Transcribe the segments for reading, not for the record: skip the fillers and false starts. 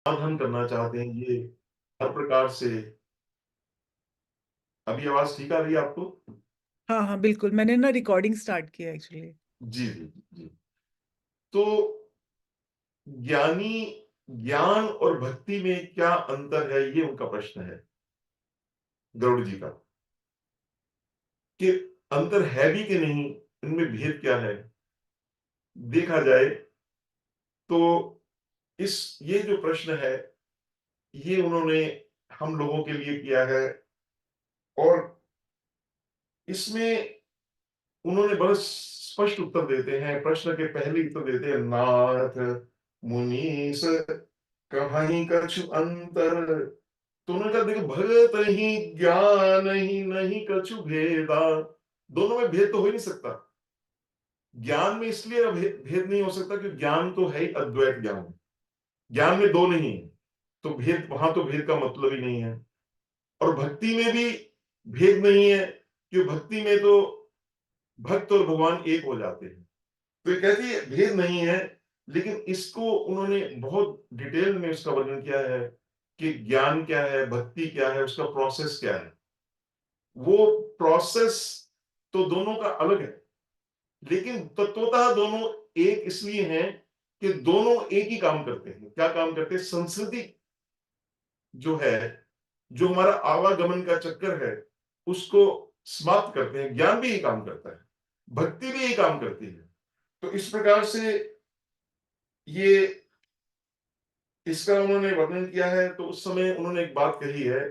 समाधान करना चाहते हैं ये हर प्रकार से। अभी आवाज ठीक आ रही है आपको? हाँ हाँ बिल्कुल, मैंने ना रिकॉर्डिंग स्टार्ट किया एक्चुअली। जी जी जी। तो ज्ञानी, ज्ञान और भक्ति में क्या अंतर है, ये उनका प्रश्न है गरुड़ जी का, कि अंतर है भी कि नहीं, इनमें भेद क्या है। देखा जाए तो ये जो प्रश्न है, ये उन्होंने हम लोगों के लिए किया है। और इसमें उन्होंने बड़ा स्पष्ट उत्तर देते हैं। प्रश्न के पहले उत्तर देते हैं, नाथ मुनीस कहाही कछु अंतर। तो उन्होंने कहा देखो, भगत ही ज्ञान ही नहीं कछु भेदा। दोनों में भेद तो हो ही नहीं सकता। ज्ञान में इसलिए भेद नहीं हो सकता कि ज्ञान तो है ही अद्वैत ज्ञान, ज्ञान में दो नहीं है, तो भेद वहां तो भेद का मतलब ही नहीं है। और भक्ति में भी भेद नहीं है, कि भक्ति में तो भक्त और भगवान एक हो जाते हैं। तो ये कहती है भेद नहीं है, लेकिन इसको उन्होंने बहुत डिटेल में उसका वर्णन किया है कि ज्ञान क्या है, भक्ति क्या है, उसका प्रोसेस क्या है। वो प्रोसेस तो दोनों का अलग है, लेकिन तत्वतः दोनों एक इसलिए हैं कि दोनों एक ही काम करते हैं। क्या काम करते हैं? संस्कृति जो है, जो हमारा आवागमन का चक्कर है, उसको समाप्त करते हैं। ज्ञान भी यही काम करता है, भक्ति भी यही काम करती है। तो इस प्रकार से ये इसका उन्होंने वर्णन किया है। तो उस समय उन्होंने एक बात कही है,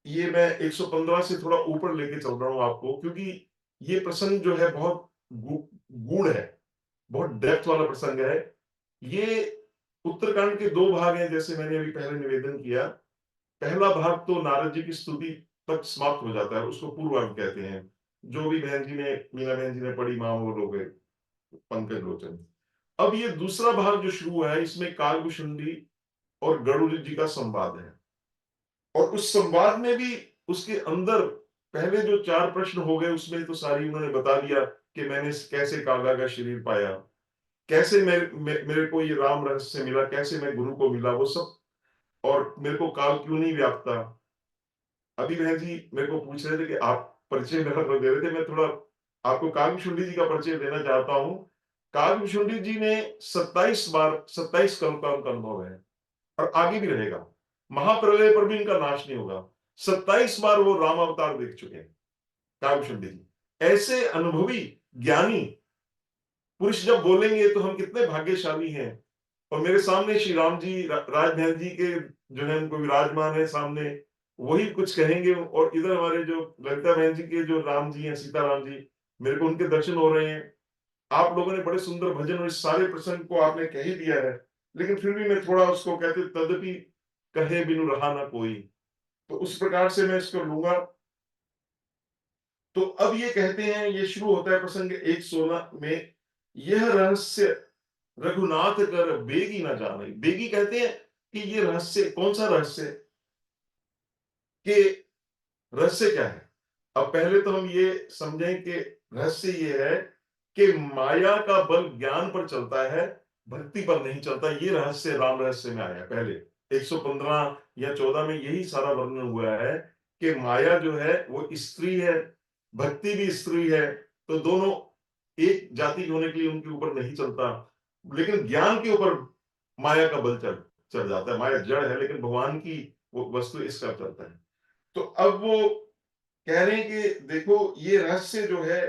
ये मैं 115 से थोड़ा ऊपर लेके चल रहा हूं आपको, क्योंकि ये प्रसंग जो है बहुत गूढ़ है, बहुत डेप्थ वाला प्रसंग है। ये उत्तरकांड के दो भाग हैं, जैसे मैंने अभी पहले निवेदन किया। पहला भाग तो नारद जी की स्तुति तक समाप्त हो जाता है, उसको पूर्वार्ध कहते हैं। जो भी बहन जी ने, मीना बहन जी ने पढ़ी, मां वो लोग, पंकज लोचन। अब ये दूसरा भाग जो शुरू हुआ है, इसमें कालभूषुंडी और गरुड़ जी का संवाद है। और उस संवाद में भी, उसके अंदर पहले जो चार प्रश्न हो गए, उसमें तो सारी उन्होंने बता दिया कि मैंने कैसे कागा का शरीर पाया, कैसे मेरे को ये राम रहस्य मिला, कैसे मैं गुरु को मिला, वो सब। और मेरे को काल क्यों नहीं व्यापता। अभी बहन जी मेरे को पूछ रहे थे कि आप परिचय मेरा तो दे रहे थे, मैं थोड़ा आपको काव्यशुंडी जी का परिचय देना चाहता हूँ। काव्यशुंडी जी ने 27 कल्प का उनका अनुभव है, और आगे भी रहेगा। महाप्रलय पर भी इनका नाश नहीं होगा। 27 बार वो राम अवतार देख चुके हैं काव्यशुंडी जी। ऐसे अनुभवी ज्ञानी पुरुष जब बोलेंगे तो हम कितने भाग्यशाली हैं। और मेरे सामने श्री राम जी, राज बहन जी के जो है उनको विराजमान है सामने, वही कुछ कहेंगे। और इधर हमारे जो ललिता बहन जी के जो राम जी हैं, सीता राम जी, मेरे को उनके दर्शन हो रहे हैं। आप लोगों ने बड़े सुंदर भजन और इस सारे प्रसंग को आपने कह ही दिया है, लेकिन फिर भी मैं थोड़ा उसको कहते, तदपि कहे बिनु रहा ना कोई। तो उस प्रकार से मैं इसको लूंगा। तो अब ये कहते हैं, ये शुरू होता है प्रसंग 116 में, यह रहस्य रघुनाथ कर बेगी ना जाने। बेगी कहते हैं कि ये रहस्य, कौन सा रहस्य, कि रहस्य क्या है। अब पहले तो हम ये समझें कि रहस्य ये है कि माया का बल ज्ञान पर चलता है, भक्ति पर नहीं चलता। ये रहस्य राम रहस्य में आया। पहले 115 या 14 में यही सारा वर्णन हुआ है कि माया जो है वो स्त्री है, भक्ति भी स्त्री है। तो दोनों एक जाति होने के लिए उनके ऊपर नहीं चलता, लेकिन ज्ञान के ऊपर माया का बल चल चल जाता है। माया जड़ है, लेकिन भगवान की वो वस्तु इसका चलता है। तो अब वो कह रहे हैं कि देखो, ये रहस्य जो है,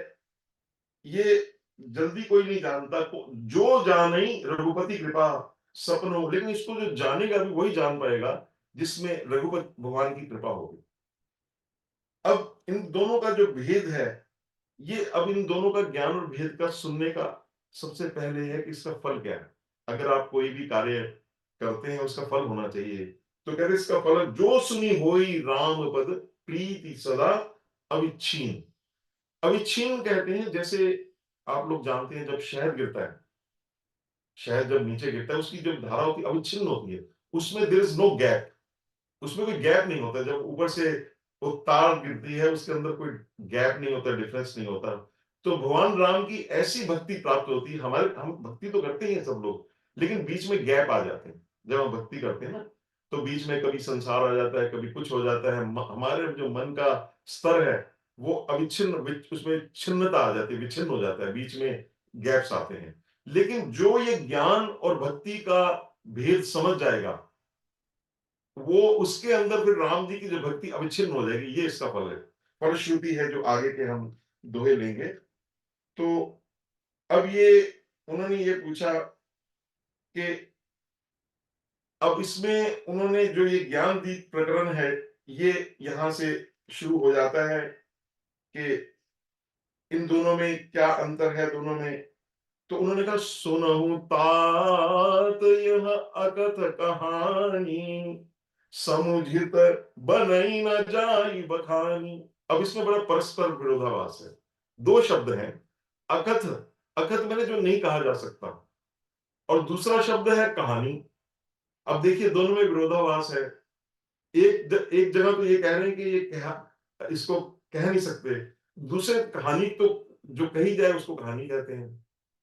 ये जल्दी कोई नहीं जानता। जो जाने रघुपति कृपा सपनों, लेकिन इसको जो जानेगा भी वही जान पाएगा जिसमें रघुपति भगवान की कृपा होगी। अब इन दोनों का जो भेद है, ये अब इन दोनों का ज्ञान और भेद का सुनने का सबसे पहले है कि इसका फल क्या है। अगर आप कोई भी कार्य करते हैं, उसका फल होना चाहिए। तो कहते इसका फल, जो सुनी होई राम पद प्रीति सदा अविच्छीन। अविच्छिन्न कहते हैं, जैसे आप लोग जानते हैं, जब शहद गिरता है, शहद जब नीचे गिरता है, उसकी जो धारा होती है अविच्छिन्न होती है। उसमें देयर इज नो गैप, उसमें कोई गैप नहीं होता। जब ऊपर से वो तार गिरती है, उसके अंदर कोई गैप नहीं होता, डिफरेंस नहीं होता। तो भगवान राम की ऐसी भक्ति प्राप्त होती है। हमारे हम भक्ति तो करते ही हैं सब लोग, लेकिन बीच में गैप आ जाते हैं। जब हम भक्ति करते हैं ना, तो बीच में कभी संसार आ जाता है, कभी कुछ हो जाता है, हमारे जो मन का स्तर है वो अविच्छिन्न, उसमें छिन्नता आ जाती है, विच्छिन्न हो जाता है, बीच में गैप्स आते हैं। लेकिन जो ये ज्ञान और भक्ति का भेद समझ जाएगा, वो उसके अंदर फिर राम जी की जो भक्ति अविच्छिन्न हो जाएगी। ये इसका फल है, फलश्रुति है, जो आगे के हम दोहे लेंगे। तो अब ये उन्होंने ये पूछा कि अब इसमें उन्होंने जो ये ज्ञान दीप प्रकरण है, ये यहां से शुरू हो जाता है कि इन दोनों में क्या अंतर है दोनों में। तो उन्होंने कहा, सुनहु तात यह अकथ कहानी, समुझित बनई न जाई बखानी। अब इसमें बड़ा परस्पर विरोधाभास है। दो शब्द हैं, अकथ, अकथ मैंने जो नहीं कहा जा सकता, और दूसरा शब्द है कहानी। अब देखिए दोनों में विरोधाभास है। एक जगह तो ये कह रहे हैं कि ये कहा, इसको कह नहीं सकते, दूसरे कहानी तो जो कही जाए उसको कहानी कहते हैं।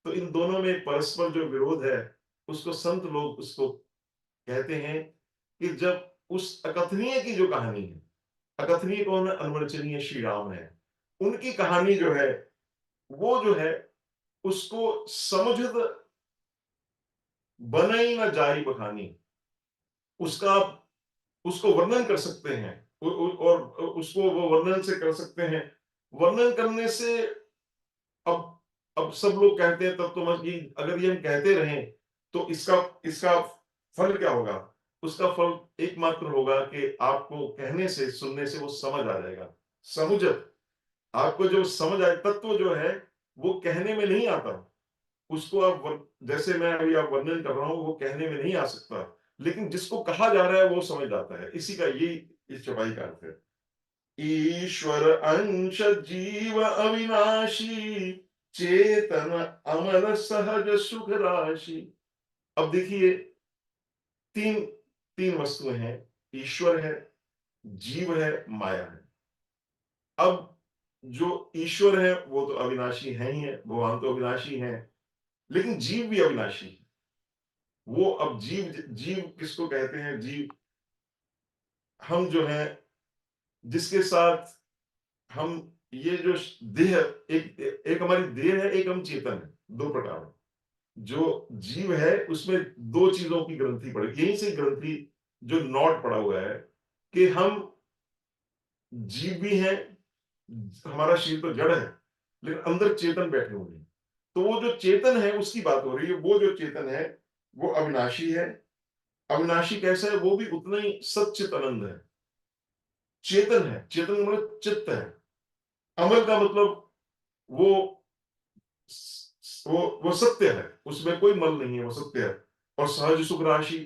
तो इन दोनों में परस्पर जो विरोध है, उसको संत लोग उसको कहते हैं कि जब उस अकथनीय की जो कहानी है, अकथनीय कौन है? अनवर्चनीय श्री राम है। उनकी कहानी जो है, वो जो है, उसको समुझत बनई न जाई बखानी, उसका उसको वर्णन कर सकते हैं, और उसको वो वर्णन से कर सकते हैं। वर्णन करने से अब अब सब लोग कहते हैं, तब तो अगर ये हम कहते रहें तो इसका इसका फल क्या होगा? उसका फल एकमात्र होगा कि आपको कहने से, सुनने से वो समझ आ जाएगा। समुझत, आपको जो समझ आए, तत्व जो है वो कहने में नहीं आता। उसको आप जैसे मैं अभी आप वर्णन कर रहा हूं, वो कहने में नहीं आ सकता, लेकिन जिसको कहा जा रहा है वो समझ आता है। इसी का ये इस चौपाई का अर्थ है। ईश्वर अंश जीव अविनाशी, चेतन अमर सहज सुख राशि। अब देखिए, तीन तीन वस्तुएं हैं, ईश्वर है, जीव है, माया है। अब जो ईश्वर है वो तो अविनाशी है ही है, भगवान तो अविनाशी है, लेकिन जीव भी अविनाशी है। वो अब जीव, जीव किसको कहते हैं? जीव हम जो है, जिसके साथ हम, ये जो देह, एक हमारी देह है, एक हम चेतन है, दो प्रकार है। जो जीव है उसमें दो चीजों की ग्रंथि पड़ी, यहीं से ग्रंथि जो नॉट पड़ा हुआ है कि हम जीव भी हैं, हमारा शरीर तो जड़ है, लेकिन अंदर चेतन बैठे हुए हैं। तो वो जो चेतन है उसकी बात हो रही है। वो जो चेतन है वो अविनाशी है। अविनाशी कैसा है? वो भी उतना ही सच्चित आनंद है। चेतन है, चेतन का मतलब चित्त है। अमर का मतलब वो वो सत्य है, उसमें कोई मल नहीं है, वो सत्य है। और सहज सुख राशि,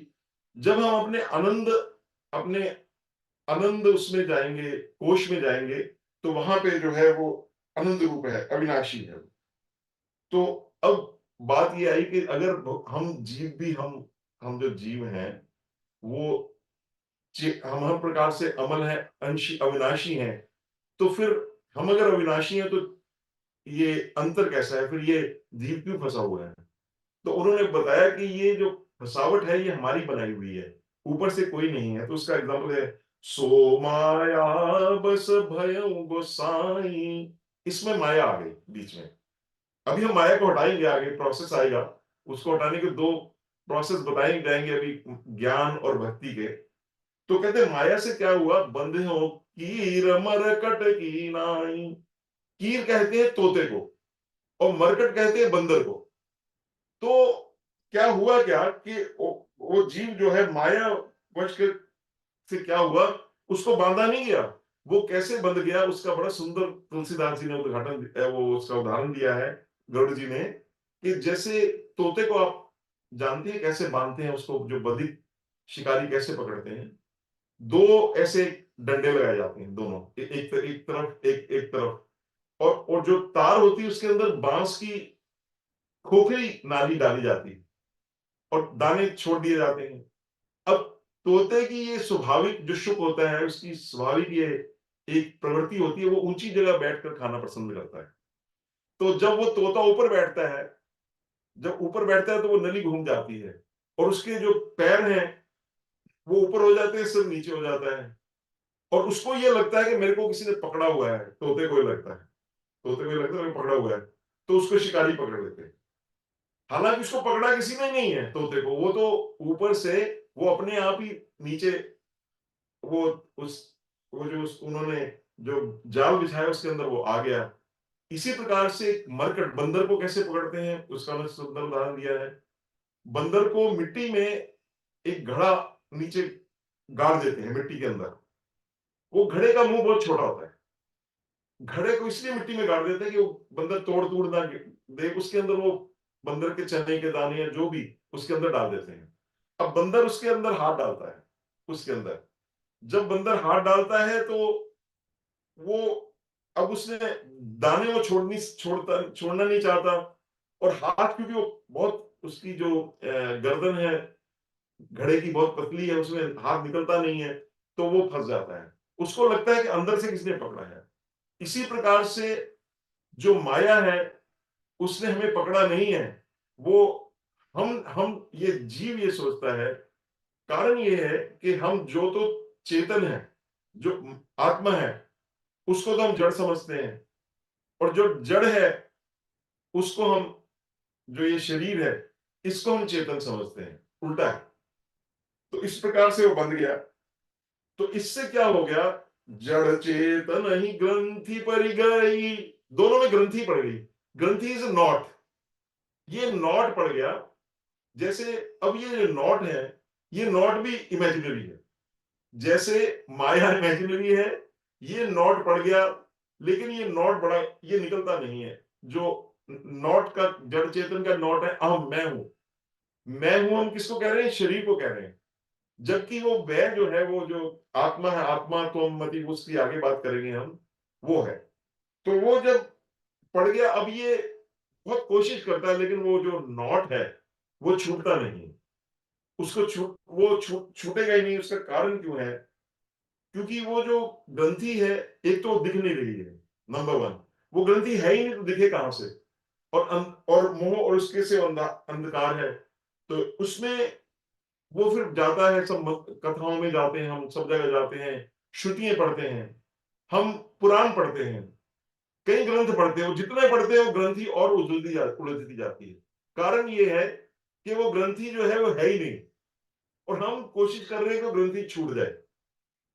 जब हम अपने आनंद उसमें जाएंगे, कोश में जाएंगे, तो वहां पे जो है वो आनंद रूप है, अविनाशी है। तो अब बात ये आई कि अगर हम जीव भी, हम जो जीव हैं वो हम हर प्रकार से अमल है, अंश अविनाशी हैं। तो फिर हम अगर अविनाशी हैं, तो ये अंतर कैसा है? फिर ये जीव क्यों फंसा हुआ है? तो उन्होंने बताया कि ये जो फसावट है ये हमारी बनाई हुई है, ऊपर से कोई नहीं है। तो उसका एग्जाम्पल है, सो माया बस भयउ गोसाई। इसमें माया आ गई बीच में। अभी हम माया को हटाएंगे, आगे प्रोसेस आएगा, उसको हटाने के दो प्रोसेस बताए जाएंगे अभी, ज्ञान और भक्ति के। तो कहते हैं माया से क्या हुआ? बंधे हो कीर मरकट की नाई। कीर कहते हैं तोते को, और मरकट कहते हैं बंदर को। तो क्या हुआ क्या कि वो जीव जो है माया वश के से क्या हुआ, उसको बांधा नहीं गया। वो कैसे बंध गया, उसका बड़ा सुंदर तुलसीदास जी ने वो उसका उदाहरण दिया है, गरुड़ जी ने, कि जैसे तोते को आप जानते हैं कैसे बांधते हैं उसको, जो बधिक शिकारी कैसे पकड़ते हैं? दो ऐसे डंडे लगाए जाते हैं, दोनों एक तरफ, एक तरफ, और जो तार होती है उसके अंदर बांस की खोखली नाली डाली जाती है, और दाने छोड़ दिए जाते हैं। अब तोते की ये स्वाभाविक जो शुक होता है, उसकी स्वाभाविक ये एक प्रवृत्ति होती है, वो ऊंची जगह बैठकर खाना पसंद करता है। तो जब वो तोता ऊपर बैठता है, जब ऊपर बैठता है तो वो नली घूम जाती है, और उसके जो पैर हैं वो ऊपर हो जाते हैं, सिर नीचे हो जाता है, और उसको ये लगता है कि मेरे को किसी ने पकड़ा हुआ है, तोते को लगता है, तोते को लगता है मेरे को पकड़ा हुआ है, तो उसको शिकारी पकड़ लेते हैं। हालांकि उसको पकड़ा किसी ने नहीं है तोते को, वो तो ऊपर से वो अपने आप ही नीचे, वो उस वो जो उन्होंने जो जाल बिछाया उसके अंदर वो आ गया। इसी प्रकार से मरकट बंदर को कैसे पकड़ते हैं उसका मैं सुंदर उदाहरण दिया है। बंदर को मिट्टी में एक घड़ा नीचे गाड़ देते हैं मिट्टी के अंदर। वो घड़े का मुंह बहुत छोटा होता है, घड़े को इसलिए मिट्टी में गाड़ देते हैं कि वो बंदर तोड़ तोड़ ना दे, उसके अंदर वो बंदर के चने के दाने या जो भी उसके अंदर डाल देते हैं। अब बंदर उसके अंदर हाथ डालता है, उसके अंदर जब बंदर हाथ डालता है तो वो, अब उसने दाने वो छोड़ना नहीं चाहता, और हाथ क्योंकि वो बहुत उसकी जो गर्दन है घड़े की बहुत पतली है, उसमें हाथ निकलता नहीं है, तो वो फंस जाता है। उसको लगता है कि अंदर से किसने पकड़ा है। इसी प्रकार से जो माया है उसने हमें पकड़ा नहीं है, वो हम ये जीव ये सोचता है। कारण ये है कि हम जो तो चेतन है, जो आत्मा है, उसको तो हम जड़ समझते हैं, और जो जड़ है उसको हम, जो ये शरीर है इसको हम चेतन समझते हैं, उल्टा है। तो इस प्रकार से वो बंध गया। तो इससे क्या हो गया, जड़ चेतन ही ग्रंथि पड़ गई, दोनों में ग्रंथि पड़ गई। ग्रंथि इज नॉट, ये नॉट पड़ गया। जैसे अब ये जो नॉट है, ये नॉट भी इमेजिनरी है, जैसे माया इमेजिनरी है, ये नॉट पड़ गया, लेकिन ये नॉट बड़ा, ये निकलता नहीं है। जो नॉट का, जड़ चेतन का नॉट है अहम, मैं हूं। मैं हूं, हम किसको कह रहे हैं, शरीर को कह रहे हैं। जबकि वो वह जो है, वो जो आत्मा है, आत्मा तो हम मतलब उसकी आगे बात करेंगे हम, वो है। तो वो जब पड़ गया, अब ये बहुत कोशिश करता है, लेकिन वो जो नॉट है वो छूटता नहीं। उसको छूटेगा ही नहीं। उसका कारण क्यों है, क्योंकि वो जो ग्रंथि है, एक तो दिख नहीं रही है, नंबर वन। वो ग्रंथि है ही नहीं तो दिखे कहां से। और मोह और उसके से अंधकार है, तो उसमें वो फिर जाता है, सब कथाओं में जाते हैं, हम सब जगह जाते हैं, श्रुतियां पढ़ते हैं, हम पुराण पढ़ते हैं, कई ग्रंथ पढ़ते हैं। वो जितने पढ़ते हैं वो ग्रंथि और उलझती जाती है। कारण ये है कि वो ग्रंथि जो है वो है ही नहीं, और हम कोशिश कर रहे हैं कि ग्रंथि छूट जाए।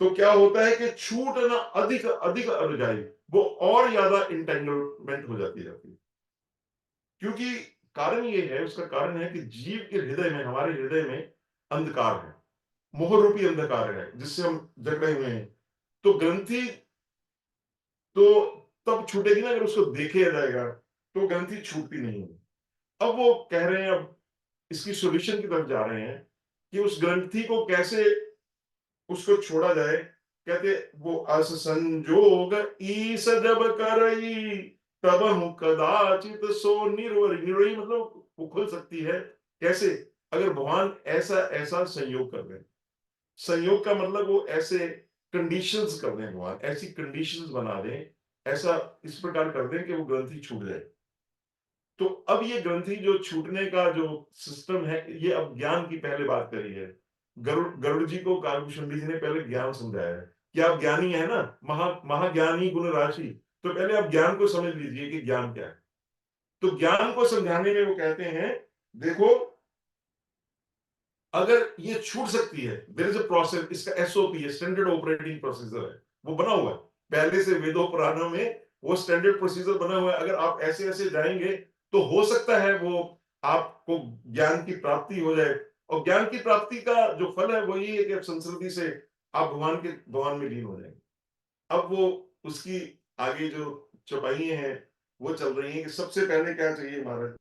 तो क्या होता है कि छूटना अधिक अधिक अड़ जाए, वो और ज्यादा इंटेंगलमेंट हो जाती है। क्योंकि कारण ये है, उसका कारण है कि जीव के हृदय में, हमारे हृदय में अंधकार है, मोह रूपी अंधकार है, जिससे हम जकड़े हुए हैं। तो ग्रंथि तो तब छूटेगी ना अगर उसको देखा जाएगा, तो ग्रंथि छूटती नहीं है। अब वो कह रहे हैं, अब इसकी सॉल्यूशन की तरफ जा रहे हैं कि उस ग्रंथि को कैसे उसको छोड़ा जाए। कहते वो अस संजोग ईस जब करई, तब हूं कदाचित सो निर्वरी। निर्वरी मतलब वो खुल सकती है कैसे, अगर भगवान ऐसा ऐसा संयोग कर दें। संयोग का मतलब वो ऐसे कंडीशंस कर दें, भगवान ऐसी कंडीशंस बना दें, ऐसा इस प्रकार कर दें कि वो ग्रंथि छूट जाए। तो अब ये ग्रंथि जो छूटने का जो सिस्टम है, ये अब ज्ञान की पहले बात करी है। गरुड़ गरुड़ जी को कालभूषण जी ने पहले ज्ञान समझाया है कि आप ज्ञानी है ना, महाज्ञानी गुण राशि। तो पहले आप ज्ञान को समझ लीजिए कि ज्ञान क्या है। तो ज्ञान को समझाने में वो कहते हैं, देखो अगर ये छूट सकती है, देयर इज अ प्रोसेस, इसका एसओपी है, स्टैंडर्ड ऑपरेटिंग प्रोसीजर है, वो बना हुआ है पहले से वेदों पुराणों में, वो स्टैंडर्ड प्रोसीजर बना हुआ है। अगर आप ऐसे ऐसे जाएंगे तो हो सकता है वो आपको ज्ञान की प्राप्ति हो जाए। और ज्ञान की प्राप्ति का जो फल है वो ये है कि आप संस्कृति से आप भगवान में लीन हो जाएंगे। अब वो उसकी आगे जो चौपाइयां हैं वो चल रही हैं कि सबसे पहले क्या चाहिए महाराज।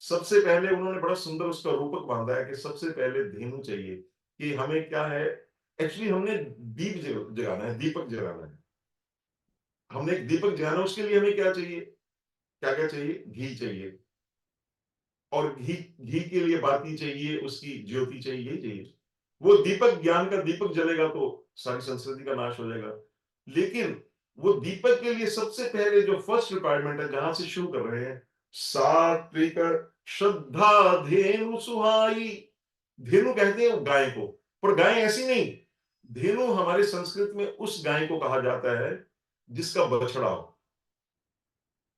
सबसे पहले उन्होंने बड़ा सुंदर उसका रूपक बांधा है कि सबसे पहले धेनु चाहिए। कि हमें क्या है, एक्चुअली हमने दीप जगाना है, दीपक जगाना है। हमने एक दीपक जगाना है, उसके लिए हमें क्या चाहिए, क्या क्या चाहिए, घी चाहिए। और घी घी के लिए बाती चाहिए, उसकी ज्योति चाहिए, यही चाहिए। वो दीपक, ज्ञान का दीपक जलेगा तो सारी संस्कृति का नाश हो जाएगा। लेकिन वो दीपक के लिए सबसे पहले जो फर्स्ट रिक्वायरमेंट है, जहां से शुरू कर रहे हैं, सात्विक श्रद्धा धेनु सुहाई। धेनु कहते हैं गाय को, पर गाय ऐसी नहीं। धेनु हमारे संस्कृत में उस गाय को कहा जाता है जिसका बछड़ा हो।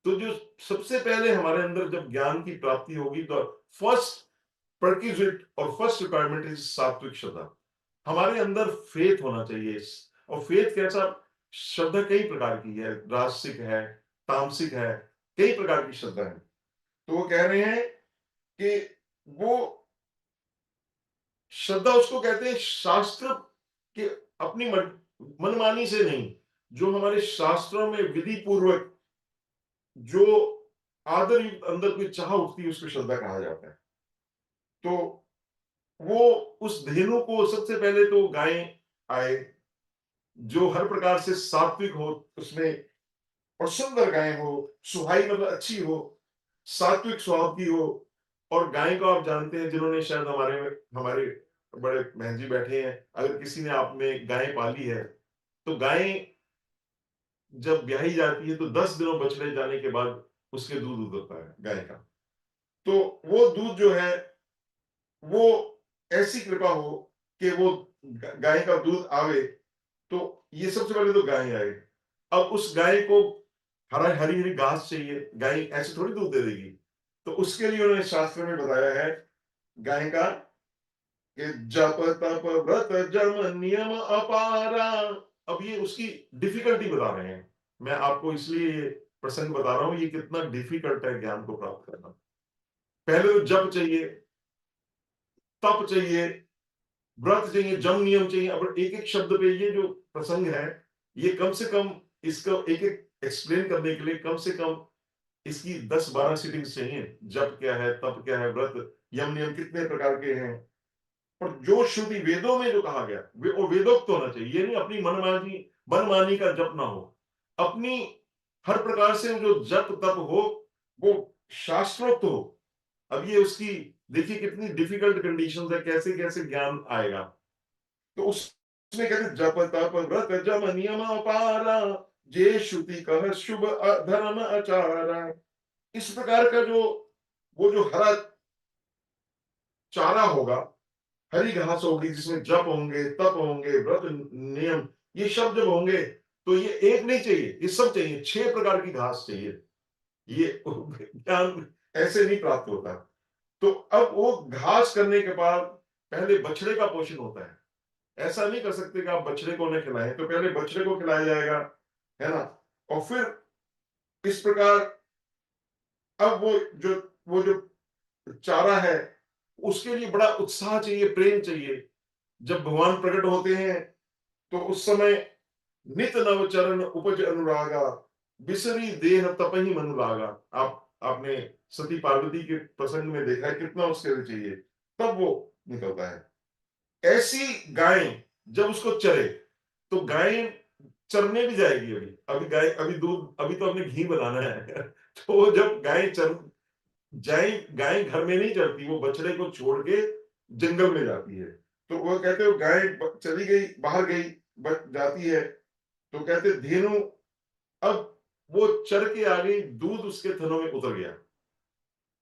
तो जो सबसे पहले हमारे अंदर जब ज्ञान की प्राप्ति होगी तो फर्स्ट prerequisite और फर्स्ट रिक्वायरमेंट इज सात्विक श्रद्धा। हमारे अंदर फेथ होना चाहिए। और फेथ कैसा? श्रद्धा कई प्रकार की है, राजसिक है, तामसिक है, कई प्रकार की श्रद्धा है। तो वो कह रहे हैं कि वो श्रद्धा उसको कहते हैं शास्त्र के, अपनी मनमानी से नहीं, जो हमारे शास्त्रों में विधि पूर्वक जो आदर युक्त अंदर कोई चाह उठती है उसको श्रद्धा कहा जाता है। तो वो उस धेनु को सबसे पहले तो गाय आए जो हर प्रकार से सात्विक हो, उसमें और सुंदर गाय हो, सुहाई मतलब अच्छी हो, सात्विक स्वभाव की हो। और गाय को आप जानते हैं, जिन्होंने शायद हमारे हमारे बड़े बहन जी बैठे हैं, अगर किसी ने आप में गाय पाली है तो गाय जब ब्याही जाती है तो 10 दिनों बछड़े जाने के बाद उसके दूध उतरता है गाय का। तो वो दूध जो है वो ऐसी कृपा हो कि वो गाय का दूध आवे। तो ये सबसे पहले तो गाय आए। अब उस गाय को हरा हरी हरी घास चाहिए, गाय ऐसे थोड़ी दूध दे देगी। तो उसके लिए उन्होंने शास्त्र में बताया है गाय का कि जप तप व्रत जम नियम अपारा। अब ये उसकी डिफिकल्टी बता रहे हैं। मैं आपको इसलिए ये प्रसंग बता रहा हूं, ये कितना डिफिकल्ट है ज्ञान को प्राप्त करना। पहले तो जप चाहिए, तप चाहिए, व्रत चाहिए, जम नियम चाहिए। अब एक एक शब्द पे ये जो प्रसंग है, ये कम से कम इसको एक एक एक्सप्लेन करने के लिए कम से कम इसकी 10-12 सीटिंग्स चाहिए। जप क्या है, तप क्या है, व्रत यम नियम कितने प्रकार के हैं। और जो श्रुति वेदों में जो कहा गया वो वेदोक्त होना चाहिए। ये नहीं अपनी मनमानी का जप ना हो। अपनी हर प्रकार से जो जप तप हो वो शास्त्रोक्त हो। अब ये उसकी देखिए कितनी डिफिकल्ट कंडीशंस है, कैसे कैसे ज्ञान आएगा। तो उसमें कहते जप तप व्रत जम नियम अपारा, जे श्रुति कह शुभ धर्म आचारा। इस प्रकार का जो वो जो हरा चारा होगा, हरी घास होगी, जिसमें जप होंगे, तप होंगे, व्रत नियम, ये शब्द जब होंगे तो ये एक नहीं चाहिए, ये सब चाहिए। 6 प्रकार की घास चाहिए। ये ज्ञान ऐसे नहीं प्राप्त होता। तो अब वो घास करने के बाद पहले बछड़े का पोषण होता है। ऐसा नहीं कर सकते कि आप बछड़े को नहीं खिलाएं, तो पहले बछड़े को खिलाया जाएगा, है ना। और फिर इस प्रकार अब वो जो चारा है उसके लिए बड़ा उत्साह चाहिए, प्रेम चाहिए। जब भगवान प्रकट होते हैं तो उस समय नित नव चरण उपज अनुरागा, बिसरी देह तपहि मनु लागा। आपने सती पार्वती के प्रसंग में देखा है कितना उसके लिए चाहिए, तब वो निकलता है। ऐसी गाय जब उसको चरे, तो गाय चरने भी जाएगी। अभी अभी गाय अभी दूध, अभी तो अपने घी बनाना है तो जब गाय चर जाए, गाय घर में नहीं चरती, वो बछड़े को छोड़ के जंगल में जाती है। तो वो कहते हो गाय चली गई, बाहर गई, जाती है, तो कहते धेनु अब वो चर के आ गई, दूध उसके थनों में उतर गया,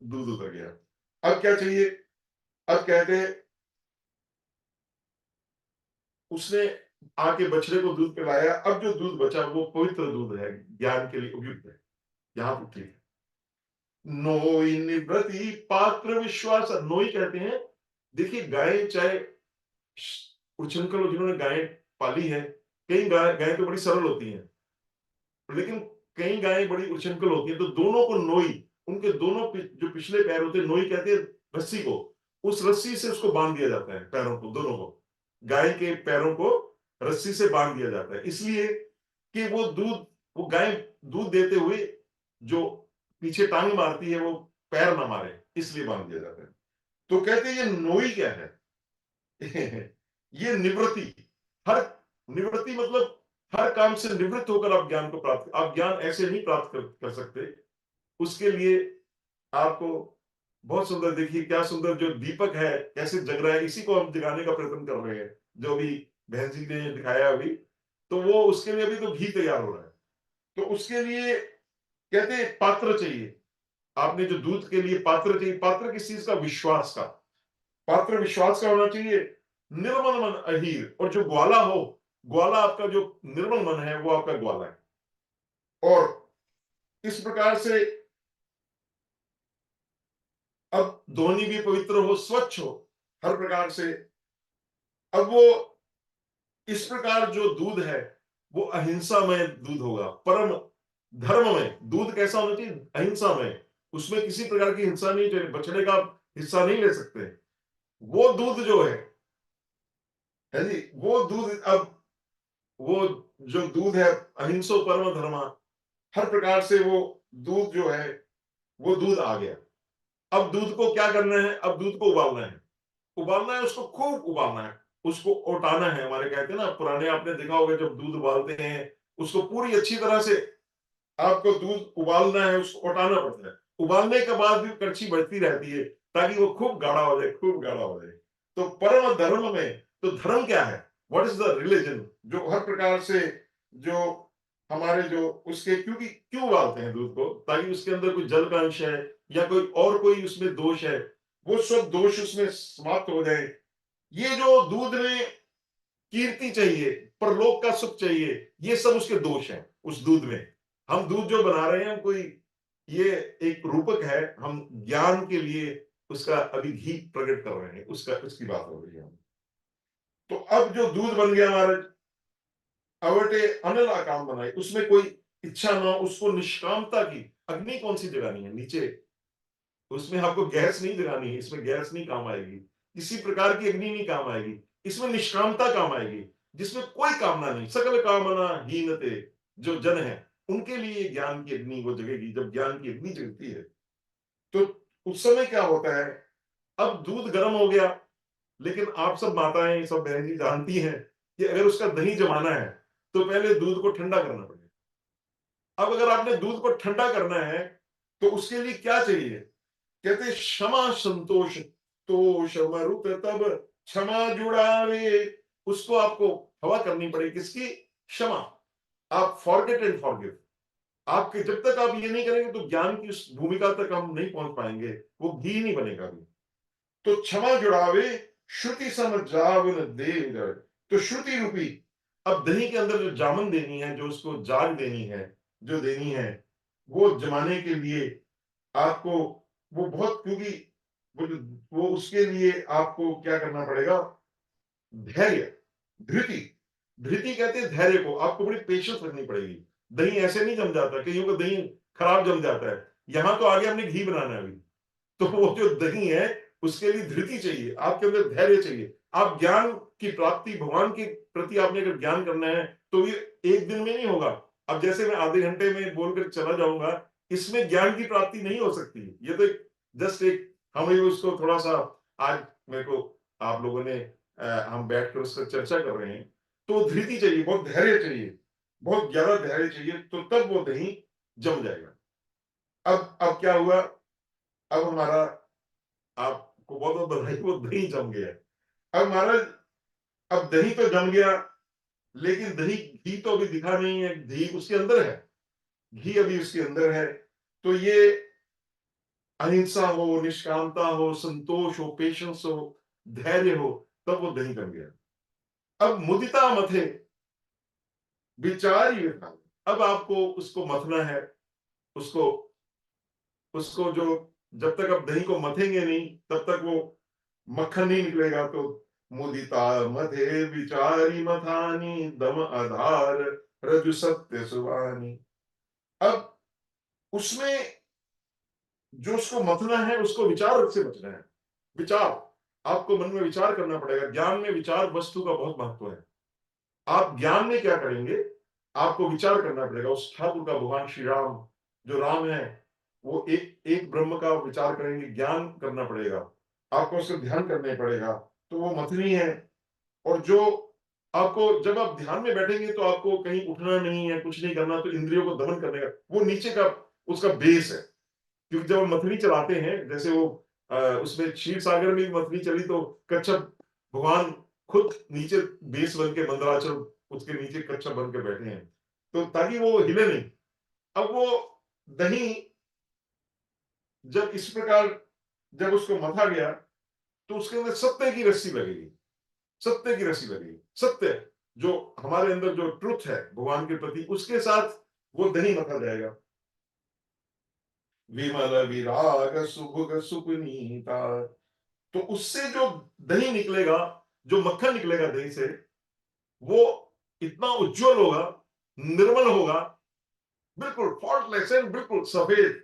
दूध उतर गया। अब क्या चाहिए? अब कहते हैं उसने आके बछड़े को दूध पिलाया। अब जो दूध बचा वो पवित्र दूध है, ज्ञान के लिए उपयुक्त है। यहां पर ठीक है। नोई निवृत्ति पात्र विश्वास, नोई कहते हैं। देखिए गाय चाहे उच्छृंखल हो, जिन्होंने गाय पाली है, कई गाय गाय तो बड़ी सरल होती हैं, लेकिन कई गायें बड़ी उच्छृंखल होती हैं। तो दोनों को नोई, उनके दोनों जो पिछले पैर होते हैं, नोई कहते हैं रस्सी को, उस रस्सी से उसको बांध दिया जाता है, पैरों को, दोनों को, गाय के पैरों को रस्सी से बांध दिया जाता है, इसलिए कि वो गाय दूध देते हुए जो पीछे टांग मारती है वो पैर ना मारे, इसलिए बांध दिया जाता है। तो कहते हैं ये नोई क्या है ये निवृत्ति। हर निवृत्ति मतलब हर काम से निवृत्त होकर आप ज्ञान को प्राप्त, आप ज्ञान ऐसे नहीं प्राप्त कर सकते। उसके लिए आपको बहुत सुंदर, देखिए क्या सुंदर जो दीपक है कैसे जग रहा है, इसी को हम जगाने का प्रयत्न कर रहे हैं, जो भी बहन जी ने दिखाया अभी। तो वो उसके लिए अभी तो घी तैयार हो रहा है। तो उसके लिए कहते हैं पात्र चाहिए। आपने जो दूध के लिए पात्र चाहिए, पात्र किस चीज का? विश्वास का। पात्र विश्वास का होना चाहिए, निर्मल मन अहीर, और जो ग्वाला हो, ग्वाला आपका जो निर्मल मन है वो आपका ग्वाला है। और इस प्रकार से अब ध्वनि भी पवित्र हो, स्वच्छ हो हर प्रकार से। अब वो इस प्रकार जो दूध है वो अहिंसामय दूध होगा, परम धर्म में। दूध कैसा होना चाहिए? अहिंसा में, उसमें किसी प्रकार की हिंसा नहीं चाहिए, बछड़े का हिस्सा नहीं ले सकते। वो दूध जो है जी, वो दूध, अब वो जो दूध है, अहिंसो परम धर्मा, हर प्रकार से वो दूध जो है वो दूध आ गया। अब दूध को क्या करना है? अब दूध को उबालना है। उबालना है, उसको खूब उबालना है, उसको ओटाना है। हमारे कहते हैं ना, पुराने आपने देखा होगा जब दूध उबालते हैं, उसको पूरी अच्छी तरह से आपको दूध उबालना है, उसको ओटाना पड़ता है। उबालने के बाद भी कड़छी बढ़ती रहती है ताकि वो खूब गाढ़ा हो जाए, खूब गाढ़ा हो जाए। तो परम धर्म में, तो धर्म क्या है? What is the religion? जो हर प्रकार से जो हमारे जो उसके, क्योंकि क्यों उबालते हैं दूध को? ताकि उसके अंदर कोई जल का अंश है या कोई और कोई उसमें दोष है, वो सब दोष उसमें समाप्त हो जाए। ये जो दूध में कीर्ति चाहिए, परलोक का सुख चाहिए, ये सब उसके दोष हैं उस दूध में। हम दूध जो बना रहे हैं, हम कोई, ये एक रूपक है, हम ज्ञान के लिए उसका अभी घी प्रकट कर रहे हैं, उसका, उसकी बात हो रही है। तो अब जो दूध बन गया हमारा, अवटे अनिल आकाम बनाए, उसमें कोई इच्छा ना हो, उसको निष्कामता की अग्नि कौन सी जगानी है नीचे, उसमें आपको गैस नहीं जगानी है, इसमें गैस नहीं काम आएगी, किसी प्रकार की अग्नि नहीं काम आएगी, इसमें निष्कामता काम आएगी, जिसमें कोई कामना नहीं, सकल कामना हीनते, जो जन है उनके लिए ज्ञान की अग्नि वो जगेगी। जब ज्ञान की अग्नि जगती है तो उस समय क्या होता है? अब दूध गर्म हो गया, लेकिन आप सब माताएं, सब बहन जी जानती हैं कि अगर उसका दही जमाना है तो पहले दूध को ठंडा करना पड़ेगा। अब अगर आपने दूध को ठंडा करना है तो उसके लिए क्या चाहिए? कहते क्षमा संतोष, तोष मरुत तब क्षमा जुड़ावे। उसको आपको हवा करनी पड़ेगी, किसकी? क्षमा। आप फॉरगेट एंड फॉरगिव, आपके जब तक आप ये नहीं करेंगे तो ज्ञान की उस भूमिका तक हम नहीं पहुंच पाएंगे, वो घी नहीं बनेगा अभी। तो क्षमा जुड़ावे, श्रुति सम जावन देव जड़। तो श्रुति रूपी, अब दही के अंदर जो जामन देनी है, जो उसको जाग देनी है, जो देनी है, वो जमाने के लिए आपको, वो बहुत, क्योंकि वो वो उसके लिए आपको क्या करना पड़ेगा? धैर्य, धृति। धृति कहते हैं धैर्य को, आपको बड़ी पेशेंस रखनी पड़ेगी। दही ऐसे नहीं जम जाता, कईयों का दही खराब जम जाता है। यहां तो आगे हमने घी बनाना है अभी, तो वो जो दही है उसके लिए धृति चाहिए, आपके अंदर धैर्य चाहिए। आप ज्ञान की प्राप्ति, भगवान के प्रति आपने अगर ज्ञान करना है तो ये एक दिन में नहीं होगा। अब जैसे मैं आधे घंटे में बोलकर चला जाऊंगा, इसमें ज्ञान की प्राप्ति नहीं हो सकती। ये तो जस्ट एक, हम ही उसको थोड़ा सा, आज मेरे को आप लोगों ने हम बैठकर उसका चर्चा कर रहे हैं, तो धृति चाहिए, बहुत धैर्य चाहिए, बहुत ज्यादा धैर्य चाहिए, तो तब वो दही जम जाएगा। अब क्या हुआ? अब हमारा, आपको बहुत बहुत बधाई, वो दही जम गया। अब महाराज, अब दही तो जम गया, लेकिन दही, घी तो अभी दिखा नहीं है, घी उसके अंदर है, घी अभी उसके अंदर है। तो ये अहिंसा हो, निष्कामता हो, संतोष हो, पेशेंस हो, धैर्य हो, तब वो दही जम गया। अब मुदिता मथे विचारी विधान, अब आपको उसको मथना है, उसको, उसको जो, जब तक आप दही को मथेंगे नहीं तब तक वो मक्खन नहीं निकलेगा। तो मुदिता मधे विचारी मथानी दम आधार रजु सत्य सुवानी। अब उसमें जो उसको मथना है, उसको विचार से बचना है। विचार, आपको मन में विचार करना पड़ेगा। ज्ञान में विचार वस्तु का बहुत महत्व है। आप ज्ञान में क्या करेंगे? आपको विचार करना पड़ेगा उस ठाकुर का, भगवान श्री राम, जो राम है, वो एक एक ब्रह्म का विचार करेंगे, ज्ञान करना पड़ेगा, आपको उसका ध्यान करना पड़ेगा, तो वो मथनी है। और जो आपको, जब आप ध्यान में बैठेंगे तो आपको कहीं उठना नहीं है, कुछ नहीं करना, तो इंद्रियों को दमन करने का वो नीचे का उसका बेस है। क्योंकि जब हम मथनी चलाते हैं, जैसे वो उसमें क्षीर सागर में भी मथनी चली, तो कच्छप भगवान खुद नीचे बेस बन के, मंदराचल उसके नीचे कच्छप बन के बैठे हैं, तो ताकि वो हिले नहीं। अब वो दही जब इस प्रकार, जब उसको मथा गया, तो उसके अंदर सत्य की रस्सी लगेगी, सत्य की रस्सी लगेगी। सत्य जो हमारे अंदर जो ट्रुथ है भगवान के प्रति, उसके साथ वो दही मथा जाएगा। विमल विराग सुभग सुपुनीता, तो उससे जो दही निकलेगा, जो मक्खन निकलेगा दही से, वो इतना उज्जवल होगा, निर्मल होगा, बिल्कुल फॉल्टलेस एंड बिल्कुल सफेद।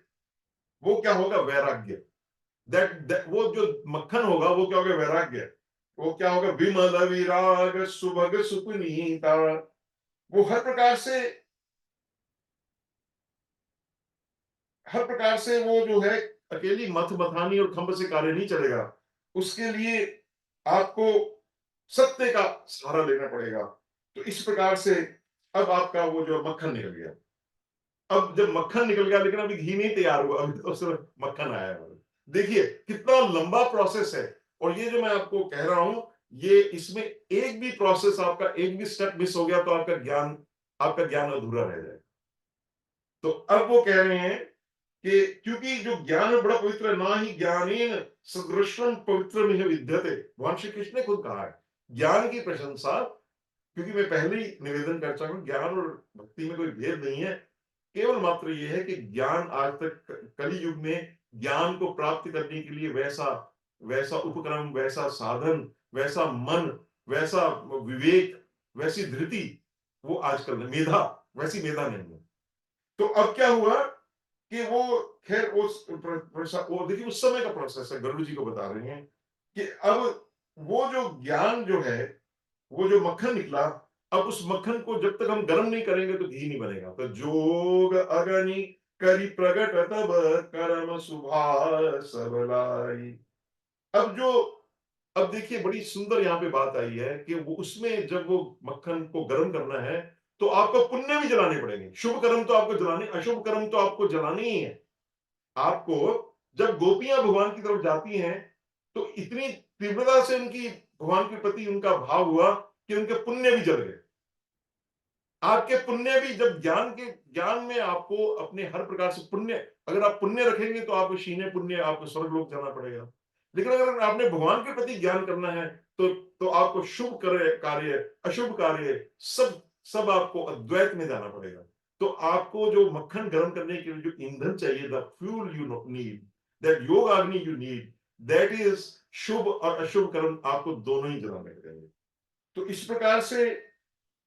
वो क्या होगा? वैराग्य। वो जो मक्खन होगा वो क्या होगा? वैराग्य। वो क्या होगा? विमल विराग सुभग सुपुनीता। वो हर प्रकार से वो जो है, अकेली मथ मथानी और खंभ से कार्य नहीं चलेगा। उसके लिए आपको सत्य का सहारा लेना पड़ेगा। तो इस प्रकार से अब आपका वो जो मक्खन निकल गया। अब जब मक्खन निकल गया, लेकिन अभी घी नहीं तैयार हुआ, अभी तो सिर्फ मक्खन आया है। देखिए कितना लंबा प्रोसेस है। और ये जो मैं आपको कह रहा हूं, ये इसमें एक भी प्रोसेस आपका, एक भी स्टेप मिस हो गया तो आपका ज्ञान अधूरा रह जाएगा। तो अब वो कह रहे हैं कि क्योंकि जो ज्ञान है बड़ा पवित्र है, ना ही ज्ञानेन सदृशम पवित्र में विद्यते। भगवान श्री कृष्ण ने खुद कहा है ज्ञान की प्रशंसा, क्योंकि मैं पहले ही निवेदन कर चुका हूं, ज्ञान और भक्ति में कोई भेद नहीं है। केवल मात्र ये है कि ज्ञान आज तक कली युग में ज्ञान को प्राप्त करने के लिए वैसा वैसा उपक्रम, वैसा साधन, वैसा मन, वैसा विवेक, वैसी धृति, वो आजकल मेधा, वैसी मेधा नहीं है। तो अब क्या हुआ कि वो, खैर वो देखिए उस समय का प्रोसेस है, गरुड़ जी को बता रहे हैं कि अब वो जो ज्ञान जो है, वो जो मक्खन निकला, अब उस मक्खन को जब तक हम गर्म नहीं करेंगे तो घी नहीं बनेगा। तो जोग अग्नि करी प्रगट तब कर्म सुभाष सबलाई। अब जो अब देखिए बड़ी सुंदर यहाँ पे बात आई है कि वो उसमें जब वो मक्खन को गर्म करना है तो आपको पुण्य भी जलाने पड़ेंगे। शुभ कर्म तो आपको जलाने, अशुभ कर्म तो आपको जलाने ही है। आपको जब गोपियां भगवान की तरफ जाती हैं तो इतनी तीव्रता से उनकी भगवान के प्रति उनका भाव हुआ कि उनके पुण्य भी जल गए। आपके पुण्य भी, जब ज्ञान में आपको अपने हर प्रकार से पुण्य, अगर आप पुण्य रखेंगे तो आपको शीने पुण्य, आपको स्वर्गलोक जाना पड़ेगा। लेकिन अगर आपने भगवान के प्रति ज्ञान करना है तो आपको शुभ कार्य, अशुभ कार्य, सब सब आपको अद्वैत में जाना पड़ेगा। तो आपको जो मक्खन गर्म करने के लिए जो ईंधन चाहिए, the fuel you need, that योग अग्नि यू नीड, दैट इज शुभ और अशुभ कर्म, आपको दोनों ही जलाने पड़ेंगे। तो इस प्रकार से,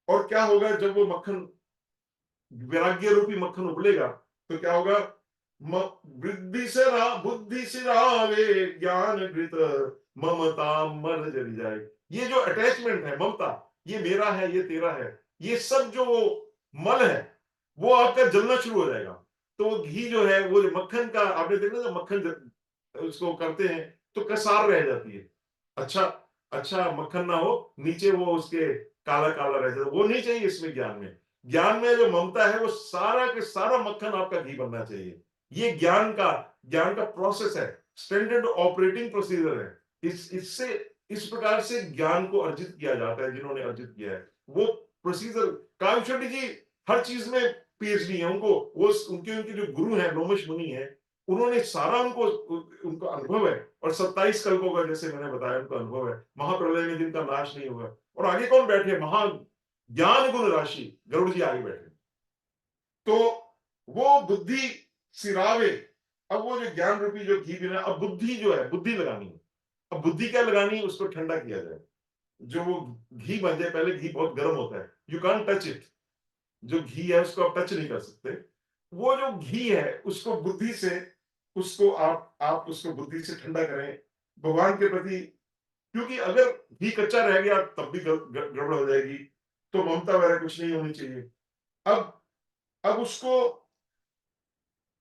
और क्या होगा जब वो मक्खन, वैराग्य रूपी मक्खन उबलेगा, तो क्या होगा? बुद्धि से रावे ज्ञान घृत, ममता मर जली जाए। ये जो अटैचमेंट है, ममता, ये मेरा है, ये तेरा है, ये सब जो मल है, वो आपका जलना शुरू हो जाएगा। तो वो घी जो है, वो जो मक्खन का, आपने देखा जब उसको करते हैं तो कसार रह जाती है। अच्छा, अच्छा मक्खन ना हो, नीचे वो उसके काला काला रह जाता, वो नहीं चाहिए इसमें। ज्ञान में जो ममता है, वो सारा के सारा मक्खन आपका घी बनना चाहिए। ये ज्ञान का प्रोसेस है, स्टैंडर्ड ऑपरेटिंग प्रोसीजर है। इससे इस प्रकार से ज्ञान को अर्जित किया जाता है। जिन्होंने अर्जित किया है वो प्रोसीजर, कामशेट्टी जी हर चीज में पीएचडी है उनको, वो उनके जो गुरु हैं लोमश मुनि है, उन्होंने सारा उनको अनुभव है। और 27 कल्पों का, जैसे मैंने बताया, उनको अनुभव है। महाप्रलय में जिनका नाश नहीं होगा। और आगे कौन बैठे? महान ज्ञान गुण राशि गरुड़ जी आगे बैठे। तो वो बुद्धि सिरावे, अब वो जो ज्ञान रूपी जो घी बिना, अब बुद्धि जो है, बुद्धि लगानी है। अब बुद्धि क्या लगानी है? उसको ठंडा किया जाए, जो वो घी बन जाए। पहले घी बहुत गर्म होता है, यू कांट टच इट। जो घी है उसको आप टच नहीं कर सकते। वो जो घी है उसको बुद्धि से, उसको आप उसको बुद्धि से ठंडा करें भगवान के प्रति। क्योंकि अगर घी कच्चा रह गया तब भी गड़बड़ हो जाएगी। तो ममता वगैरह कुछ नहीं होनी चाहिए। अब अब उसको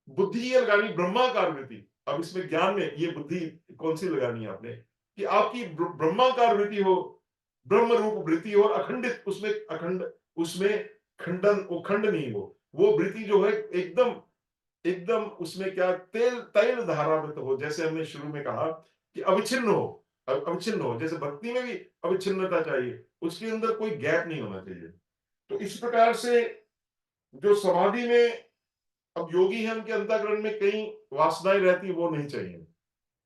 बुद्धि ये लगानी, ब्रह्माकार वृत्ति। अब इसमें ज्ञान में ये बुद्धि कौन सी लगानी है आपने, कि आपकी ब्रह्माकार वृत्ति हो, ब्रह्म रूप वृत्ति हो, और अखंडित, उसमें खंडन, वो खंड नहीं हो। वो वृत्ति जो है एकदम एकदम, उसमें क्या, तेल तैल धारावृत हो। जैसे हमने शुरू में कहा कि अविच्छिन्न हो, अविच्छिन्न हो। जैसे भक्ति में भी अविच्छिन्नता चाहिए, उसके अंदर कोई गैप नहीं होना चाहिए। तो इस प्रकार से जो समाधि में, अब योगी है, उनके अंतःकरण में कई वासनाएं रहती, वो नहीं चाहिए।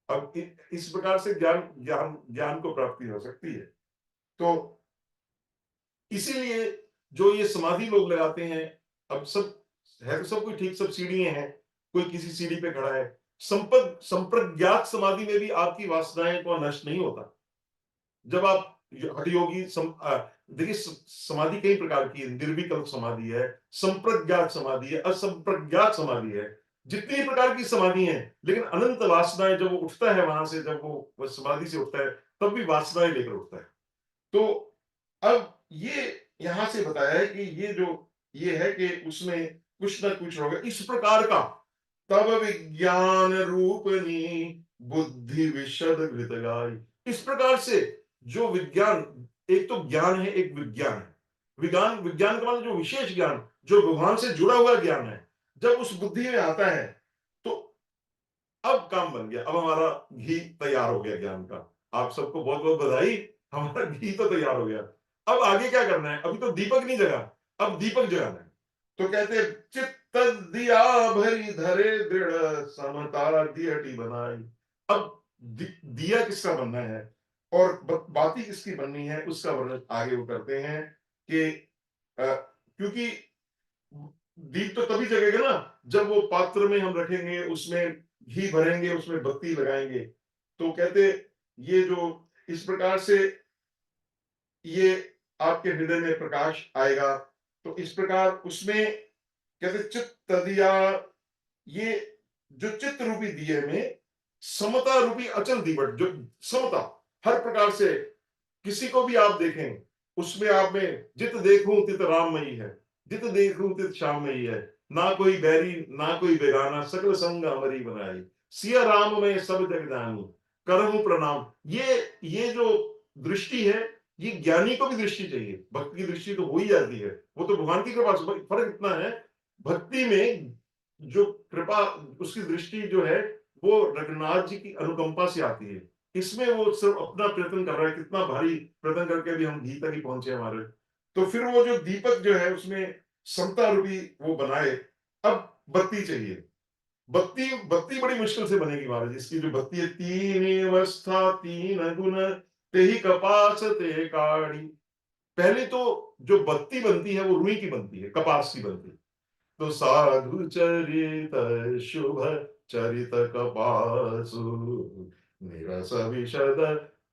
अब इस प्रकार से ज्ञान ज्ञान ज्ञान को प्राप्ति हो सकती है। तो इसीलिए जो ये समाधि लोग लगाते हैं, अब सब है तो सब कुछ ठीक, सब सीढ़ियां हैं, कोई किसी सीढ़ी पे खड़ा है। संप्रज्ञात समाधि में भी आपकी वासनाएं को नष्ट नहीं होता। जब आप हठ योगी देखिए, समाधि कई प्रकार की है। निर्विकल्प समाधि है, संप्रज्ञात समाधि है, असंप्रज्ञात समाधि है। जितनी प्रकार की समाधि है, लेकिन अनंत वासनाएं, जब वो उठता है वहां से, जब वो समाधि से उठता है, तब भी वासनाएं लेकर उठता है। तो अब ये यहां से बताया है कि ये है कि उसमें कुछ ना कुछ होगा इस प्रकार का। तब विज्ञान रूपनी बुद्धि विशद घृतगाई। इस प्रकार से जो विज्ञान, एक तो ज्ञान है, एक विज्ञान है। विज्ञान विज्ञान का मतलब जो विशेष ज्ञान, जो भगवान से जुड़ा हुआ ज्ञान है, जब उस बुद्धि में आता है, तो अब काम बन गया। अब हमारा घी तैयार हो गया ज्ञान का। आप सबको बहुत बहुत बधाई, हमारा घी तो तैयार हो गया। अब आगे क्या करना है? अभी तो दीपक नहीं जगा, अब दीपक जगाना है। तो कहते हैं, चित्त दिया भरी धरे दृढ़ समता दियटी बनाई। अब दिया किसका बनना है और बाती किसकी बननी है, उसका वर्णन आगे वो करते हैं कि क्योंकि दीप तो तभी जगेगा ना, जब वो पात्र में हम रखेंगे, उसमें घी भरेंगे, उसमें बत्ती लगाएंगे। तो कहते, ये जो इस प्रकार से ये आपके हृदय में प्रकाश आएगा, तो इस प्रकार उसमें कहते चित्त दिया, ये जो चित्त रूपी दिए में समता रूपी अचल दीपक, जो समता हर प्रकार से, किसी को भी आप देखें, उसमें आप में जित देखूं तित राममयी है, जित देखूं तित श्याममयी है। ना कोई बैरी ना कोई बेगाना, सकल संग अमरी बनाई। सिया राम में सब जग जानी, करहूं प्रणाम। ये जो दृष्टि है, ये ज्ञानी को भी दृष्टि चाहिए। भक्ति की दृष्टि तो हो ही जाती है, वो तो भगवान की कृपा से। फर्क इतना है, भक्ति में जो कृपा, उसकी दृष्टि जो है, वो रघुनाथ जी की अनुकंपा से आती है। इसमें वो सिर्फ अपना प्रयत्न कर रहा है, कितना भारी प्रयत्न करके भी हम घी तक ही पहुंचे हमारे। तो फिर वो जो दीपक जो है, उसमें समता रूपी वो बनाए। अब बत्ती चाहिए। बत्ती बत्ती बड़ी मुश्किल से बनेगी महाराज। इसकी जो बत्ती है, तीन अवस्था तीन गुण, ते ही कपास ते काड़ी। पहले तो जो बत्ती बनती है, वो रुई की बनती है, कपास की बनती है। तो साधु चरित शुभ चरित कपासु, निरस विशद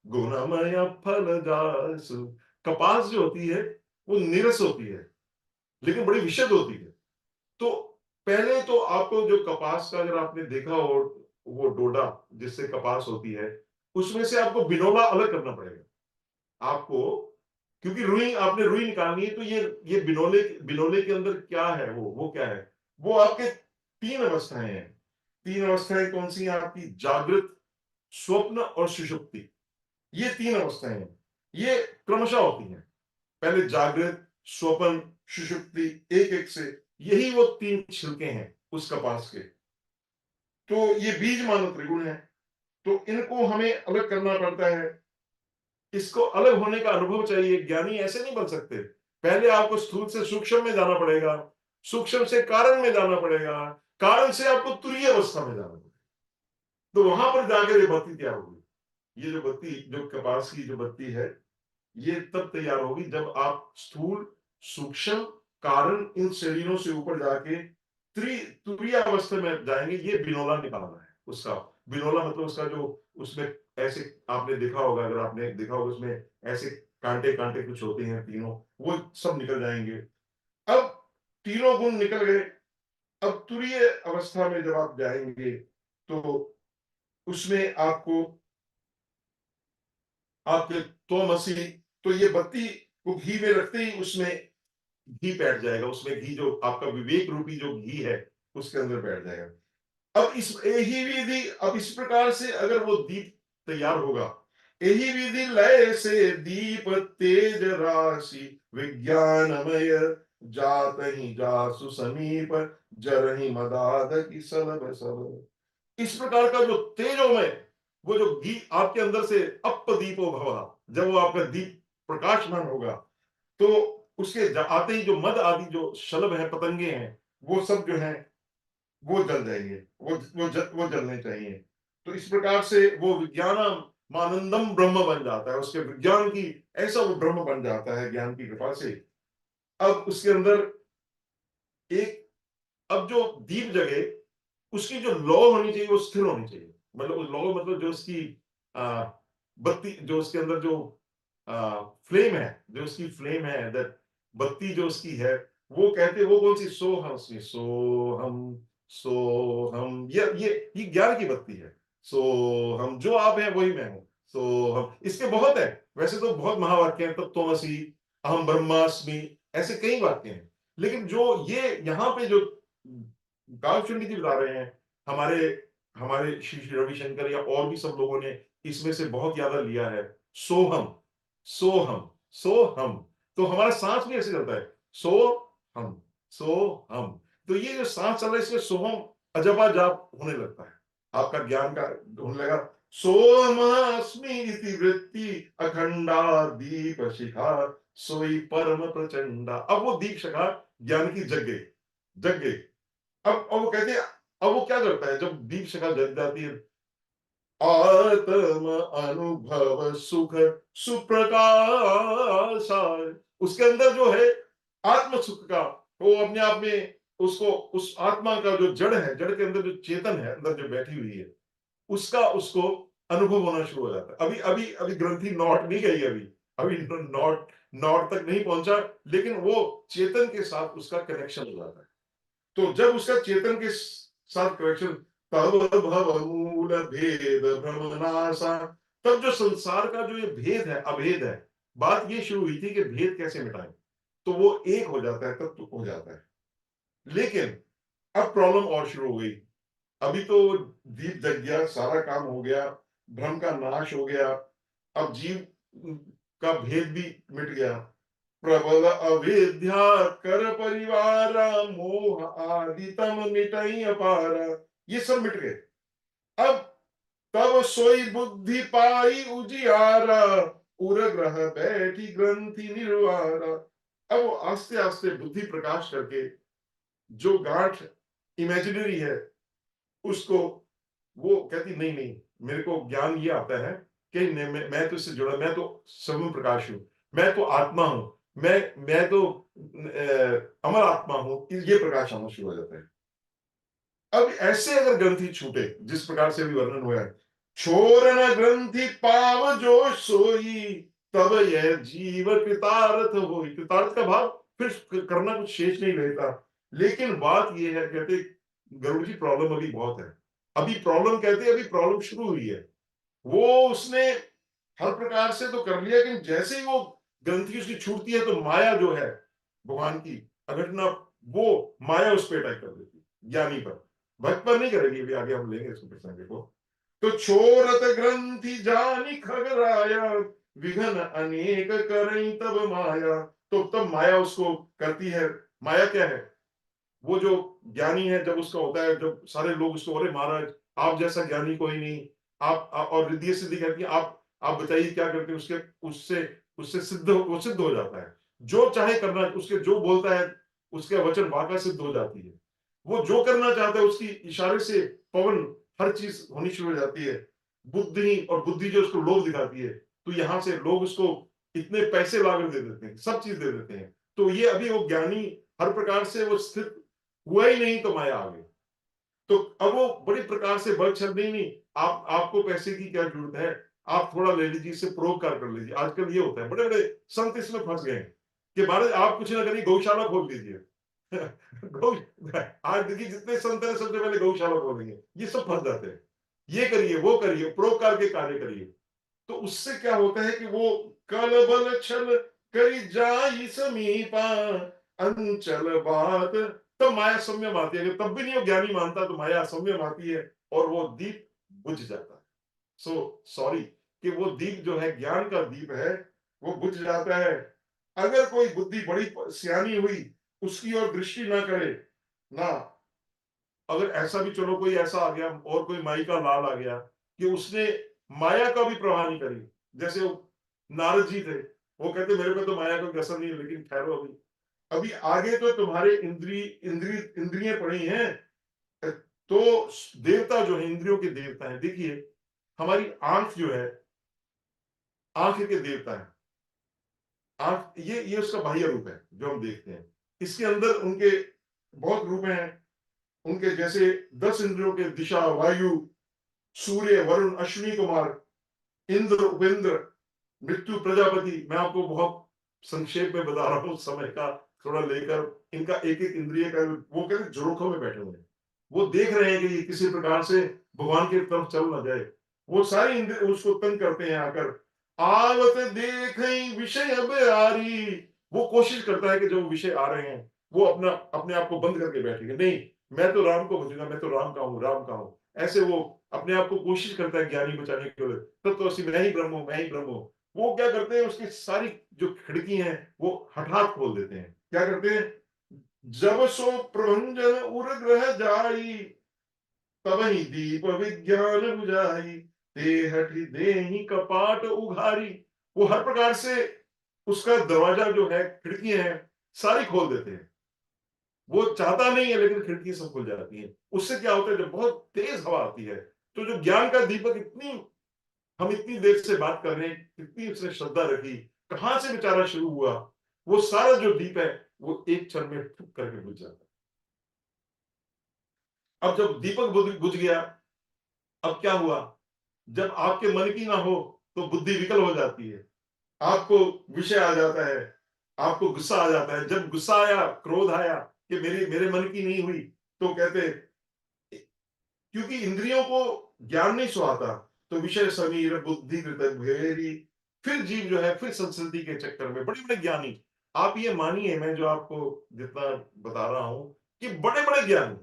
गुणमय फल जासु। कपास जो होती है, वो निरस होती है, लेकिन बड़ी विशद होती है। तो पहले तो आपको जो कपास का, अगर आपने देखा हो, वो डोडा जिससे कपास होती है, उसमें से आपको बिनोला अलग करना पड़ेगा आपको। क्योंकि रुई, आपने रुई निकालनी है, तो ये बिनोले बिनोले के अंदर क्या है, वो क्या है? वो आपके तीन अवस्थाएं हैं। तीन अवस्थाएं कौन सी हैं आपकी? जागृत, स्वप्न और सुषुप्ति। ये तीन अवस्थाएं हैं, ये क्रमशः होती हैं। पहले जागृत, स्वप्न, सुषुप्ति, एक एक से, यही वो तीन छिलके हैं उस कपास के। तो ये बीज मानो त्रिगुण है। तो इनको हमें अलग करना पड़ता है। इसको अलग होने का अनुभव चाहिए। ज्ञानी ऐसे नहीं बन सकते। पहले आपको स्थूल से सूक्ष्म में जाना पड़ेगा, सूक्ष्म से कारण में जाना पड़ेगा, कारण से आपको तुरीय अवस्था में जाना पड़ेगा। तो वहां पर जाकर ये बत्ती तैयार होगी। ये जो बत्ती, जो कपास की जो बत्ती है, ये तब तैयार होगी जब आप स्थूल, सूक्ष्म, कारण, इन शरीरों से ऊपर जाके तुरीय अवस्था में जाएंगे। ये बिनोला निकालना है उसका। बिनोला मतलब उसका जो, उसमें ऐसे आपने देखा होगा, अगर आपने देखा होगा, उसमें ऐसे कांटे कांटे कुछ होते हैं तीनों, वो सब निकल जाएंगे। अब तीनों गुण निकल गए। अब तुरीय अवस्था में जब आप जाएंगे, तो उसमें आपको, आपके तो मसीह, तो ये बत्ती को घी में रखते ही उसमें घी बैठ जाएगा। उसमें घी, जो आपका विवेक रूपी जो घी है, उसके अंदर बैठ जाएगा। अब इस यही विधि, अब इस प्रकार से अगर वो दीप तैयार होगा, यही विधि लय से दीप तेज राशि, विज्ञानमय जात ही जासु समीप, जरहि मदाद की सलब सब। इस प्रकार का जो तेजोमय, वो जो घी आपके अंदर से, अप दीपो भवा, जब वो आपका दीप प्रकाशमान होगा, तो उसके आते ही जो मद आदि जो शलभ है, पतंगे हैं, वो सब जो है, वो जल जाएंगे। वो जलने चाहिए। तो इस प्रकार से वो विज्ञानम आनंदम ब्रह्म बन जाता है, उसके विज्ञान की ऐसा वो ब्रह्म बन जाता है ज्ञान की कृपा से। अब उसके अंदर एक, अब जो दीप जगे उसकी जो लौ होनी चाहिए वो स्थिर होनी चाहिए। मतलब लौ मतलब जो उसकी आ, बत्ती, जो उसके अंदर जो फ्लेम है, जो उसकी फ्लेम है, दैट बत्ती जो उसकी है, वो कहते, वो कौन सी, सोहम, सोहम, सोहम, ये ज्ञान की बत्ती है। सोहम, जो आप हैं वही मैं हूं। सोहम, इसके बहुत है, वैसे तो बहुत महावाक्य हैं, तत्त्वमसि, अहम ब्रह्मास्मि, ऐसे कई वाक्य हैं। लेकिन जो ये यहाँ पे जो कालचंडी जी बता रहे हैं, हमारे हमारे श्री श्री रविशंकर या और भी सब लोगों ने इसमें से बहुत ज्यादा लिया है। सोहम, सोहम, सोहम, तो हमारा सांस भी ऐसे चलता है, सो हम, सो हम। तो ये जो सांस चल रहा है इसमें सोहम अजबा जाप होने लगता है, आपका ज्ञान का होने लगा। सोमस्मि इति वृत्ति अखंडा दीप शिखा, सोई परम प्रचंडा। अब वो दीप शिखा ज्ञान की जग गई, जग गई। अब वो कहते हैं, अब वो क्या करता है जब दीप शिखा जग जाती है, आत्म अनुभव सुख सुप्रकाश, उसके अंदर जो है आत्म सुख का, वो अपने आप में उसको, उस आत्मा का जो जड़ है, जड़ के अंदर जो चेतन है अंदर जो बैठी हुई है, उसका उसको अनुभव होना शुरू हो जाता है। अभी अभी अभी ग्रंथि नॉट नहीं गई, अभी अभी नॉट नॉट तक नहीं पहुंचा, लेकिन वो चेतन के साथ उसका कनेक्शन हो जाता है। तो जब उसका चेतन के साथ कनेक्शन, तब भव मूल भेद भ्रमनाशा, तब जो संसार का जो ये भेद है, अभेद है, बात ये शुरू हुई थी कि भेद कैसे मिटाएं, तो वो एक हो जाता है, तब तो हो जाता है। लेकिन अब प्रॉब्लम और शुरू हो गई। अभी तो दीप जग गया, सारा काम हो गया, भ्रम का नाश हो गया, अब जीव का भेद भी मिट गया। प्रबल अविद्या कर परिवारा, मोह आदि तम मिटई अपारा, ये सब मिट गए। अब तब सोई बुद्धि पाई उजियारा, उर ग्रह बैठी ग्रंथि निर्वारा। अब वो आस्ते आस्ते बुद्धि प्रकाश करके जो गांठ इमेजिनरी है उसको, वो कहती नहीं नहीं, मेरे को ज्ञान ये आता है कि मैं तो इससे जुड़ा, मैं तो स्वयं प्रकाश हूं, मैं तो आत्मा हूं, मैं तो अमर आत्मा हूं, ये प्रकाश आना शुरू हो जाता है। अब ऐसे अगर ग्रंथि छूटे, जिस प्रकार से भी वर्णन हुआ है, छोर न ग्रंथि पाव जो सोई, तब यह जीव कृतार्थ हो। कृतार्थ का भाव फिर करना कुछ शेष नहीं रहता। लेकिन बात यह है, कहते गरुड़ जी प्रॉब्लम अभी बहुत है, अभी प्रॉब्लम, कहते अभी प्रॉब्लम शुरू हुई है। वो उसने हर प्रकार से तो कर लिया, लेकिन जैसे ही वो ग्रंथि उसकी छूटती है तो माया जो है भगवान की अघटना, वो माया उस पर अटैक कर देती है, ज्ञानी पर, भक्त पर नहीं करेगी। अभी आगे हम लेंगे इसको प्रसंग को। तो छोरत ग्रंथि जानी खगराया, विघन अनेक करई तब माया। तो तब माया उसको करती है। माया क्या है? वो जो ज्ञानी है, जब उसका होता है, जब सारे लोग उसको, अरे महाराज आप जैसा ज्ञानी कोई नहीं, और रिद्धि सिद्धि कहती है, आप बताइए क्या करके उसके, उससे उससे सिद्ध, वो सिद्ध हो जाता है। जो चाहे करना, उसके जो बोलता है उसके वचन वाका सिद्ध हो जाती है। वो जो करना चाहता है उसकी इशारे से पवन, हर चीज होनी शुरू हो जाती है। बुद्धि, और बुद्धि जो उसको लोभ दिखाती है, तो यहां से लोग उसको इतने पैसे लाकर दे देते हैं, सब चीज दे देते हैं। तो ये अभी वो ज्ञानी हर प्रकार से वो स्थित हुआ ही नहीं, तो माया आ गई। तो अब वो बड़ी प्रकार से बल छल, नहीं आपको पैसे की क्या जरूरत है, आप थोड़ा ले लीजिए, इससे परोपकार कर लीजिए। आजकल ये होता है, बड़े बड़े संत इसमें फंस गए हैं कि महाराज आप कुछ ना करिए, गौशाला खोल दीजिए। गौ, आज देखिए जितने संत है सबसे पहले गौशाला खोलेंगे, ये सब फंस जाते हैं। ये करिए, वो करिए, परोपकार के कार्य करिए। तो उससे क्या होता है कि वो कल बल छल करी जाई समीपा, अंचल बात, तब माया संयम आती है। तब भी नहीं वो ज्ञानी मानता, तो माया संयम आती है और वो दीप बुझ जाता है। सो सॉरी कि वो दीप जो है, ज्ञान का दीप है, वो बुझ जाता है। अगर कोई बुद्धि बड़ी सियानी हुई, उसकी ओर दृष्टि ना करे ना, अगर ऐसा भी, चलो कोई ऐसा आ गया और कोई माई का लाल आ गया कि उसने माया का भी प्रवाह नहीं करी, जैसे वो नारद जी थे, वो कहते मेरे को तो माया का कोई असर नहीं है, लेकिन ठहरो, अभी अभी आगे तो तुम्हारे इंद्रिय पड़ी हैं, तो देवता जो है, इंद्रियों के देवता है, देखिए हमारी आंख जो है, आंख के देवता है। आंख ये उसका बाह्य रूप है जो हम देखते हैं। इसके अंदर उनके बहुत रूप हैं। उनके जैसे 10 इंद्रियों के दिशा, वायु, सूर्य, वरुण, अश्विनी कुमार, इंद्र, उपेंद्र, मृत्यु, प्रजापति। मैं आपको बहुत संक्षेप में बता रहा हूं, समय का थोड़ा लेकर। इनका एक एक इंद्रिय का वो कहते झरोखों में बैठे हुए हैं, वो देख रहे हैं कि ये किसी प्रकार से भगवान की तरफ चल ना जाए। वो सारी इंद्रिय उसको तंग करते हैं आकर। आवत देख विषय अब आरी, वो कोशिश करता है कि जो विषय आ रहे हैं वो अपने आप को बंद करके बैठेगा, नहीं मैं तो राम को भजूंगा, मैं तो राम का हूँ, राम का हूँ। ऐसे वो अपने आप को कोशिश करता है ज्ञानी बचाने के लिए। तब तो असि मैं ही ब्रह्म हूं, मैं ही ब्रह्म हूं। वो क्या करते हैं, उसकी सारी जो खिड़की हैं वो हठात खोल देते हैं। क्या करते हैं, जब सो प्रभंजन उर ग्रह जाई, तब ही दीप विज्ञान बुझाई, ते हठि देहि कपाट उघारी। वो हर प्रकार से उसका दरवाजा जो है, खिड़की है, सारी खोल देते हैं। वो चाहता नहीं है लेकिन खिड़की सब खुल जाती है। उससे क्या होता है, जब बहुत तेज हवा आती है तो जो ज्ञान का दीपक, इतनी हम इतनी देर से बात कर रहे हैं, कितनी उसने श्रद्धा रखी, कहां से बेचारा शुरू हुआ, वो सारा जो दीप है वो एक क्षण में फुक करके बुझ जाता है। अब जब दीपक बुझ गया, अब क्या हुआ, जब आपके मन की ना हो तो बुद्धि विकल हो जाती है, आपको विषय आ जाता है, आपको गुस्सा आ जाता है। जब गुस्सा आया, क्रोध आया कि मेरे मेरे मन की नहीं हुई, तो कहते, क्योंकि इंद्रियों को ज्ञान नहीं सुहाता, तो विषय समीर बुद्धि कृत भेरी, फिर जीव जो है फिर संस्कृति के चक्कर में बड़े बड़े ज्ञानी, आप ये मानिए मैं जो आपको जितना बता रहा हूं कि बड़े बड़े ज्ञानी,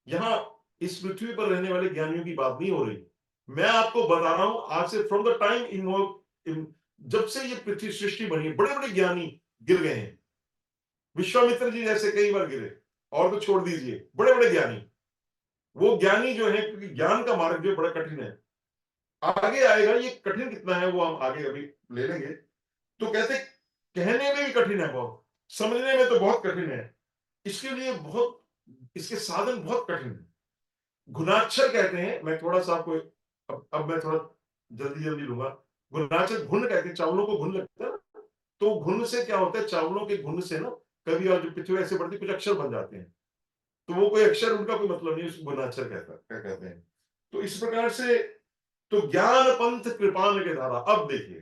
यहाँ इस पृथ्वी पर रहने वाले ज्ञानियों की बात नहीं हो रही। मैं आपको बता रहा हूं आज से, फ्रॉम द टाइम इन जब से ये पृथ्वी सृष्टि बनी है, बड़े बड़े ज्ञानी गिर गए हैं। विश्वामित्र जी जैसे कई बार गिरे, और तो छोड़ दीजिए, बड़े बड़े ज्ञानी। वो ज्ञानी जो है, क्योंकि ज्ञान का मार्ग जो बड़ा कठिन है, आगे आएगा, ये कठिन कितना है वो हम आगे अभी ले लेंगे। तो कहते कहने में भी कठिन है बहुत, समझने में तो बहुत कठिन है, इसके लिए बहुत, इसके साधन बहुत कठिन है। गुणाक्षर कहते हैं, मैं थोड़ा सा आपको अब मैं थोड़ा जल्दी जल्दी लूंगा। गुणाक्षर, घुन कहते हैं, चावलों को घुन लगता है ना, तो घुन से क्या होता है, चावलों के घुन से ना कभी, और जो पृथ्वी ऐसे बढ़ती कुछ अक्षर बन जाते हैं, तो वो कोई अक्षर, उनका कोई मतलब नहीं, उसको गुणाक्षर क्या कहते हैं। तो इस प्रकार से, तो ज्ञान पंथ कृपान के धारा। अब देखिए,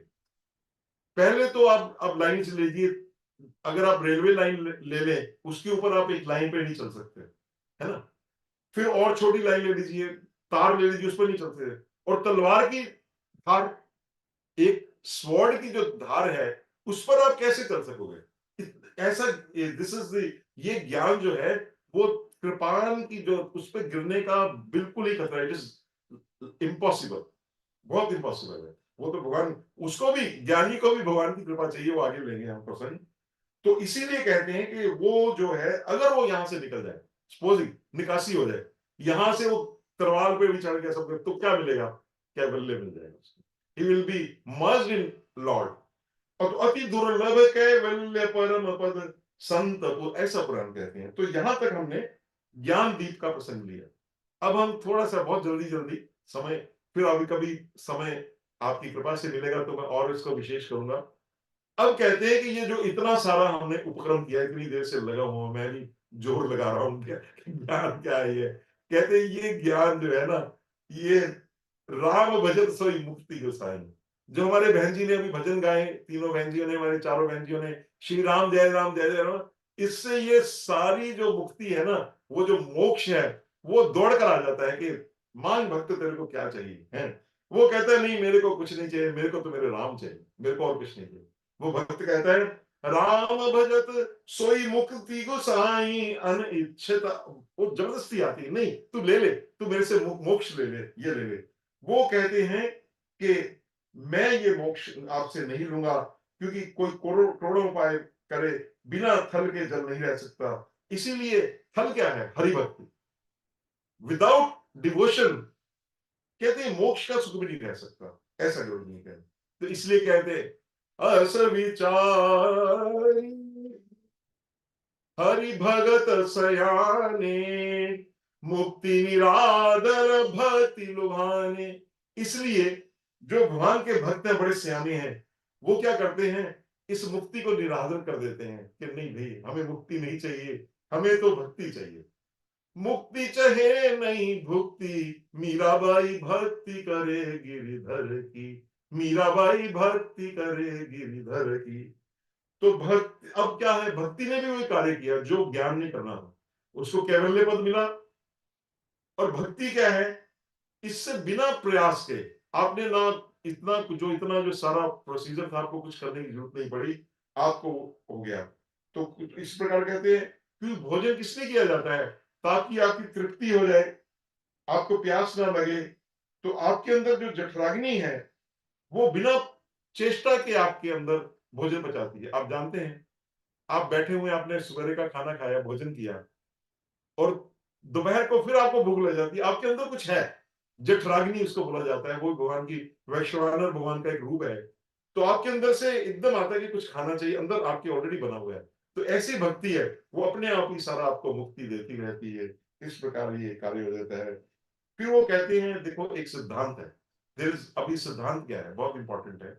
पहले तो आप लाइन से लीजिए, अगर आप रेलवे लाइन ले लें, उसके ऊपर आप एक लाइन पे नहीं चल सकते, है ना। फिर और छोटी लाइन ले लीजिए, तार ले लीजिए, उस पर नहीं चलते। और तलवार की धार, एक स्वॉर्ड की जो धार है, उस पर आप कैसे चल सकोगे, ऐसा, दिस इज, ये ज्ञान जो है वो कृपाण की जो, उस पर गिरने का बिल्कुल ही खतरा, इट इज इम्पॉसिबल, बहुत इम्पॉसिबल है। वो तो भगवान, उसको भी, ज्ञानी को भी भगवान की कृपा चाहिए, वो आगे लेंगे हम प्रसंग। तो इसीलिए कहते हैं कि वो जो है, अगर वो यहां से निकल जाए, सपोजिंग निकासी हो जाए, यहां से वो तरवाल पे भी चढ़ गया सब, तो क्या मिलेगा, कैवल्य मिल जाएगा उसको, he will be merged in Lord. और तो अति दुर्लभ कैवल्य परम पद संत, ऐसा पुराण कहते हैं। तो यहां तक हमने ज्ञान दीप का प्रसंग लिया। अब हम थोड़ा सा, बहुत जल्दी जल्दी समय, फिर अभी कभी समय आपकी कृपा से मिलेगा तो मैं और इसको विशेष करूंगा। अब कहते हैं कि ये जो इतना सारा हमने उपक्रम किया, इतनी देर से लगा हुआ, मैं भी जोर लगा रहा हूं, ज्ञान क्या है ये, कहते हैं ये ज्ञान जो है ना, ये राम भजन सोई मुक्ति गोसाई। जो हमारे बहन जी ने अभी भजन गाए, तीनों बहन जियों ने, हमारे चारों बहन जियों ने, श्री राम जय राम जय जय राम, इससे ये सारी जो मुक्ति है ना, वो जो मोक्ष है, वो दौड़ कर आ जाता है कि मांग भक्त तेरे को क्या चाहिए है। वो कहता है नहीं मेरे को कुछ नहीं चाहिए, मेरे को तो मेरे राम चाहिए, मेरे को और कुछ नहीं चाहिए। वो भक्त कहता है राम भजत सोई मुक्ति गोसाई अनिच्छता। वो जबरदस्ती आती है, नहीं तू ले ले, तू मेरे से मोक्ष ले ले, ये ले ले। वो कहते हैं कि मैं ये मोक्ष आपसे नहीं लूंगा, क्योंकि कोई करोड़ों उपाय करे, बिना थल के जल नहीं रह सकता। इसीलिए थल क्या है, हरि भक्ति। विदाउट डिवोशन कहते हैं मोक्ष का सुख भी नहीं रह सकता, ऐसा गुरु जी कहते। तो इसलिए कहते अस विचारी हरि भगत सयाने, मुक्ति निरादर भक्ति लुभाने। इसलिए जो भगवान के भक्त हैं, बड़े सियाने हैं, वो क्या करते हैं, इस मुक्ति को निरादर कर देते हैं कि नहीं भाई, हमें मुक्ति नहीं चाहिए, हमें तो भक्ति चाहिए। मुक्ति चाहे नहीं भुक्ति, मीराबाई भक्ति करे गिरधर की, मीराबाई भक्ति करे गिरधर की। तो भक्ति अब क्या है, भक्ति ने भी वही कार्य किया जो ज्ञान ने करना था, उसको कैवल्य पद मिला। और भक्ति क्या है, इससे बिना प्रयास के आपने ना इतना जो सारा प्रोसीजर था, आपको कुछ करने की जरूरत नहीं पड़ी, आपको हो गया। तो इस प्रकार कहते हैं कि भोजन किसलिए किया जाता है, ताकि आपकी तृप्ति हो जाए, आपको प्यास ना लगे। तो आपके अंदर जो जठराग्नि है, वो बिना चेष्टा के आपके अंदर भोजन पचाती है। आप जानते हैं, आप बैठे हुए, आपने सवेरे का खाना खाया, भोजन किया, और दोपहर को फिर आपको भूख लग जाती है, आपके अंदर कुछ है, जठराग्नि उसको बोला जाता है, वो भगवान की, वैश्वानर भगवान का एक रूप है। तो आपके अंदर से एकदम आता है कि कुछ खाना चाहिए, अंदर आपके ऑलरेडी बना हुआ है। तो ऐसी भक्ति है, वो अपने आप ही सारा आपको मुक्ति देती रहती है। इस प्रकार ये कार्य हो जाता है। फिर वो कहते हैं, देखो एक सिद्धांत है, अभी सिद्धांत क्या है, बहुत इंपॉर्टेंट है,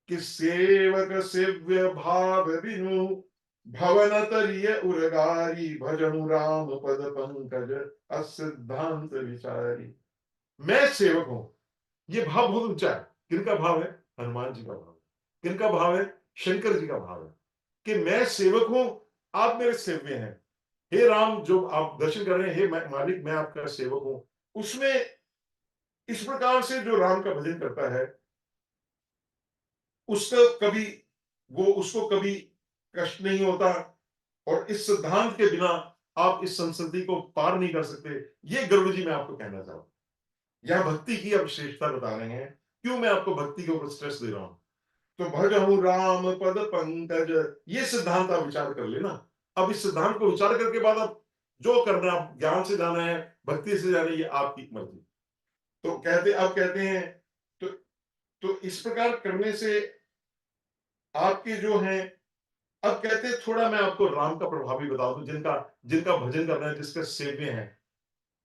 कि सेवक सेव्य भाव बिनु भवन तरिय उरगारी, भजनु राम पद पंकज असिद्धांत विचारी। मैं सेवक हूं, ये भाव बहुत ऊंचा है। किनका भाव है, हनुमान जी का भाव है। किनका भाव है, शंकर जी का भाव है, कि मैं सेवक हूं, आप मेरे सेव्य हैं। हे राम, जो आप दर्शन कर रहे हैं, हे मालिक, मैं आपका सेवक हूं। उसमें इस प्रकार से जो राम का भजन करता है, उसका कभी, वो उसको कभी कष्ट नहीं होता। और इस सिद्धांत के बिना आप इस संस्कृति को पार नहीं कर सकते। ये गरुड़ जी मैं आपको कहना चाहूँ, यह भक्ति की अब विशेषता बता रहे हैं, क्यों मैं आपको भक्ति के ऊपर स्ट्रेस दे रहा हूं। तो भजहु राम पद पंकज, ये सिद्धांत आप विचार कर लेना। अब इस सिद्धांत को विचार करके बाद आप जो करना, आप ज्ञान से जाना है, भक्ति से जाना है, ये आपकी मर्जी। तो कहते हैं, तो इस प्रकार करने से आपके जो है, अब कहते हैं थोड़ा मैं आपको राम का प्रभाव भी बता दूं, जिनका जिनका भजन करना है, जिसका सेव्य है,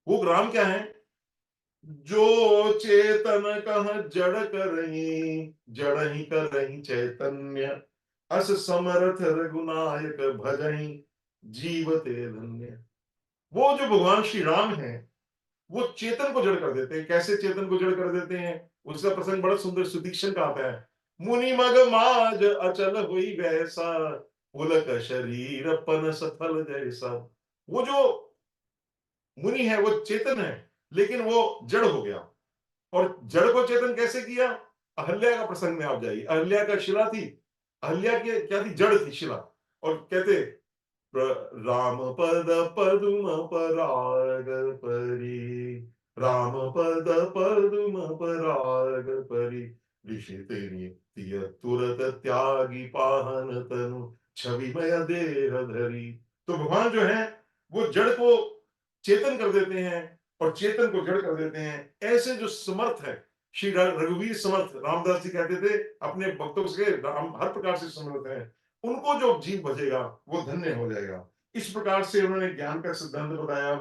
वो राम क्या है, जो चेतन कह जड़ करही, जड़ ही करही चैतन्य, अस समर्थ रघुनायक भजही, जीवते धन्य। वो जो भगवान श्री राम है, वो चेतन को जड़ कर देते हैं। कैसे चेतन को जड़ कर देते हैं, उसका प्रसंग बड़ा सुंदर सुदीक्षण का आता है। मुनि मग माज अचल हुई वैसा, पुलक शरीर पन सफल जैसा। वो जो मुनि है, वो चेतन है, लेकिन वो जड़ हो गया। और जड़ को चेतन कैसे किया, अहल्या का प्रसंग में आप जाइए। अहल्या का शिला थी, अहल्या के क्या थी, जड़ थी, शिला। और कहते राम पद पदुम पराग परी, राम पद पदुम पराग परी, ऋषि तेरी तिय तुरत त्यागी पाहन तनु, छविमय देह धरी। तो भगवान जो है, वो जड़ को चेतन कर देते हैं और चेतन को जड़ कर देते हैं। ऐसे जो समर्थ है, श्री रघुवीर समर्थ, रामदास जी कहते थे अपने भक्तों से, राम हर प्रकार से समर्थ है, उनको जो जीव भजेगा वो धन्य हो जाएगा। इस प्रकार से उन्होंने ज्ञान का सिद्धांत बताया।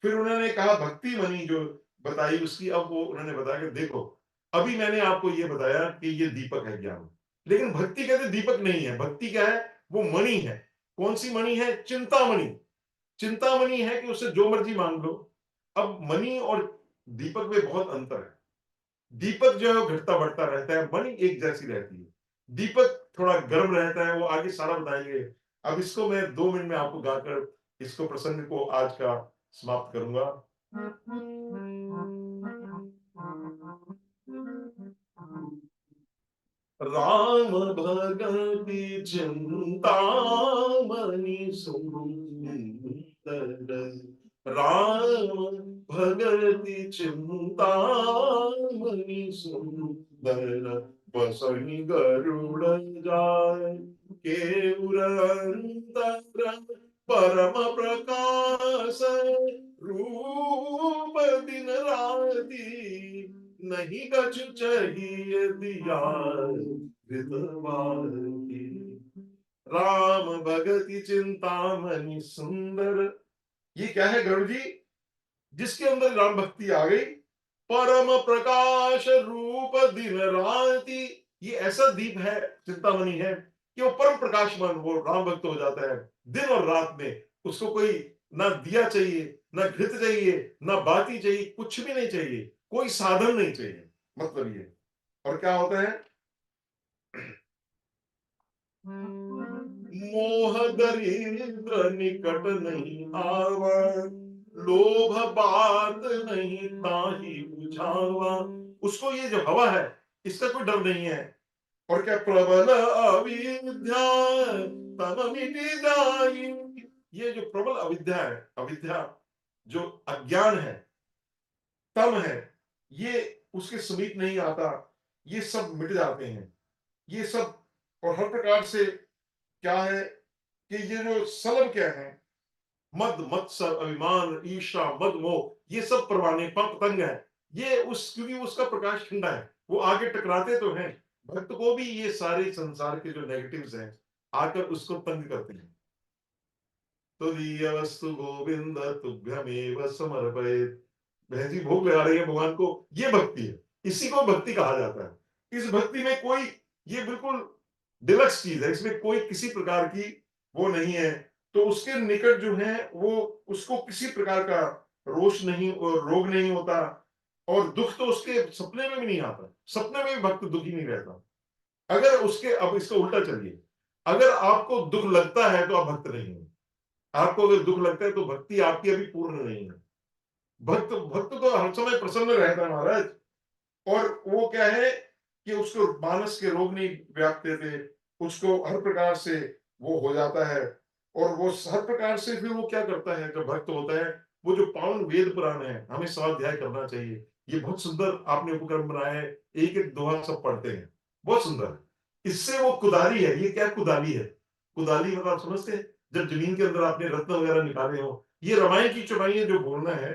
फिर उन्होंने कहा भक्ति मणि जो बताई उसकी, अब वो उन्होंने बताया कि देखो, अभी मैंने आपको ये बताया कि ये दीपक है ज्ञान, लेकिन भक्ति कहते दीपक नहीं है। भक्ति क्या है, वो मणि है। कौन सी मणि है, चिंतामणि। चिंतामणि है कि उससे जो मर्जी मांग लो। अब मणि और दीपक में बहुत अंतर है। दीपक जो है वो घटता बढ़ता रहता है, मणि एक जैसी रहती है। दीपक थोड़ा गर्म रहता है, वो आगे सारा बताएंगे। अब इसको मैं 2 मिनट में आपको गाकर इसको प्रसंग को आज का समाप्त करूंगा। राम भगति चिंतामणि सुंदर, राम भगति चिंतामणि सुंदर, बसहि गरुड़ जाय केउर अंतर, परम प्रकाश रूप दिन राति, नहीं कछु चाहिए दिया हृदयवासी। राम भगति चिंतामणि सुंदर, ये क्या है गरुड़ जी, जिसके अंदर राम भक्ति आ गई, परम प्रकाश रूप दिन राति, ये ऐसा दीप है, चिंतामणि है, कि वो परम प्रकाशमान, वो राम भक्त हो जाता है दिन और रात में। उसको कोई ना दिया चाहिए, ना घृत चाहिए, ना बाती चाहिए, कुछ भी नहीं चाहिए, कोई साधन नहीं चाहिए, मतलब ये। और क्या होता है, मोह दरिद्र निकट नहीं आवा, लोभ बात नहीं ताहि बुझावा। उसको ये जो हवा है, इसका कोई डर नहीं है। और क्या, प्रबल अविद्या तम मिटि जाई। ये जो प्रबल अविद्या है, अविद्या जो अज्ञान है, तम है, ये उसके समीप नहीं आता, ये सब मिट जाते हैं, ये सब। और हर प्रकार से क्या है कि ये जो सलभ क्या है, मद मत्सर अभिमान ईर्ष्या मद मोह, ये सब परवाने पतंग है। ये उस, क्योंकि उसका प्रकाश ठंडा है, वो आगे टकराते तो हैं, भक्त को भी ये सारे संसार के जो नेगेटिव्स हैं आकर उसको तंग करते हैं। तुदीय वस्तु गोविंद तुभ्यमेव समर्पयेत्। बहन जी भोग लगा रही है भगवान को, ये भक्ति है, इसी को भक्ति कहा जाता है। इस भक्ति में कोई, ये बिल्कुल डिलक्स चीज है, इसमें कोई किसी प्रकार की वो नहीं है। तो उसके निकट जो है वो, उसको किसी प्रकार का रोष नहीं और रोग नहीं होता, और दुख तो उसके सपने में भी नहीं आता, सपने में भी भक्त दुखी नहीं रहता। अगर उसके, अब इसका उल्टा चलिए, अगर आपको दुख लगता है तो आप भक्त नहीं हो। आपको अगर दुख लगता है तो भक्ति आपकी अभी पूर्ण नहीं है। भक्त भक्त तो हर समय प्रसन्न रहता है महाराज। और वो क्या है कि उसको मानस के रोग नहीं व्यापते थे, उसको हर प्रकार से वो हो जाता है। और वो हर प्रकार से फिर वो क्या करता है जब भक्त होता है, वो जो पावन वेद पुराण है, हमें स्वाध्याय करना चाहिए। ये बहुत सुंदर आपने उपक्रम बनाया है, एक एक दोहा सब पढ़ते हैं, बहुत सुंदर है। इससे वो कुदाली है, ये क्या कुदाली है, कुदाली मतलब आप समझते हैं, जब जमीन के अंदर आपने रत्न वगैरह निकाले हो, ये रामायण की चौपाइयां जो बोलना है,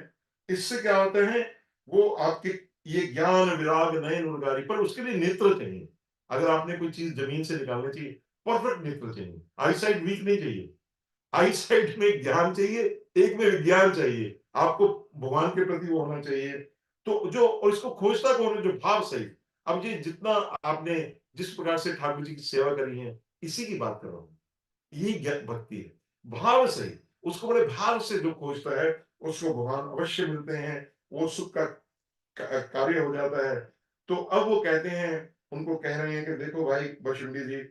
इससे क्या होता है, वो आपके ये ज्ञान विराग नयन उर्गारी, पर उसके लिए नेत्र चाहिए। अगर आपने कोई चीज जमीन से निकालनी चाहिए, परफेक्ट नेत्र चाहिए, आईसाइट वीक नहीं चाहिए। आईसाइट में ज्ञान चाहिए, एक में विज्ञान चाहिए, आपको भगवान के प्रति वो होना चाहिए। तो जो, और इसको खोजता कौन है, जो भाव सही। अब ये जितना आपने जिस प्रकार से ठाकुर जी की सेवा करी है, इसी की बात कर रहा हूं, यही भक्ति है, भाव सही। उसको बड़े भाव से जो खोजता है, उसको भगवान अवश्य मिलते हैं, वो सुख का कार्य हो जाता है। तो अब वो कहते हैं, उनको कह रहे हैं कि देखो भाई बशुंडी जी,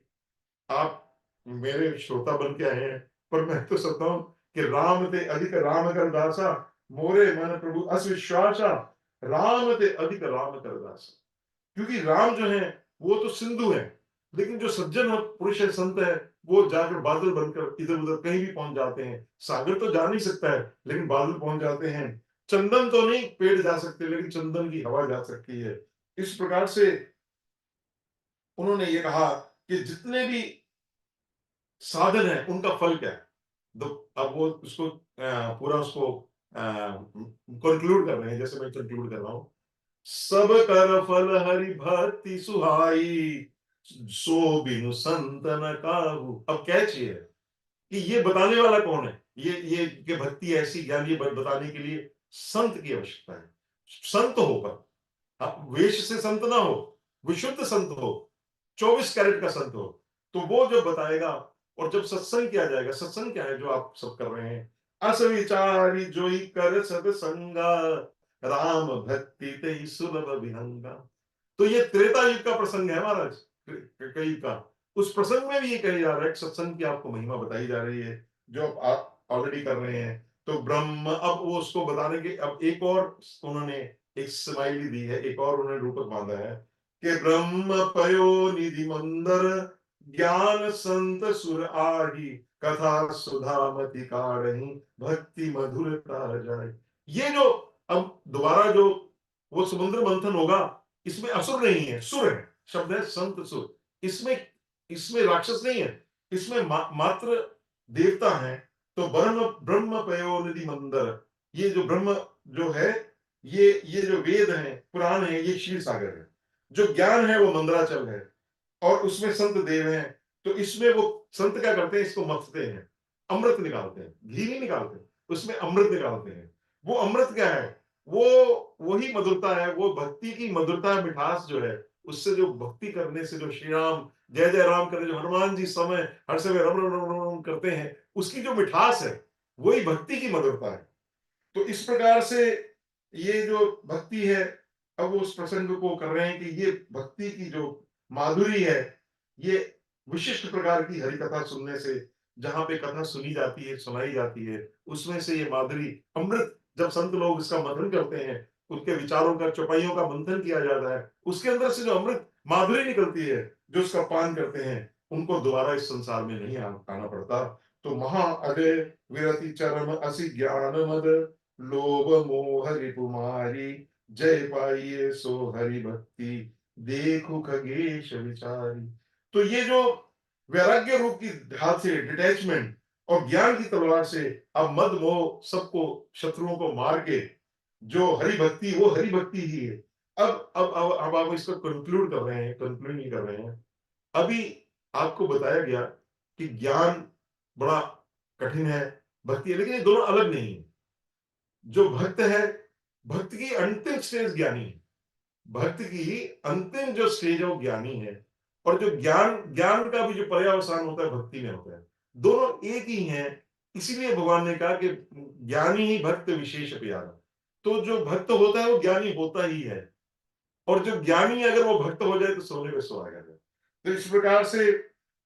आप मेरे श्रोता बन के आए हैं, पर मैं तो सोचता हूँ कि राम ते अधिक राम कर दासा, मोरे मन प्रभु अविश्वासा, राम ते अधिक राम कर दासा। क्योंकि राम जो है वो तो सिंधु है, लेकिन जो सज्जन पुरुष है, संत है, वो जाकर बादल बनकर इधर उधर कहीं भी पहुंच जाते हैं। सागर तो जा नहीं सकता है, लेकिन बादल पहुंच जाते हैं। चंदन तो नहीं पेड़ जा सकते, लेकिन चंदन की हवा जा सकती है। इस प्रकार से उन्होंने ये कहा कि जितने भी साधन है उनका फल क्या है। तो अब वो उसको पूरा उसको कंक्लूड कर रहे हैं, जैसे मैं कंक्लूड कर रहा हूं। सब कर फल हरि भक्ति सुहाई, सो बिनु संत न काहू। अब क्या चाहिए कि ये बताने वाला कौन है, ये कि भक्ति ऐसी ज्ञान, ये बताने के लिए संत की आवश्यकता है। संत होगा, अब वेश से संत ना हो, विशुद्ध संत हो, 24 कैरेट का संत हो, तो वो जो बताएगा। और जब सत्संग किया जाएगा, सत्संग क्या है जो आप सब कर रहे हैं, अस विचारी जोई कर सत्संगा, राम भक्ति ते सुलभ विहंगा। तो ये त्रेता युग का प्रसंग है महाराज, कई का। उस प्रसंग में भी ये कहा जा रहा है, सत्संग की आपको महिमा बताई जा रही है, जो आप ऑलरेडी कर रहे हैं। तो ब्रह्म, अब वो उसको बताने के, अब एक और उन्होंने एक स्माइली दी है, एक और उन्होंने रूपक बांधा है कि ब्रह्म पयो निधि मंदर, ज्ञान संत सुर आही, कथा सुधा मति काढ़ी, भक्ति मधुरता जाए। ये जो, अब दोबारा जो वो समुद्र मंथन होगा, इसमें असुर नहीं है, सुर है, शब्द है संत सुर। इसमें इसमें राक्षस नहीं है, इसमें मात्र देवता है। तो ब्रह्म ब्रह्म पयोनिधि मंदर, ये जो ब्रह्म जो है, ये जो वेद है पुराण है, ये क्षीर सागर है। जो ज्ञान है वो मंदराचल है, और उसमें संत देव हैं। तो इसमें वो संत क्या करते हैं, इसको मथते हैं, अमृत निकालते हैं, घी नहीं निकालते, उसमें अमृत निकालते हैं। वो अमृत क्या है? वो वही मधुरता है, वो भक्ति की मधुरता, मिठास जो है, उससे जो भक्ति करने से जो श्री राम जय जय राम करने जो हनुमान जी समय हर समय रम रम रम रम करते हैं, उसकी जो मिठास है, वही भक्ति की मधुरता है। तो इस प्रकार से ये जो भक्ति है, अब वो उस प्रसंग को कर रहे हैं कि ये भक्ति की जो माधुरी है, ये विशिष्ट प्रकार की हरि कथा सुनने से, जहां पे कथा सुनी जाती है, सुनाई जाती है, उसमें से ये माधुरी अमृत, जब संत लोग इसका मंथन करते हैं, उनके विचारों का, चौपाइयों का मंथन किया जाता है, उसके अंदर से जो अमृत माधुरी निकलती है, जो उसका पान करते हैं, उनको दोबारा इस संसार में नहीं आना पड़ता। तो महा अजय विरति चरम असि ज्ञान मद लोभ मोह रिपुमारी जय पाइये सो हरि भक्ति देखो खगेश विचारी। तो ये जो वैराग्य रूप की ढाल से डिटैचमेंट और ज्ञान की तलवार से अब मद मोह सबको, शत्रुओं को मार के जो हरि भक्ति, वो हरि भक्ति ही है। अब आप इसको कंक्लूड कर रहे हैं, कंक्लूड नहीं कर रहे हैं। अभी आपको बताया गया कि ज्ञान बड़ा कठिन है, भक्ति है, लेकिन ये दोनों अलग नहीं है। जो भक्त है, भक्त की अंतिम स्टेज ज्ञानी है, भक्त की अंतिम जो स्टेज है वो ज्ञानी है। और जो ज्ञान, ज्ञान का भी जो पर्यावसान होता है, भक्ति में होता है। दोनों एक ही हैं। इसीलिए भगवान ने कहा कि ज्ञानी ही भक्त विशेष प्यारा। तो जो भक्त होता है वो ज्ञानी होता ही है, और जो ज्ञानी अगर वो भक्त हो जाए तो सोने पे सुहागा है। तो इस प्रकार से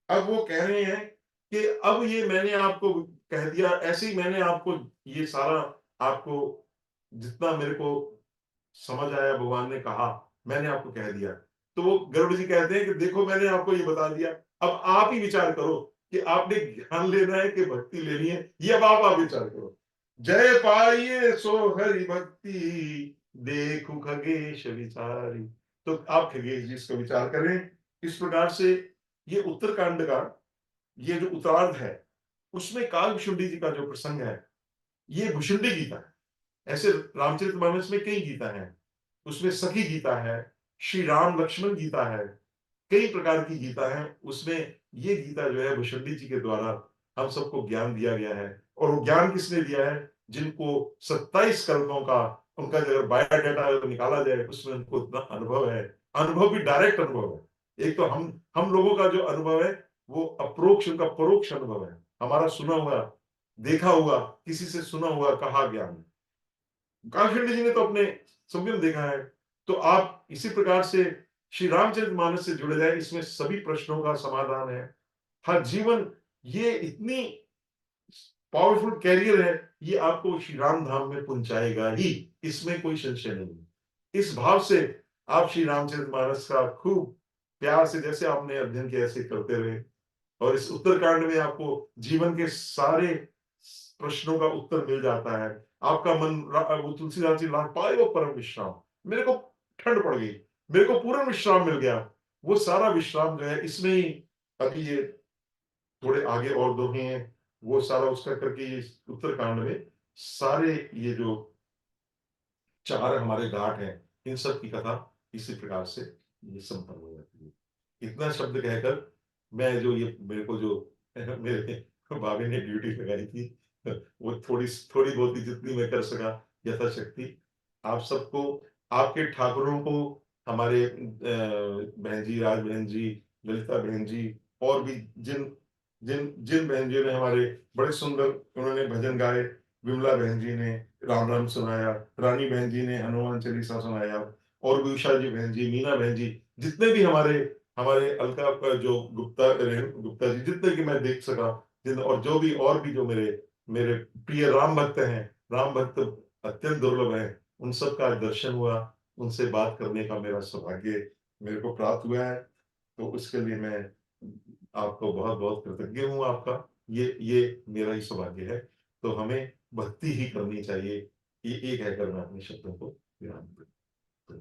अब वो कह रहे हैं कि अब ये मैंने आपको कह दिया, ऐसे ही मैंने आपको ये सारा, आपको जितना मेरे को समझ आया भगवान ने कहा, मैंने आपको कह दिया। तो वो गरुड़ जी कहते हैं कि देखो मैंने आपको ये बता दिया, अब आप ही विचार करो कि आपने ज्ञान लेना है कि भक्ति लेनी है, ये अब आप विचार करो। जय पाइये सो हरि भक्ति देखो खगेश विचारी। तो आप खगेश जी इसका विचार करें। इस प्रकार से ये उत्तरकांड का ये जो उत्तरार्ध है, उसमें कालभुषुंडी जी का जो प्रसंग है, ये भुषुंडी गीता है। ऐसे रामचरितमानस में कई गीता हैं, उसमें सखी गीता है, श्री राम लक्ष्मण गीता है, कई प्रकार की गीता है। उसमें ये गीता जो है भुषुंडी जी के द्वारा हम सबको ज्ञान दिया गया है। और वो ज्ञान किसने दिया है? जिनको 27 कल्पों का उनका अगर बायोडाटा निकाला जाए, उसमें उनको इतना अनुभव है, अनुभव भी डायरेक्ट अनुभव है। एक तो हम लोगों का जो अनुभव है वो अप्रोक्ष, उनका परोक्ष अनुभव है। हमारा सुना हुआ, देखा हुआ, किसी से सुना हुआ, कहा ज्ञान। कालखंड जी ने तो अपने स्वयं देखा है। तो आप इसी प्रकार से श्री रामचरितमानस से जुड़े जाए, इसमें सभी प्रश्नों का समाधान है। हर जीवन, ये इतनी पावरफुल कैरियर है, ये आपको श्री राम धाम में पहुंचाएगा ही, इसमें कोई संशय नहीं। इस भाव से आप श्री रामचरितमानस का खूब प्यार से, जैसे आपने अध्ययन किया, ऐसे करते रहे। और इस उत्तरकांड में आपको जीवन के सारे प्रश्नों का उत्तर मिल जाता है। आपका मन, वो तुलसीदास जी, लाट पाए वो परम विश्राम। मेरे को ठंड पड़ गई, मेरे को पूर्ण विश्राम मिल गया। वो सारा विश्राम जो है इसमें ही, अभी ये थोड़े आगे और दोहे हैं, वो सारा उसका करके ये उत्तरकांड में सारे ये जो चार हमारे घाट हैं, इन सब की कथा इसी प्रकार से ये संपन्न हो जाती है। इतना शब्द कहकर मैं जो ये मेरे को जो मेरे भाभी ने ड्यूटी लगाई थी, वो थोड़ी थोड़ी बहुत ही जितनी मैं कर सका यथाशक्ति आप सबको, आपके ठाकुरों को, हमारे बहन जी, राज बहन जी, ललिता बहन जी, और भी जिन जिन जिन बहन जी ने हमारे बड़े सुंदर उन्होंने भजन गाए, विमला बहन जी ने राम राम सुनाया, रानी बहन जी ने हनुमान चालीसा सुनाया, और भी उषा जी बहन जी, मीना बहन जी, जितने भी हमारे हमारे अलका जो गुप्ता जी, जितने की मैं देख सका, और भी जो मेरे मेरे प्रिय राम भक्त हैं, राम भक्त अत्यंत दुर्लभ हैं, उन सब का दर्शन हुआ, उनसे बात करने का मेरा सौभाग्य मेरे को प्राप्त हुआ है। तो उसके लिए मैं आपको बहुत बहुत कृतज्ञ हूँ आपका। ये मेरा ही सौभाग्य है। तो हमें भक्ति ही करनी चाहिए, ये कहकर मैं अपने शब्दों को विराम देता हूं।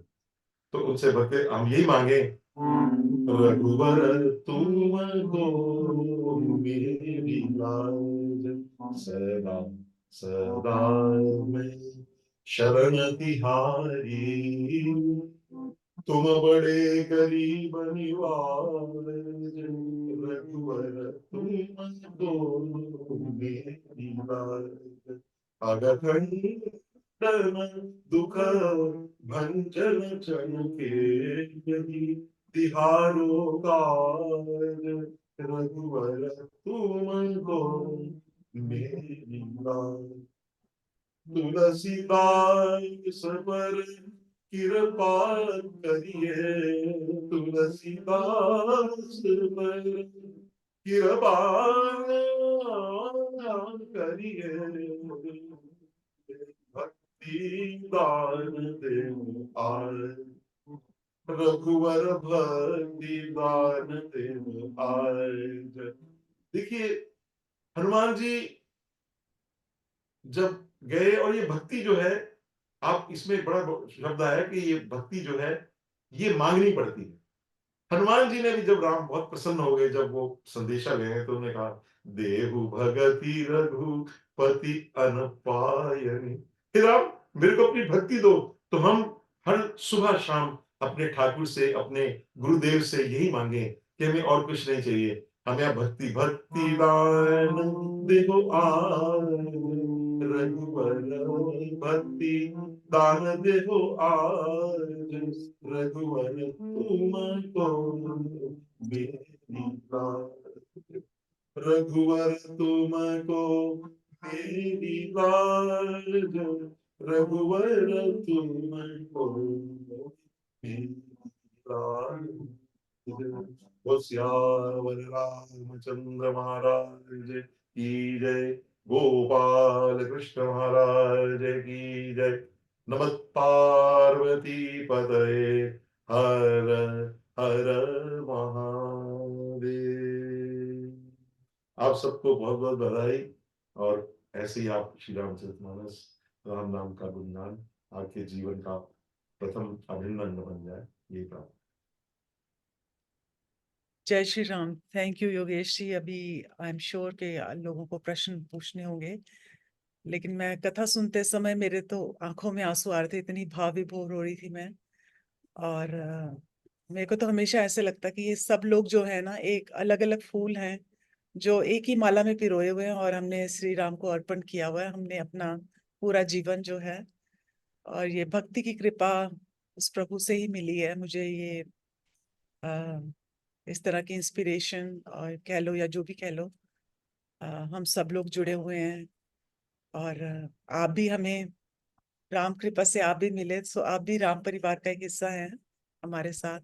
तो उनसे भक्ति हम यही मांगे, रघुवर तुम को मेरी लाज, सदा सदा में शरण तिहारी, तुम बड़े गरीब निवाज, रघुवर तुम को मेरी लाज। अगथन तन दुख भंजन चन के यदि तिहारो काज रघुवर तुम को मेरी लाज। तुलसीदास पर कृपा करिए तुलसीदास पर कृपा करिए भक्ति दान दे आए रघुवर भक्ति दान दे आए। देखिए हनुमान जी जब गए और ये भक्ति जो है आप इसमें बड़ा शब्द आया कि ये भक्ति जो है ये मांगनी पड़ती है। हनुमान जी ने भी जब राम बहुत प्रसन्न हो गए जब वो संदेशा ले गए तो उन्होंने कहा देहु भगति रघुपति अनपायनि। हे राम मेरे को अपनी भक्ति दो। तो हम हर सुबह शाम अपने ठाकुर से अपने गुरुदेव से यही मांगे कि हमें और कुछ नहीं चाहिए। हमें आप भक्ति भक्ति दान देहो आय रघुवर भक्ति दान देहो आय रघुवर तुमको मेरी लाज। रघुवर तुमको मेरी लाज रघुवर तुमको मेरी लाज। वो सियावर रामचंद्र महाराज की जय। गोपाल कृष्ण महाराज की जय। नमः पार्वती पतये हर हर महादेव। आप सबको बहुत बहुत बधाई। और ऐसे ही आप श्री रामचरितमानस राम नाम का गुणगान आपके जीवन का प्रथम अभिन्न अंग बन जाए ये प्रार्थना। जय श्री राम। थैंक यू योगेश जी। अभी आई एम श्योर के लोगों को प्रश्न पूछने होंगे, लेकिन मैं कथा सुनते समय मेरे तो आंखों में आंसू आ रहे थे, इतनी भाव विभोर हो रही थी मैं। और मेरे को तो हमेशा ऐसे लगता कि ये सब लोग जो है ना एक अलग अलग फूल हैं जो एक ही माला में पिरोए हुए हैं, और हमने श्री राम को अर्पण किया हुआ है। हमने अपना पूरा जीवन जो है, और ये भक्ति की कृपा उस प्रभु से ही मिली है मुझे। ये इस तरह की इंस्पिरेशन और कह लो या जो भी कह लो, हम सब लोग जुड़े हुए हैं। और आप भी हमें राम कृपा से आप भी मिले, सो आप भी राम परिवार का एक हिस्सा हैं हमारे साथ।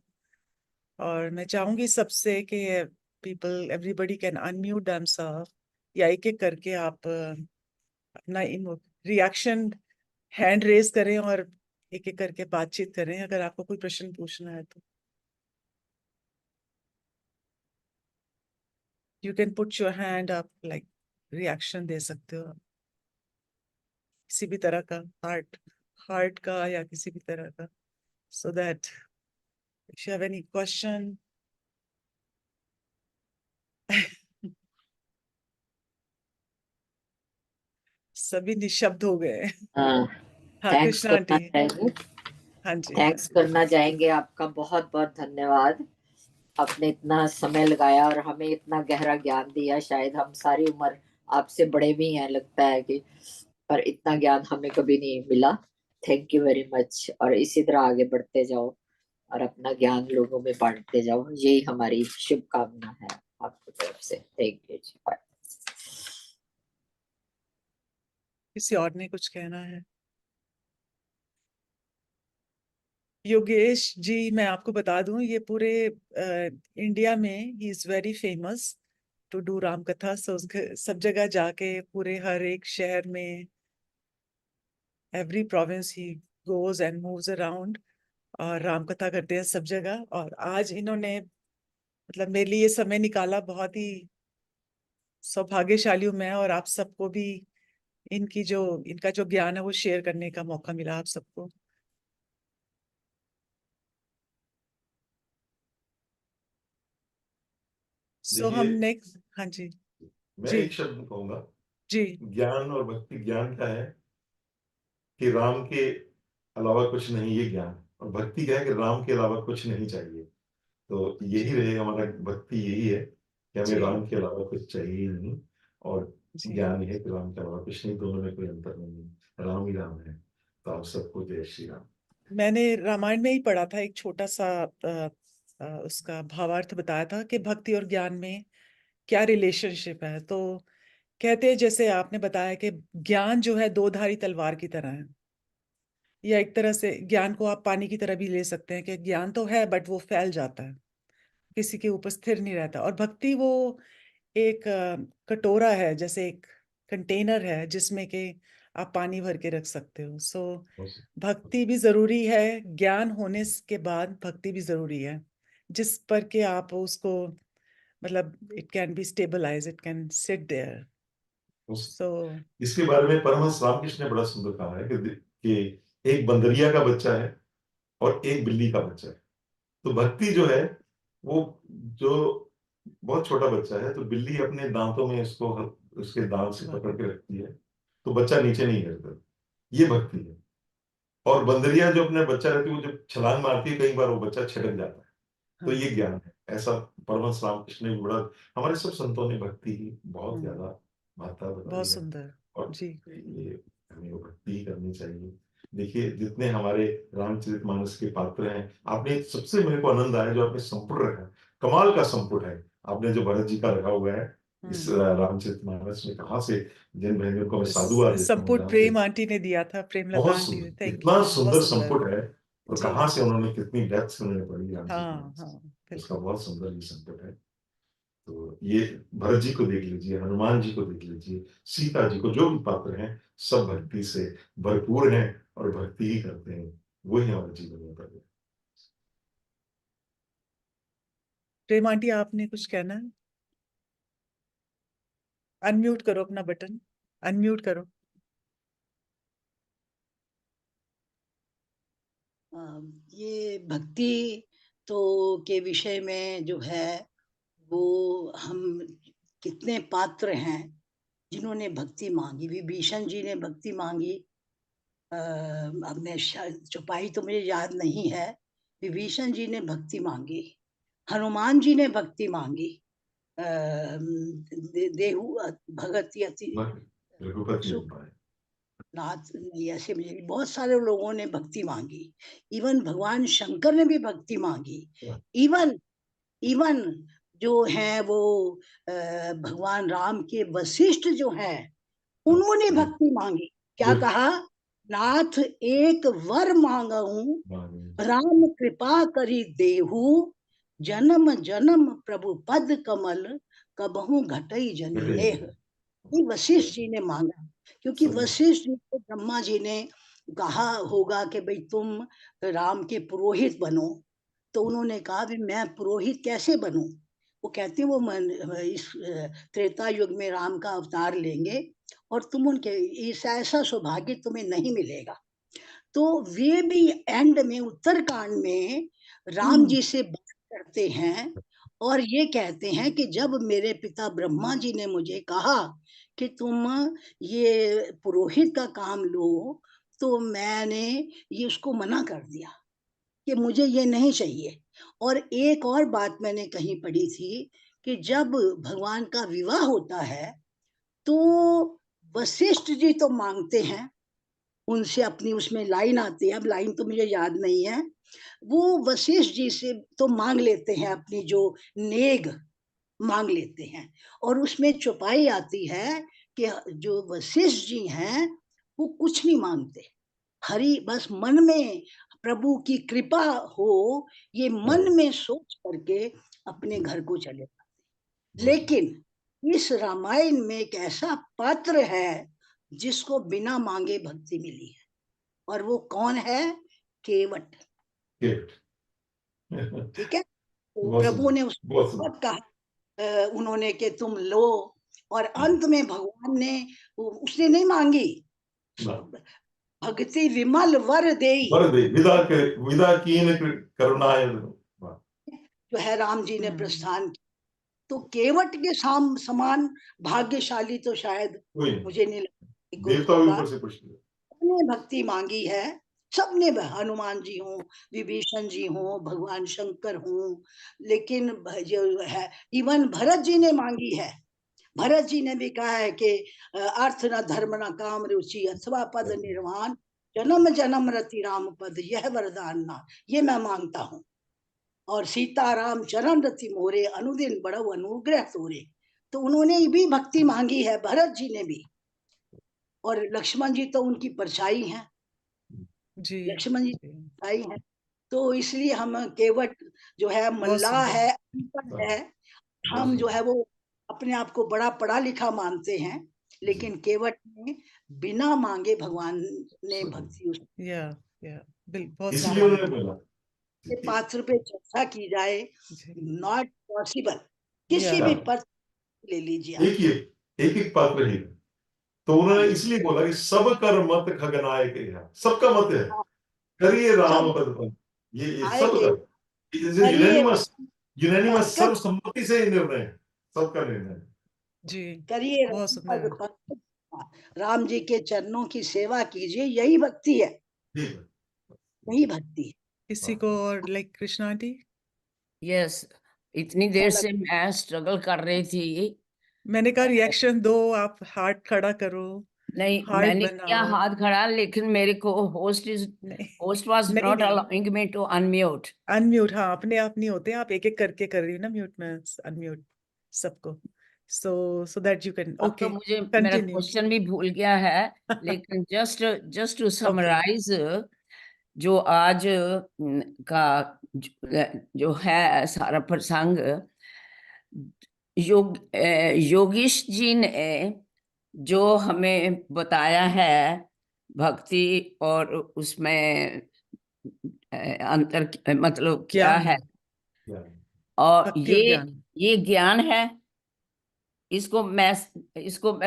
और मैं चाहूंगी सबसे कि people everybody can unmute themselves, या एक एक करके आप अपना रिएक्शन हैंड रेज करें और एक एक करके बातचीत करें अगर आपको कोई प्रश्न पूछना है तो। You can put your hand up, like reaction दे सकते हो आप, किसी भी तरह का, हार्ट हार्ट का या किसी भी तरह का, so that if you have any question सभी निशब्द हो गए। हाँ थैंक्स कृष्णा करना आंटी। चाहेंगे। हाँ जी। थैंक्स करना चाहेंगे आपका, बहुत बहुत धन्यवाद। आपने इतना समय लगाया और हमें इतना गहरा ज्ञान दिया। शायद हम सारी उम्र आपसे बड़े भी हैं लगता है कि, पर इतना ज्ञान हमें कभी नहीं मिला। Thank you very much. और इसी तरह आगे बढ़ते जाओ और अपना ज्ञान लोगों में बांटते जाओ, यही हमारी शुभकामना है आपकी तरफ से। Thank you ji. बाय। किसी और ने कुछ कहना है? योगेश जी मैं आपको बता दूं, ये पूरे इंडिया में ही is very famous to do Ram कथा। सो सब जगह जाके पूरे हर एक शहर में, every province he goes and moves around और राम कथा करते हैं सब जगह। और आज इन्होंने मतलब मेरे लिए ये समय निकाला, बहुत ही सौभाग्यशाली हूँ मैं, और आप सबको भी इनका जो ज्ञान है वो शेयर करने का मौका मिला आप सबको। सो हम देखिए नेक्स्ट। हाँ जी। मैं जी एक शब्द कहूंगा। जी ज्ञान और भक्ति ज्ञान क्या है कि राम के अलावा कुछ नहीं ये ज्ञान। और भक्ति क्या है कि राम के अलावा कुछ नहीं चाहिए। तो यही जी रहे हमारा भक्ति यही है कि हमें जी राम के अलावा कुछ चाहिए ही नहीं। और जी ज्ञान ये है कि राम के अलावा कुछ नहीं, दोनों में कोई अंतर नहीं है, राम ही राम है। तो आप सबको जय श्री राम। मैंने रामायण में ही पढ़ा था, एक छोटा सा उसका भावार्थ बताया था कि भक्ति और ज्ञान में क्या रिलेशनशिप है। तो कहते हैं, जैसे आपने बताया कि ज्ञान जो है दो धारी तलवार की तरह है, या एक तरह से ज्ञान को आप पानी की तरह भी ले सकते हैं कि ज्ञान तो है बट वो फैल जाता है, किसी के ऊपर स्थिर नहीं रहता। और भक्ति वो एक कटोरा है, जैसे एक कंटेनर है जिसमें कि आप पानी भर के रख सकते हो। सो भक्ति भी जरूरी है, ज्ञान होने के बाद भक्ति भी जरूरी है, जिस पर के आप उसको, मतलब it can be stabilize, it can sit there. So इसके बारे में परमहंस रामकृष्ण ने बड़ा सुंदर कहा है कि एक बंदरिया का बच्चा है और एक बिल्ली का बच्चा है। तो भक्ति जो है वो, जो बहुत छोटा बच्चा है तो बिल्ली अपने दांतों में इसको उसके दांत से पकड़ के रखती है तो बच्चा नीचे नहीं गिरता, ये भक्ति है। और बंदरिया जो अपने बच्चा रहती है, वो जब छलांग मारती है कई बार वो बच्चा छिटक जाता है। तो ये ज्ञान है। ऐसा परमहंस रामकृष्ण ने भी बड़ा, हमारे सब संतों ने भक्ति की बहुत ज्यादा महत्ता बताई बहुत है। सुंदर और जी। ये हमें वो भक्ति ही करनी चाहिए। देखिए, जितने हमारे रामचरितमानस के पात्र हैं, आपने सबसे मेरे को आनंद आया जो आपने संपुट रखा, कमाल का संपुट है आपने जो भरत जी का रखा हुआ है इस रामचरितमानस में। कहाँ से, जिन बहनों को मैं साधुवाद देता हूँ, संपुट प्रेम आंटी ने दिया था, प्रेमलता बहुत आंटी ने। सुंदर, थैंक इतना यू, बहुत सुंदर सुंदर संपुट है। और जी। कहाँ से उन्होंने, कितनी डेप्थ से उन्होंने पढ़ी हाँ रामचरितमानस, हाँ उसका बिल्कुल। बहुत सुंदर ये संपुट है। तो ये भरत जी को देख लीजिए, हनुमान जी को देख लीजिए, सीता जी को, जो भी पात्र हैं सब भक्ति से भरपूर हैं और भक्ति ही करते हैं। वही हमारे जीवन में कर। प्रेम आंटी, आपने कुछ कहना है? अनम्यूट करो अपना बटन, अनम्यूट करो। ये भक्ति तो के विषय में जो है वो हम कितने पात्र हैं जिन्होंने भक्ति मांगी। विभीषण जी ने भक्ति मांगी। अब मैं चौपाई तो मुझे याद नहीं है। विभीषण जी ने भक्ति मांगी, हनुमान जी ने भक्ति मांगी, देहु भगत अति रघुपति सुख नाथ, ऐसे मुझे बहुत सारे लोगों ने भक्ति मांगी। इवन भगवान शंकर ने भी भक्ति मांगी। इवन इवन जो है वो भगवान राम के वशिष्ठ जो हैं उन्होंने भक्ति मांगी। क्या कहा? नाथ एक वर मांगहूं, राम कृपा करी देहु, जन्म जन्म प्रभु पद कमल, कबहू घटई जनि नेह। ये वशिष्ठ जी ने मांगा, क्योंकि वशिष्ठ जी को ब्रह्मा जी ने कहा होगा कि भाई तुम राम के पुरोहित बनो। तो उन्होंने कहा भी मैं पुरोहित कैसे बनूं? वो कहते हैं वो इस त्रेता युग में राम का अवतार लेंगे और तुम उनके, इस ऐसा सौभाग्य तुम्हें नहीं मिलेगा। तो वे भी एंड में उत्तरकांड में राम जी से बात करते हैं और ये कहते हैं कि जब मेरे पिता ब्रह्मा जी ने मुझे कहा कि तुम ये पुरोहित का काम लो, तो मैंने ये उसको मना कर दिया कि मुझे ये नहीं चाहिए। और एक और बात मैंने कहीं पढ़ी थी कि जब भगवान का विवाह होता है तो वशिष्ठ जी तो मांगते हैं, उनसे अपनी उसमें लाइन आती है, अब लाइन तो मुझे याद नहीं है, वो वशिष्ठ जी से तो मांग लेते हैं, अपनी जो नेग मांग लेते हैं। और उसमें चौपाई आती है कि जो वशिष्ठ जी हैं वो कुछ नहीं मांगते, हरि बस मन में प्रभु की कृपा हो, ये मन में सोच करके अपने घर को चले जाते। लेकिन इस रामायण में एक ऐसा पात्र है जिसको बिना मांगे भक्ति मिली है, और वो कौन है? केवट। ठीक है, तो प्रभु ने उसको कहा, उन्होंने कि तुम लो, और अंत में भगवान ने, उसने नहीं मांगी, भक्ति विमल वर देई, विदा कीन करुणाय, जो है राम जी ने प्रस्थान किया। तो केवट के समान भाग्यशाली तो शायद मुझे नहीं लगता कोई होगा। सबने भक्ति मांगी है, सबने, हनुमान जी हों, विभीषण जी हों, भगवान शंकर हों, लेकिन जो है इवन भरत जी ने मांगी है। भरत जी ने भी कहा है कि अर्थ न धर्म न काम रुचि, अथवा पद निर्वाण, जन्म जन्म रति राम पद यह वरदान ना, ये मैं मांगता हूँ। और सीताराम चरण रति मोरे अनुदिन बड़ो अनुग्रह तोरे, तो उन्होंने भी भक्ति मांगी है, भरत जी ने भी। और लक्ष्मण जी तो उनकी परछाई हैं, जी लक्ष्मण जी जी, परछाई हैं। तो इसलिए हम केवट जो है बहुत मल्लाह सुंदर। है, अनपढ़ है, हम जो है वो अपने आप को बड़ा पढ़ा लिखा मानते हैं, लेकिन केवट ने बिना मांगे भगवान ने भक्ति या बहुत इसलिए सुंदर उन्होंने है। बोला के पात्र पे चर्चा की जाए, जी नॉट पॉसिबल। किसी या भी पद ले लीजिए आप। एक ही एक पात्र ही, तो उन्होंने हाँ जी, इसलिए बोला कि सब कर मत खगनाय के यहाँ, सबका मत है, हाँ, करिए राम सब पद पर, ये आए सब के का करिए यूनानिमस यूनानिमस पंकज, सर्वसम्मति से ही निर्णय है, सबका निर्णय है। जी करिए बहुत राम सुंदर पद है। पंकज, राम जी के चरणों की सेवा कीजिए, यही भक्ति है, ठीक है, यही भक्ति है। किसी को और लाइक कृष्णा आंटी? यस, इतनी देर से मैं स्ट्रगल कर रही थी। मैंने कहा रिएक्शन दो, आप हार्ट खड़ा करो, नहीं, हार्ट मैंने किया बनाओ। हाथ खड़ा, लेकिन मेरे को होस्ट नहीं वाज नहीं नॉट नहीं, allowing me to unmute. Unmute, हाँ अपने आप नहीं होते, आप एक एक करके कर रही हो ना म्यूट में, अनम्यूट सबको, सो दैट यू कैन। अब तो ओके मुझे मेरा कंटिन्यू। क्वेश्चन भी भूल गया है, लेकिन जस्ट टू समराइज, जो आज का जो है सारा प्रसंग, योगीश जी ने जो हमें बताया है भक्ति और उसमें अंतर मतलब क्या ज्ञान, है, और भक्ति और ज्ञान। ये ज्ञान है। इसको मैं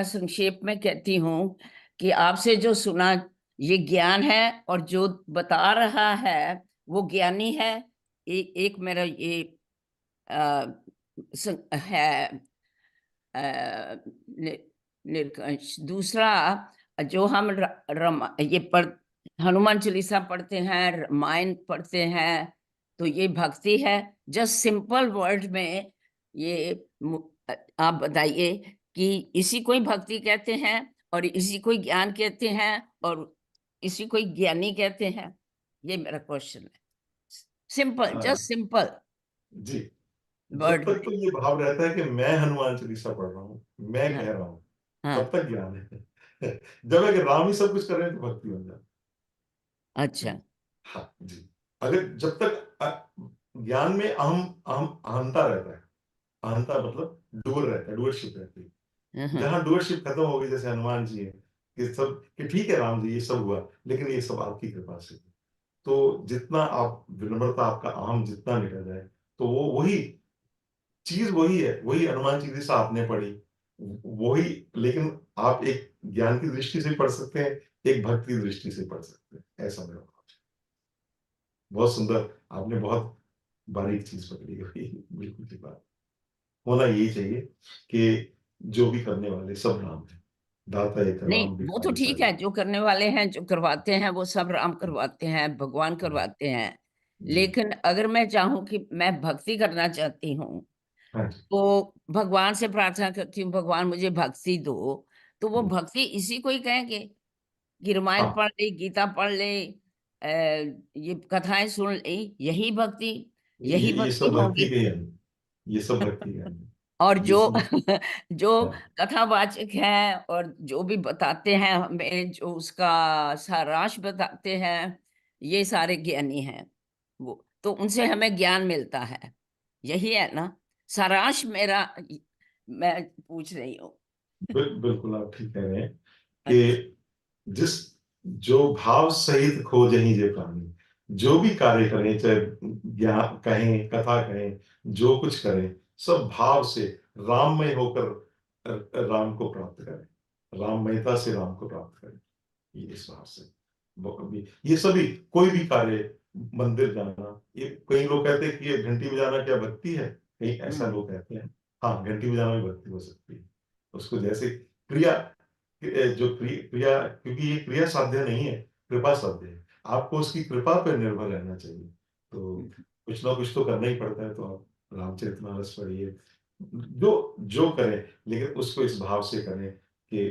संक्षेप में कहती हूँ कि आपसे जो सुना ये ज्ञान है, और जो बता रहा है वो ज्ञानी है। एक मेरा ये है निरंकुश। दूसरा, जो हम ये हनुमान चालीसा पढ़ते हैं, रामायण पढ़ते हैं, तो ये भक्ति है। जस्ट सिंपल वर्ड में ये आप बताइए कि इसी को ही भक्ति कहते हैं, और इसी को ही ज्ञान कहते हैं, और इसी को ही ज्ञानी कहते हैं। ये मेरा क्वेश्चन है, सिंपल, जस्ट सिंपल जी, जब वर्ड तक में। तो ये भाव रहता है कि मैं हनुमान चालीसा पढ़ रहा हूँ, मैं हाँ, कह रहा हूँ, हाँ, तब तक ज्ञान है। जब अगर राम ही सब कुछ कर रहे हैं तो भक्ति बन जाती अच्छा, है। हाँ जी, अगर जब तक ज्ञान में अहम अहम अहंता रहता है, अहंता मतलब डुअर रहता है, डुअरशिप रहती है। जहां डुअरशिप खत्म हो गई, जैसे हनुमान जी है कि सब कि ठीक है राम जी ये सब हुआ, लेकिन ये सब आपकी कृपा से, तो जितना आप विनम्रता, आपका अहम जितना निकल जाए, तो वो वही चीज वही है, वही हनुमान चालीसा आपने पढ़ी वही, लेकिन आप एक ज्ञान की दृष्टि से पढ़ सकते हैं, एक भक्ति की दृष्टि से पढ़ सकते हैं, ऐसा मेरा भाव है। बहुत सुंदर, आपने बहुत बारीक चीज पकड़ी हुई, बिल्कुल की बात होना यही चाहिए कि जो भी करने वाले सब राम है, दाता एक नहीं राम वो तो भिखारी ठीक है, सागर। जो करने वाले हैं, जो करवाते हैं, वो सब राम करवाते हैं, भगवान करवाते हैं। जी, लेकिन अगर मैं चाहूं कि मैं भक्ति करना चाहती हूँ, हाँ जी, तो भगवान से प्रार्थना करती हूँ, भगवान मुझे भक्ति दो, तो वो भक्ति इसी को ही कहेंगे कि रामायण हाँ, पढ़ ले, गीता पढ़ ले, ये कथाएं सुन ले, यही भक्ति, यही ये भक्ति सब भक्ति होगी। के हैं, ये सब भक्ति के हैं, और जो जिसमें जो हाँ, कथावाचक हैं और जो भी बताते हैं हमें, जो उसका सारांश बताते हैं, ये सारे ज्ञानी हैं। वो तो उनसे हमें ज्ञान मिलता है, यही है ना सारांश मेरा, मैं पूछ रही हूँ। बिल्कुल आप ठीक कह रहे हैं अच्छा, कि जिस जो भाव सहित खोजहि जे प्राणी, जो भी कार्य करें, चाहे ज्ञान कहें, कथा कहें, जो कुछ करें, सब भाव से राममय होकर राम को प्राप्त करें, राममयता से राम को प्राप्त करें, ये इस भाव से ये सभी कोई भी कार्य, मंदिर जाना, ये कई लोग कहते हैं कि ये घंटी बजाना क्या भक्ति है, कई ऐसा लोग कहते हैं। हाँ, घंटी बजाना भी भक्ति हो सकती है, उसको जैसे क्रिया, जो क्रिया, क्योंकि ये क्रिया साध्य नहीं है, कृपा साध्य है, आपको उसकी कृपा पर निर्भर रहना चाहिए, तो कुछ ना कुछ तो करना ही पड़ता है, तो आप रामचरितमानस पढ़िए, जो जो करें, लेकिन उसको इस भाव से करें कि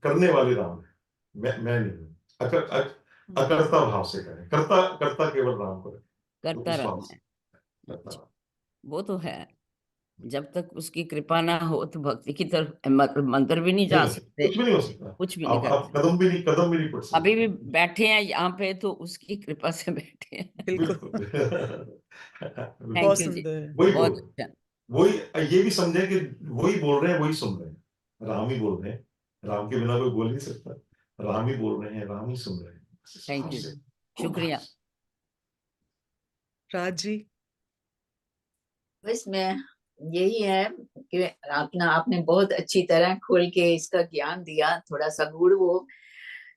करने वाले राम है, मैं नहीं हूं। अगर अकर्ता भाव से करें, कर्ता कर्ता केवल राम को रखें, तो करता उस भाव रहना से है। करता अच्छा, वो तो है। जब तक उसकी कृपा ना हो तो भक्ति की तरफ मंदिर भी नहीं जा नहीं, सकते, कुछ भी नहीं हो सकता। कुछ भी नहीं कर आप सकते। कदम भी नहीं पड़ सकते। अभी भी बैठे हैं यहाँ पे तो उसकी कृपा से बैठे हैं। बिल्कुल। बिल्कुल। थैंक बहुत यू जी, सुंदर। वही बहुत बोल अच्छा। वही ये भी समझे कि वही बोल रहे हैं, वही सुन रहे हैं, राम ही बोल रहे हैं, राम के बिना कोई बोल नहीं सकता, राम ही बोल रहे हैं, राम ही सुन रहे हैं। इस थैंक भाव यू, से, शुक्रिया। राज जी। बस मैं यही है कि आपने बहुत अच्छी तरह खोल के इसका ज्ञान दिया, थोड़ा सा गूढ़ वो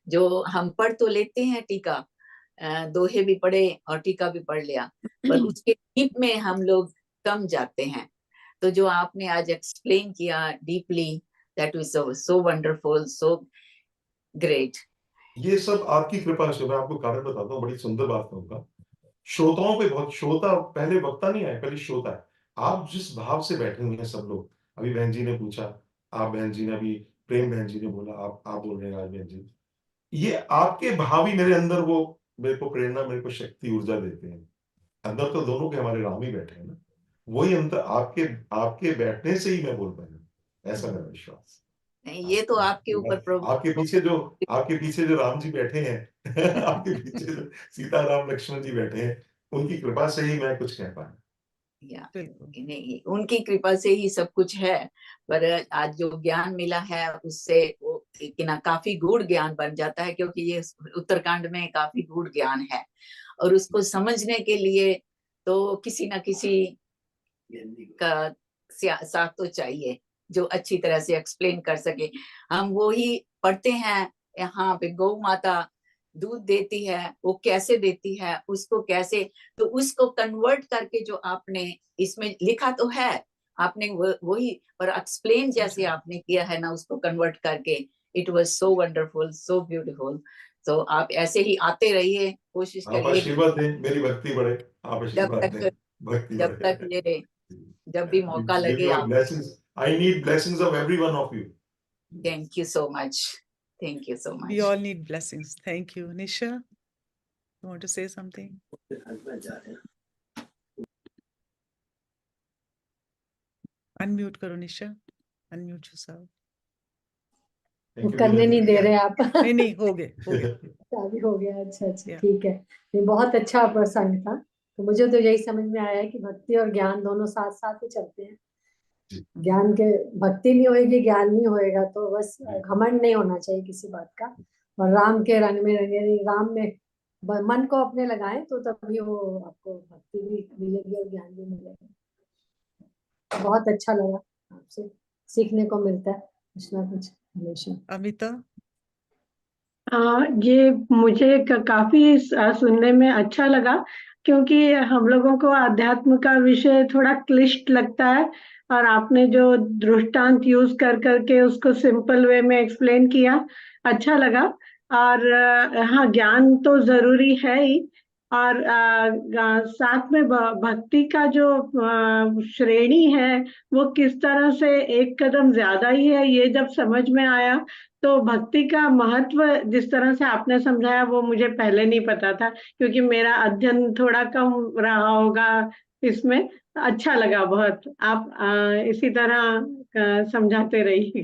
जो हम पढ़ तो लेते हैं टीका, दोहे भी पढ़े और टीका भी पढ़ लिया, पर उसके डीप में हम लोग कम जाते हैं। तो जो आपने आज एक्सप्लेन किया deeply, that was so wonderful, so great. ये सब आपकी कृपा से। मैं आपको कारण बताता हूँ, बड़ी सुंदर बात कहूंगा। श्रोताओं पे बहुत, श्रोता पहले वक्ता नहीं आए, पहले श्रोता है। आप जिस भाव से बैठे हुए हैं सब लोग, अभी बहन जी ने पूछा, आप बहन जी ने, अभी प्रेम बहन जी ने बोला, आप बोल रहे हैं आज बहन जी, ये आपके भाव ही मेरे अंदर वो मेरे को प्रेरणा, मेरे को शक्ति, ऊर्जा देते हैं। अंदर तो दोनों के हमारे राम ही बैठे हैं ना, वही अंतर आपके आपके बैठने से ही मैं बोल पाया, ऐसा मेरा विश्वास। ये तो आपके ऊपर प्रभु आपके पीछे जो राम जी बैठे हैं आपके पीछे जो सीता राम लक्ष्मण जी बैठे हैं, उनकी कृपा से ही मैं कुछ कह पाया। या बिल्कुल। नहीं, उनकी कृपा से ही सब कुछ है। पर आज जो ज्ञान मिला है उससे वो कि ना काफी गूढ़ ज्ञान बन जाता है, क्योंकि ये उत्तरकांड में काफी गूढ़ ज्ञान है, और उसको समझने के लिए तो किसी ना किसी का साथ तो चाहिए जो अच्छी तरह से एक्सप्लेन कर सके। हम वो ही पढ़ते हैं यहाँ पे, गौ माता दूध देती है, वो कैसे देती है, उसको कैसे, तो उसको कन्वर्ट करके जो आपने इसमें लिखा तो है, आपने वही पर एक्सप्लेन जैसे आपने किया है ना, उसको कन्वर्ट करके, it was so wonderful, so beautiful. तो आप ऐसे ही आते रहिए, कोशिश आप करिए आशीर्वाद दें, मेरी भक्ति बढ़े, आप जब आशीर्वाद दें, तक भक्ति जब तक बढ़े। ये जब भी मौका Give लगे your आप। blessings. I need blessings of every one of you. Thank you so much, thank you so We much. all need blessings. Thank you. Nisha, you want to say something? Unmute करो निशा, unmute yourself. Thank you, करने नहीं दे रहे आप। नहीं हो गए अभी हो गया। अच्छा Yeah. ठीक है। ये बहुत अच्छा प्रसंग था। तो मुझे तो यही समझ में आया कि भक्ति और ज्ञान दोनों साथ साथ ही चलते हैं। ज्ञान के भक्ति नहीं होगी, ज्ञान नहीं होएगा, तो बस घमंड नहीं होना चाहिए किसी बात का। और राम के रंग में रंगे, राम में मन को अपने लगाएं तो तभी वो आपको भक्ति भी मिलेगी और ज्ञान भी मिलेगा। बहुत अच्छा लगा, आपसे सीखने को मिलता है कुछ ना कुछ हमेशा। अमिता। ये मुझे काफी सुनने में अच्छा लगा, क्योंकि हम लोगों को अध्यात्म का विषय थोड़ा क्लिष्ट लगता है, और आपने जो दृष्टांत यूज कर करके उसको सिंपल वे में एक्सप्लेन किया, अच्छा लगा। और हाँ, ज्ञान तो जरूरी है ही, और साथ में भक्ति का जो श्रेणी है वो किस तरह से एक कदम ज्यादा ही है, ये जब समझ में आया तो भक्ति का महत्व जिस तरह से आपने समझाया वो मुझे पहले नहीं पता था, क्योंकि मेरा अध्ययन थोड़ा कम रहा होगा इसमें। अच्छा लगा बहुत। आप इसी तरह समझाते रहिए।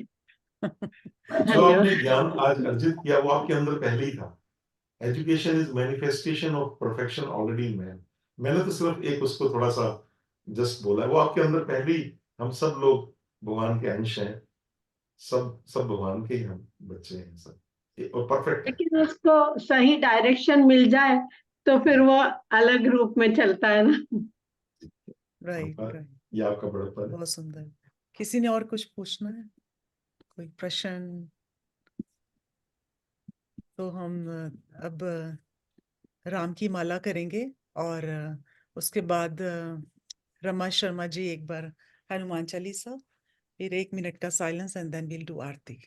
जो आपने धन्यवाद। ज्ञान आज अर्जित किया वो आपके अंदर पहले ही था। Education is manifestation of perfection already in man. मैंने तो सिर्फ एक उसको थोड़ा सा जस्ट बोला है, वो आपके अंदर पहले ही। हम सब लोग भगवान के अंश हैं, सब भगवान के ही हम बच्चे हैं सब, और परफेक्ट है। लेकिन उसको सही डायरेक्शन मिल जाए तो फिर वो अलग रूप में चलता है ना। राइट राइट, ये आपका बड़प्पन है। बहुत सुंदर। किसी ने और कुछ पूछना है, कोई प्रश्न? तो हम अब राम की माला करेंगे, और उसके बाद रमा शर्मा जी एक बार हनुमान चालीसा, फिर 1 मिनट का silence, and then will do aarti.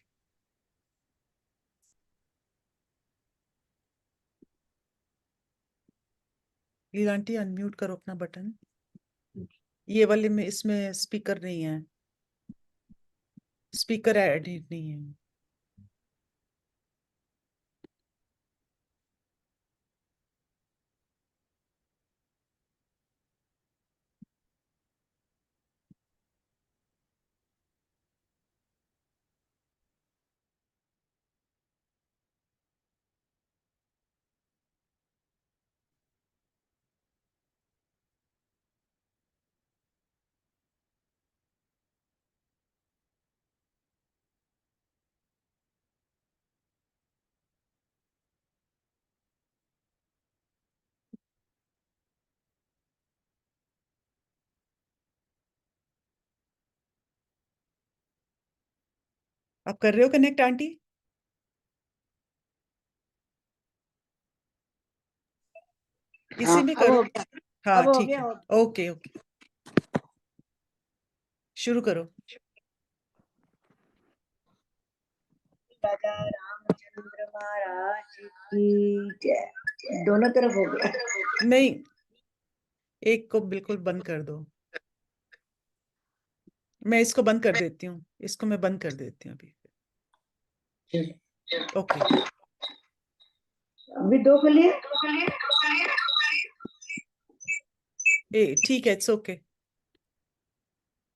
लीलांटी अनम्यूट करो अपना बटन। ये वाले में, इसमें स्पीकर नहीं है, स्पीकर एडिट नहीं है। आप कर रहे हो कनेक्ट आंटी? इसी में अब करो। हो गया, हाँ अब हो ठीक गया, है, हो ओके ओके, शुरू करो। राजा रामचंद्र महाराज की जय। दोनों तरफ हो गया। नहीं, एक को बिल्कुल बंद कर दो। मैं इसको बंद कर देती हूँ, इसको मैं बंद कर देती हूँ अभी। ओके, अभी दो के लिए ठीक है, इट्स ओके।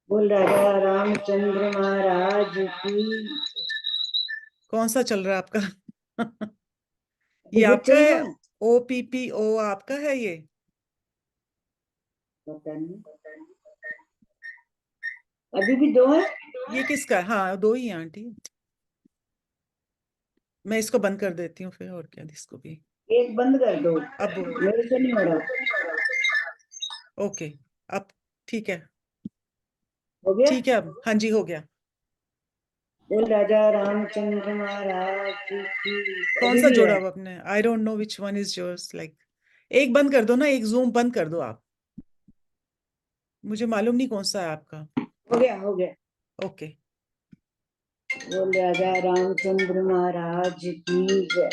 बोल राजा रामचंद्र महाराज की। कौन सा चल रहा है आपका? ये वो आपका चल है? रहा है, OPPO आपका है ये? पता नहीं, अभी भी दो है। ये किसका है? हाँ, दो ही हैं आंटी। मैं इसको बंद कर देती हूँ फिर, और क्या, इसको भी। एक बंद कर दो, अब बोलो। मेरे से नहीं हो रहा। ओके, अब ठीक है, हो गया। ठीक है, अब हाँ जी, हो गया। बोल राजा रामचंद्र महाराज की। कौन अभी सा भी जोड़ा है। हुआ आपने? I don't know which one is yours, like. एक बंद कर दो ना, एक जूम बंद कर दो आप। मुझे मालूम नहीं कौन सा है आपका। हो गया, हो गया। ओके, बोल राजा रामचंद्र महाराज की जय।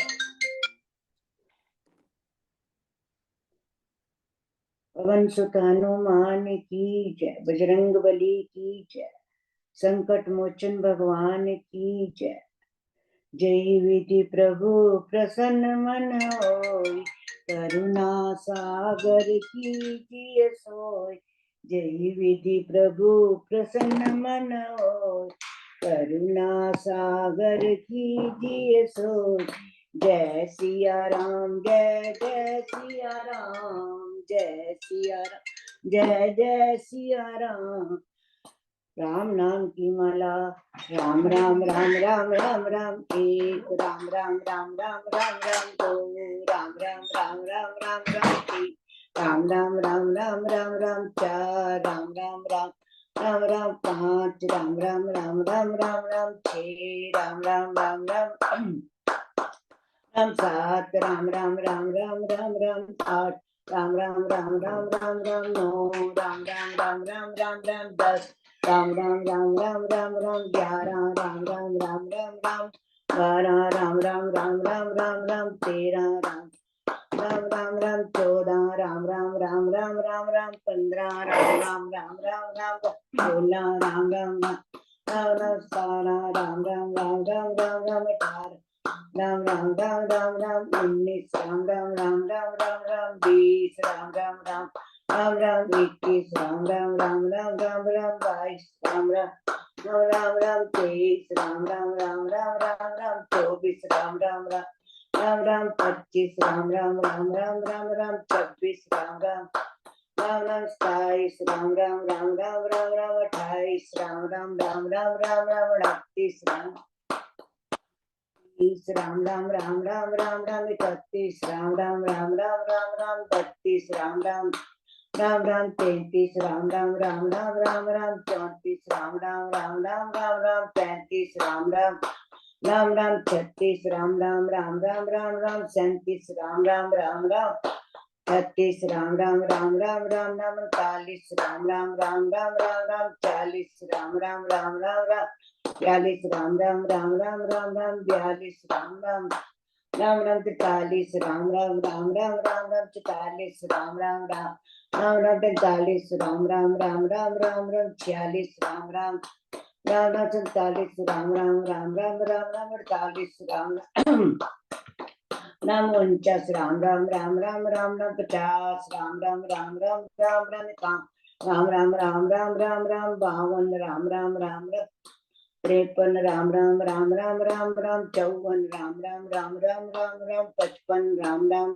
पवन सुत हनुमान की जय। बजरंग बली की जय। संकट मोचन भगवान की जय। जय विधि प्रभु प्रसन्न मन होय। करुणा सागर कीजिए सोय। जय विधि प्रभु प्रसन्न मन होय। करुणा सागर कीजिए सोय। जय सिया राम, जय जय सिया राम, जय सिया राम, जय जय सिया राम। राम नाम की माला, राम राम राम राम राम राम, एक राम राम राम राम राम राम, दो राम राम राम राम राम राम, तीन राम राम राम राम राम राम, चार राम राम राम राम राम, पांच राम राम राम राम राम राम, छह राम राम राम राम राम, सात राम राम राम राम राम राम, आठ राम राम राम राम राम राम, नौ राम राम राम राम राम राम, 10 राम राम राम राम राम राम, 11 राम राम राम राम राम, 12 राम राम राम राम राम राम, 13 राम राम राम राम, 14 राम राम राम राम राम राम, 15 राम राम राम राम राम, 16 राम राम राम राम, 17 राम राम राम राम राम राम, 18 राम राम राम राम राम, 19 राम राम राम राम राम राम, 20 राम राम राम राम राम, 21 राम राम राम राम राम राम, 22 राम राम राम राम राम, 23 राम राम राम राम राम राम, 24 राम राम राम राम राम, 25 राम राम राम राम राम राम, 26 राम राम राम राम, 27 राम राम राम राम राम राम, 28 राम राम राम राम राम राम, 29 राम 30 राम राम राम राम राम राम, 31 राम राम राम राम राम राम, 32 राम राम राम राम, 33 राम राम राम राम राम राम, 34 राम राम राम राम राम राम, 35 राम राम राम राम, 36 राम राम राम राम राम राम, 37 राम राम राम राम, 38 राम राम राम राम राम राम, 39 राम राम राम राम राम राम, 40 राम राम राम राम राम, 42 राम राम राम राम राम राम, 42 राम राम राम राम, 43 राम राम राम राम राम राम, 44 राम राम राम राम राम, 45 राम राम राम राम राम राम, 46 राम राम राम राम, 47 राम राम राम राम राम राम, 48 राम राम, 49 राम राम राम राम राम राम, 50 राम राम राम राम राम राम, राम राम राम राम राम राम, 52 राम राम राम राम, 53 राम राम राम राम राम राम, 54 राम राम राम राम राम राम, 55 राम राम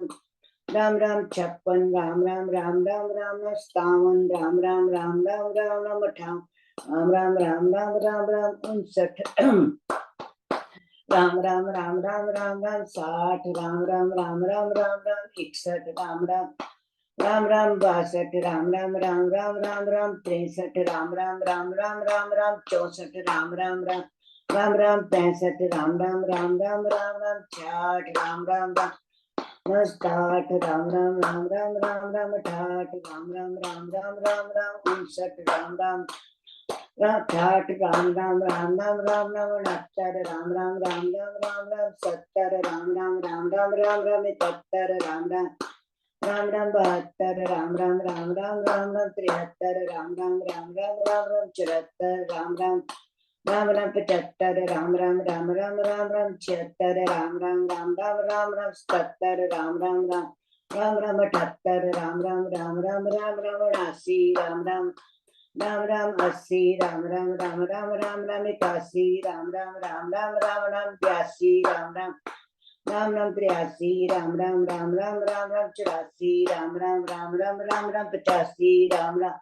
राम राम, 56 राम राम राम राम राम, 57 राम राम राम राम राम राम, 58 राम राम राम राम राम राम, 59 राम राम राम राम राम राम, 60 राम राम राम राम राम राम, 61 राम राम राम राम, 62 राम राम राम राम राम राम, 63 राम राम राम राम राम राम, 64 राम राम राम राम राम 65 राम राम राम राम राम राम 66 राम राम राम 68 राम राम राम राम राम राम 68 राम राम राम राम राम राम 59 राम राम 68 राम राम राम राम राम राम 69 राम राम राम राम राम राम 70 राम राम राम राम राम राम 71 राम राम राम राम 72 राम राम राम राम राम राम 73 राम राम राम राम राम राम 74 राम राम राम राम 75 राम राम राम राम राम राम 76 राम राम राम राम राम राम 77 राम राम राम राम राम 78 राम राम राम राम राम राम 79 राम राम राम राम 80 राम राम राम राम राम राम 81 राम राम राम राम राम राम 82 राम राम राम राम 83 राम राम राम राम राम राम 84 राम राम राम राम राम राम 85 राम राम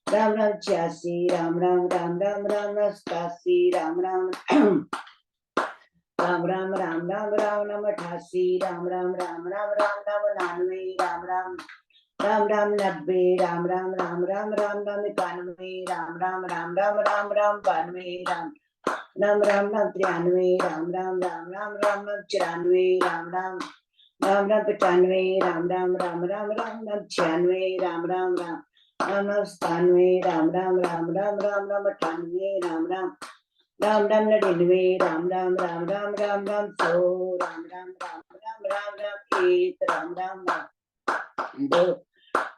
राम राम 86 राम राम राम राम राम राम 87 राम राम राम राम राम राम राम राम 88 राम राम राम राम राम राम 99 राम राम राम राम 90 राम राम राम राम राम राम 91 राम राम राम राम राम राम 92 राम राम राम राम 93 राम राम राम राम राम राम 94 राम राम राम राम 95 राम राम राम राम राम राम 96 राम राम राम राम राम 97 राम राम राम राम राम राम 98 राम राम राम राम 99 राम राम राम राम राम राम 100 राम राम राम राम राम राम 1 राम राम राम 2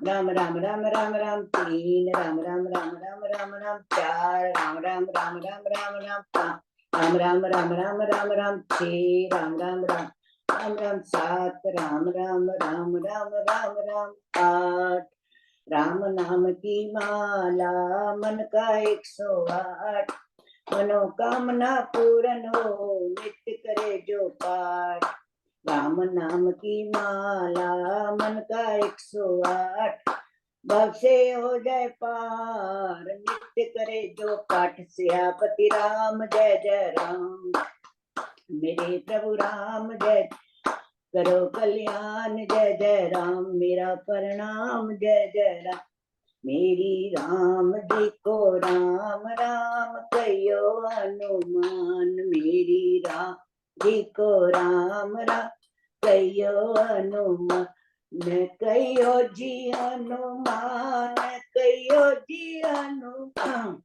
राम राम राम राम राम 3 राम राम राम राम राम राम 4 राम राम राम राम राम राम 5 राम राम राम राम राम राम 6 राम राम राम राम राम 7 राम राम राम राम राम राम 8 राम नाम की माला मन का 108 मनोकामना पूर्ण हो नित्य करे जो पाठ राम नाम की माला मन का 108 भव से हो जाए पार नित्य करे जो पाठ सियापति राम जय जय राम मेरे प्रभु राम जय करो कल्याण जय जय राम मेरा प्रणाम जय जय राम मेरी राम जी को राम राम कहियो हनुमान मेरी राम जी को राम राम कहियो हनुमान मैं कहियो जी हनुमान कहियो जी हनुमान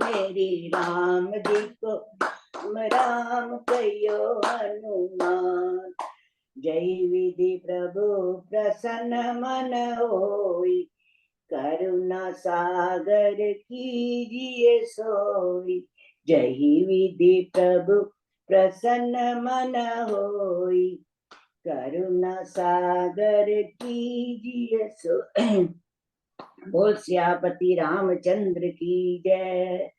मेरी राम जी को राम कहियो हनुमान जय विधि प्रभु प्रसन्न मन होई करुणा सागर कीजिए सोई जय विधि प्रभु प्रसन्न मन होई करुणा सागर कीजिए सोई बोल सियापति रामचंद्र की जय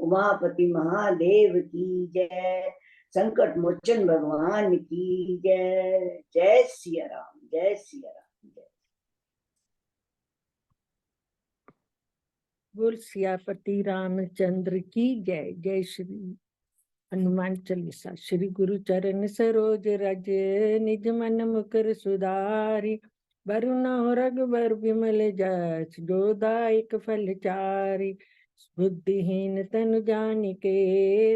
उमापति महादेव की जय संकट मोचन भगवान की जय जय सिया राम जय सिया राम जय बोल सियापति रामचंद्र की जय जय श्री हनुमान चालीसा श्री गुरु चरण सरोज रज निज मन मुकर सुधारी वरुण रघुबर विमल जस जोदायक फल चारी बुद्धिहीन तनु जानिके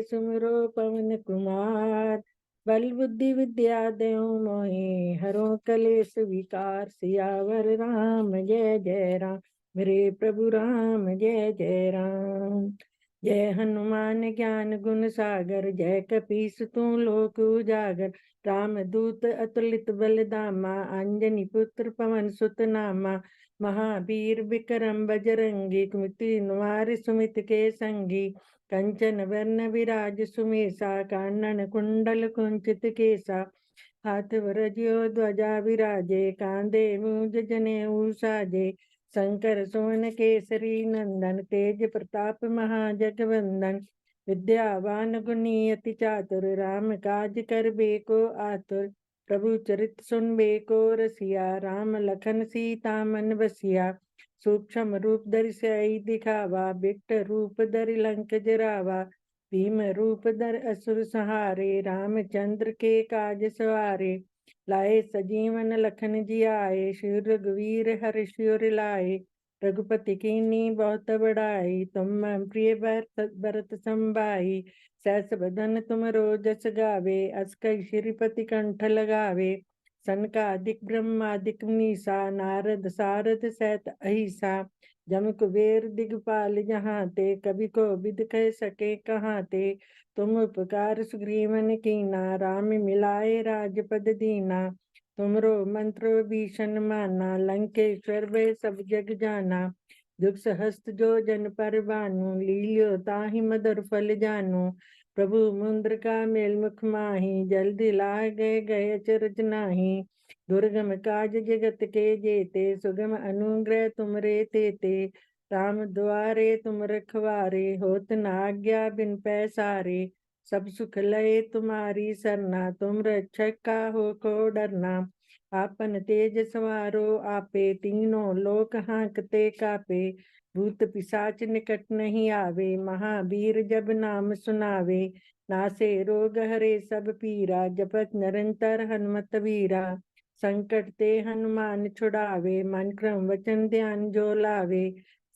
सुमरो पवन कुमार बल बुद्धि विद्या देव मोहि हरो कलेश विकार सियावर राम जय जय राम मेरे प्रभु राम जय जय राम जय हनुमान ज्ञान गुण सागर जय कपीस तू लोक उजागर राम दूत अतुलित बलधामा अंजनी पुत्र पवन सुत नामा महावीर विक्रम बजरंगी कुमति निवार सुमित के संगी कंचन वर्ण विराज सुमेसा कानन कुंडल कुंचित केसा हाथ वरज्यो ध्वजा विराजे कांधे मूंज जनेऊ साजे शंकर सुवन केसरी नंदन तेज प्रताप महाजगवंदन विद्यावान गुणी अति चातुर राम काज करबे को आतुर प्रभु चरित सुनबे को रसिया राम लखन सीता मन बसिया सूक्ष्म रूप धरि सियाई दिखावा बिकट रूप धरि लंक जरावा भीम रूप धर असुर संहारे रामचंद्र के काज सवारे लाए सजीवन लखन जियाए श्री रघुवीर हर्ष उर लाए रघुपति कीनी बहुत बड़ाई, तुम मम प्रिय भरत संभाई। सहस बदन तुम रोजस गावे, अस कई श्रीपति कंठ लगावे। सनकादिक ब्रह्मादिक मुनीसा, नारद सारद सहित अहिसा। जम कुबेर दिगपाल जहाँ ते, कवि को विद कह सके कहाँ ते। तुम उपकार सुग्रीवन कीना, राम मिलाए राजपद दीना। तुमरो मंत्र भीषण माना, लंकेश्वर वे सब जग जाना। दुख सहस्त जो जन पर भानु, लील्यो ताहि मधुर फल जानु। प्रभु मुद्र का मेल मुख माही, जल्दी ला गए गए अचरज नाही। दुर्गम काज जगत के जेते, सुगम अनुग्रह तुमरे तेते। राम द्वारे तुम रखवारे, होत न आज्ञा बिन पैसारे। सब सुख लय तुम्हारी सरना, तुम रक्षक काहू को डरना। आपन तेज सवारो आपे, तीनों लोक हांकते कापे। भूत पिशाच निकट नहीं आवे, महावीर जब नाम सुनावे। नासे रोग हरे सब पीरा, जपत निरंतर हनुमत वीरा। संकट ते हनुमान छुड़ावे, मन क्रम वचन ध्यान जो लावे।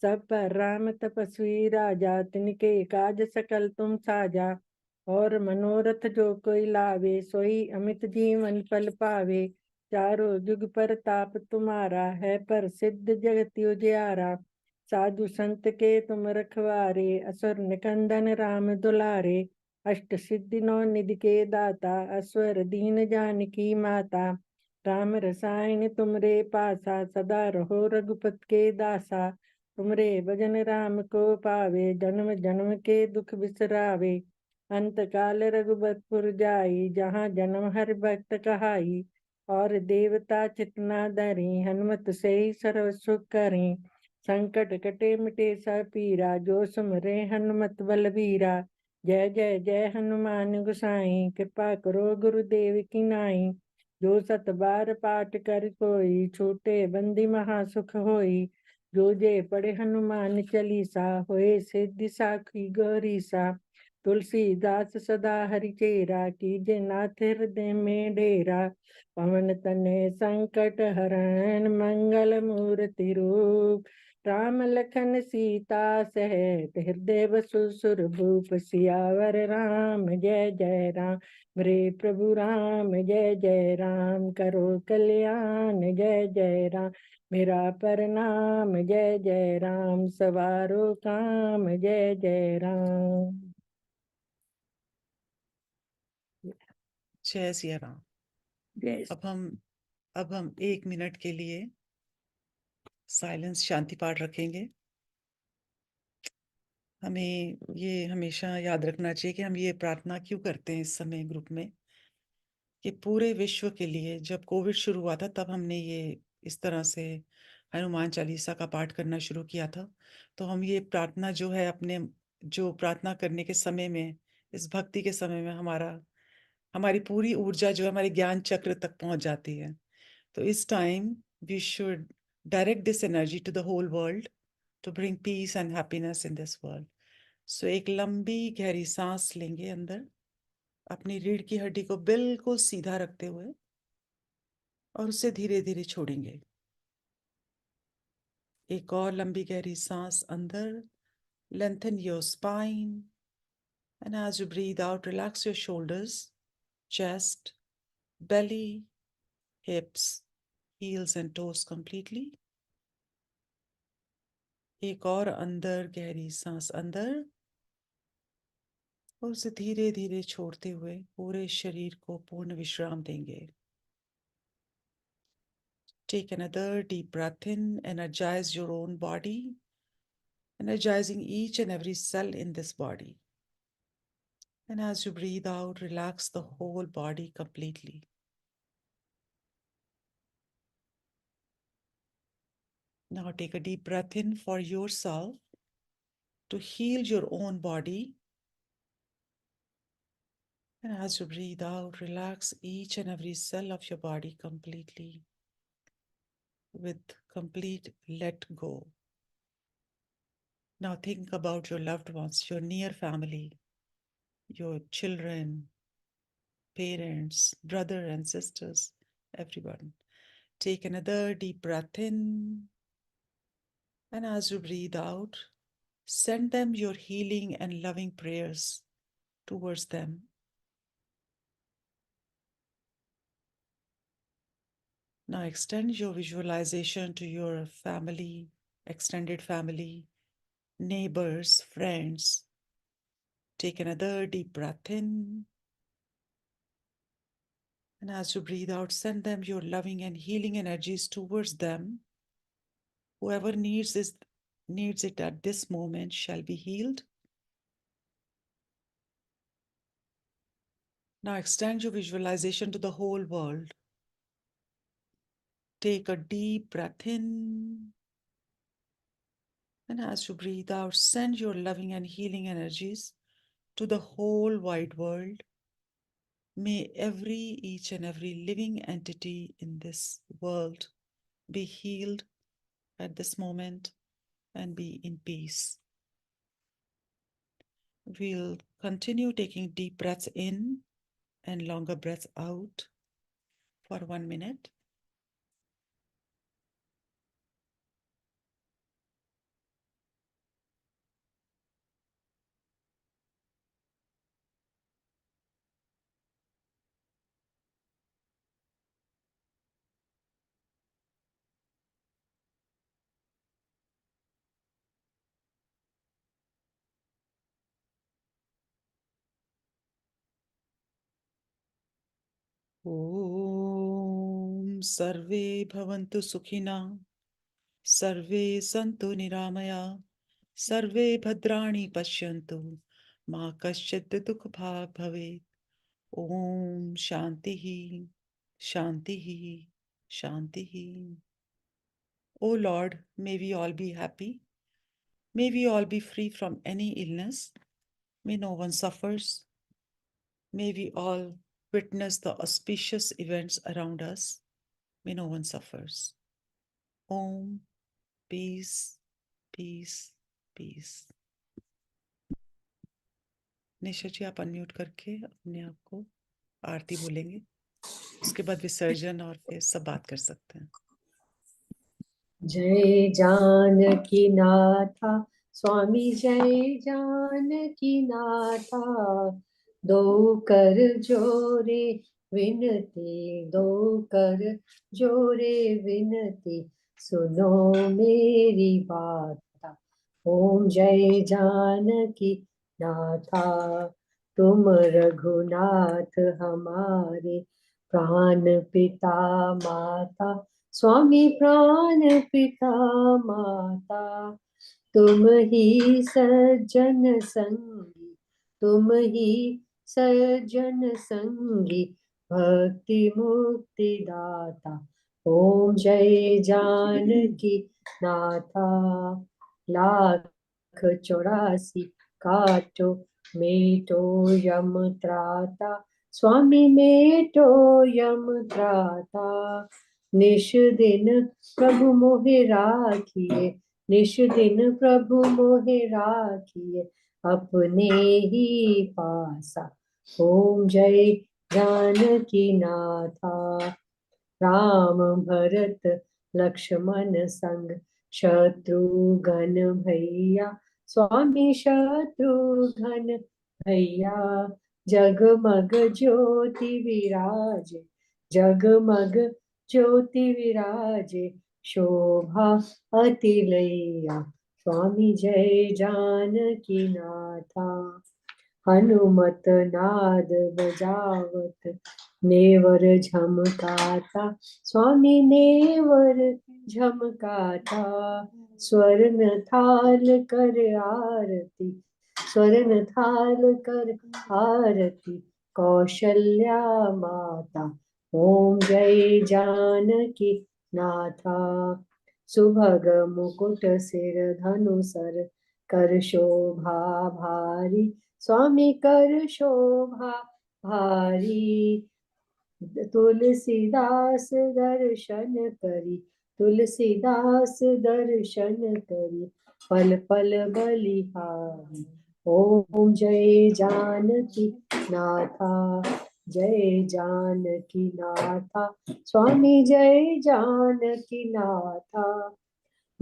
सब पर राम तपस्वी राजा, तिनके काज सकल तुम साजा। और मनोरथ जो कोई लावे, सोई अमित जीवन फल पावे। चारों जुग परताप तुम्हारा, है प्रसिद्ध जगत उजियारा। साधु संत के तुम रखवारे, असुर निकंदन राम दुलारे। अष्ट सिद्धि नौ निधि के दाता, असवर दीन जानकी माता। राम रसायन तुमरे पासा, सदा रहो रघुपत के दासा। तुमरे भजन राम को पावे, जन्म जन्म के दुख बिसरावे। अंत काल रघुबतपुर जाई, जहाँ जन्म हर भक्त कहाई। और देवता चितना धरी, हनुमत से ही सर्व सुख करी। संकट कटे मिटे सब पीरा, जो सुमरे हनुमत बलबीरा। जय जय जय हनुमान गोसाई, कृपा करो गुरुदेव की नाई। जो सत बार पाठ कर कोई, छूटे बंदी महासुख होई। जो जे पढ़े हनुमान चालीसा, होए सिद्धि साखी गौरीसा। तुलसीदास सदा हरिचेरा, कीजे नाथ हृदय में डेरा। पवन तनय संकट हरण, मंगल मूर्ति रूप। राम लखन सीता सहित, हृदय बसु सुरभूप। सियावर राम जय जय राम, मेरे प्रभु राम जय जय राम। करो कल्याण जय जय राम, मेरा प्रणाम जय जय राम। सवारो काम जय जय राम। जय सिया राम। जय अब हम 1 मिनट के लिए साइलेंस शांति पाठ रखेंगे। हमें ये हमेशा याद रखना चाहिए कि हम ये प्रार्थना क्यों करते हैं इस समय ग्रुप में, कि पूरे विश्व के लिए। जब कोविड शुरू हुआ था तब हमने ये इस तरह से हनुमान चालीसा का पाठ करना शुरू किया था। तो हम ये प्रार्थना जो है, अपने जो प्रार्थना करने के समय में, इस भक्ति के समय में हमारी पूरी ऊर्जा जो है हमारे ज्ञान चक्र तक पहुंच जाती है। तो इस time we should direct this energy to the whole world, to bring peace and happiness in this world. So एक लंबी गहरी सांस लेंगे अंदर, अपनी रीढ़ की हड्डी को बिल्कुल सीधा रखते हुए, और उसे धीरे धीरे छोड़ेंगे। एक और लंबी गहरी सांस अंदर, lengthen your spine, and as you breathe out, relax your shoulders, chest, belly, hips, heels and toes completely. एक और अंदर गहरी सांस अंदर, और उसे धीरे धीरे छोड़ते हुए पूरे शरीर को पूर्ण विश्राम देंगे। Take another deep breath in, energize your own body, energizing each and every cell in this body. And as you breathe out, relax the whole body completely. Now take a deep breath in for yourself to heal your own body. And as you breathe out, relax each and every cell of your body completely, with complete let go. Now think about your loved ones, your near family, your children, parents, brother and sisters, everyone. Take another deep breath in And as you breathe out, send them your healing and loving prayers towards them. Now extend your visualization to your family, extended family, neighbors, friends. Take another deep breath in. And as you breathe out, send them your loving and healing energies towards them. Whoever needs it at this moment shall be healed. Now extend your visualization to the whole world. Take a deep breath in. And as you breathe out, send your loving and healing energies to the whole wide world. May each and every living entity in this world be healed at this moment and be in peace. We'll continue taking deep breaths in and longer breaths out for 1 minute. Om Sarve Bhavantu Sukhina, Sarve Santu Niramaya, Sarve Bhadrani Pashyantu, Ma Kaschid Dukh Bhag Bhavet. Om Shantihi, Shantihi, Shantihi. O Lord, may we all be happy. May we all be free from any illness. May no one suffers. May we all witness the auspicious events around us. May no one suffers. Om, peace, peace, peace. निशा जी आप unmute करके अपने आप को आरती बोलेंगे, उसके बाद विसर्जन और फिर सब बात कर सकते हैं। जय जानकी नाथा स्वामी जय जानकी नाथा, दो कर जोरे विनती, दो कर जोरे विनती, सुनो मेरी बात। ओम जय जानकी नाथा, तुम रघुनाथ हमारे, प्राण पिता माता, स्वामी प्राण पिता माता, तुम ही सज्जन संगी, तुम ही सज्जन संगी, भक्ति मुक्ति दाता। ओम जय जानकी नाथा, लाख 84 काटो मेटो यम त्राता, स्वामी मेटो यम त्राता। निश दिन प्रभु मोहे राखिए, निश दिन प्रभु मोहे राखिए, अपने ही पासा। ओम जय जानकी नाथा, राम भरत लक्ष्मण संग, शत्रुघ्न भैया, स्वामी शत्रुघ्न भैया। जगमग ज्योति विराजे, जगमग ज्योति विराजे, शोभा अतिलैया, स्वामी जय जानकी नाथा। हनुमत नाद बजावत, नेवर झमकाता, स्वामी नेवर झमकाता। स्वर्ण थाल कर आरती, स्वर्ण थाल कर आरती, कौशल्या माता। ओम जय जानकी नाथा, सुभग मुकुट सिर धनुसर, कर शोभा भारी, स्वामी कर शोभा भारी। तुलसीदास दर्शन करी, तुलसीदास दर्शन करी, पल पल बलिहारी। ओम जय जानकी नाथा, जय जानकी नाथा, स्वामी जय जानकी नाथा।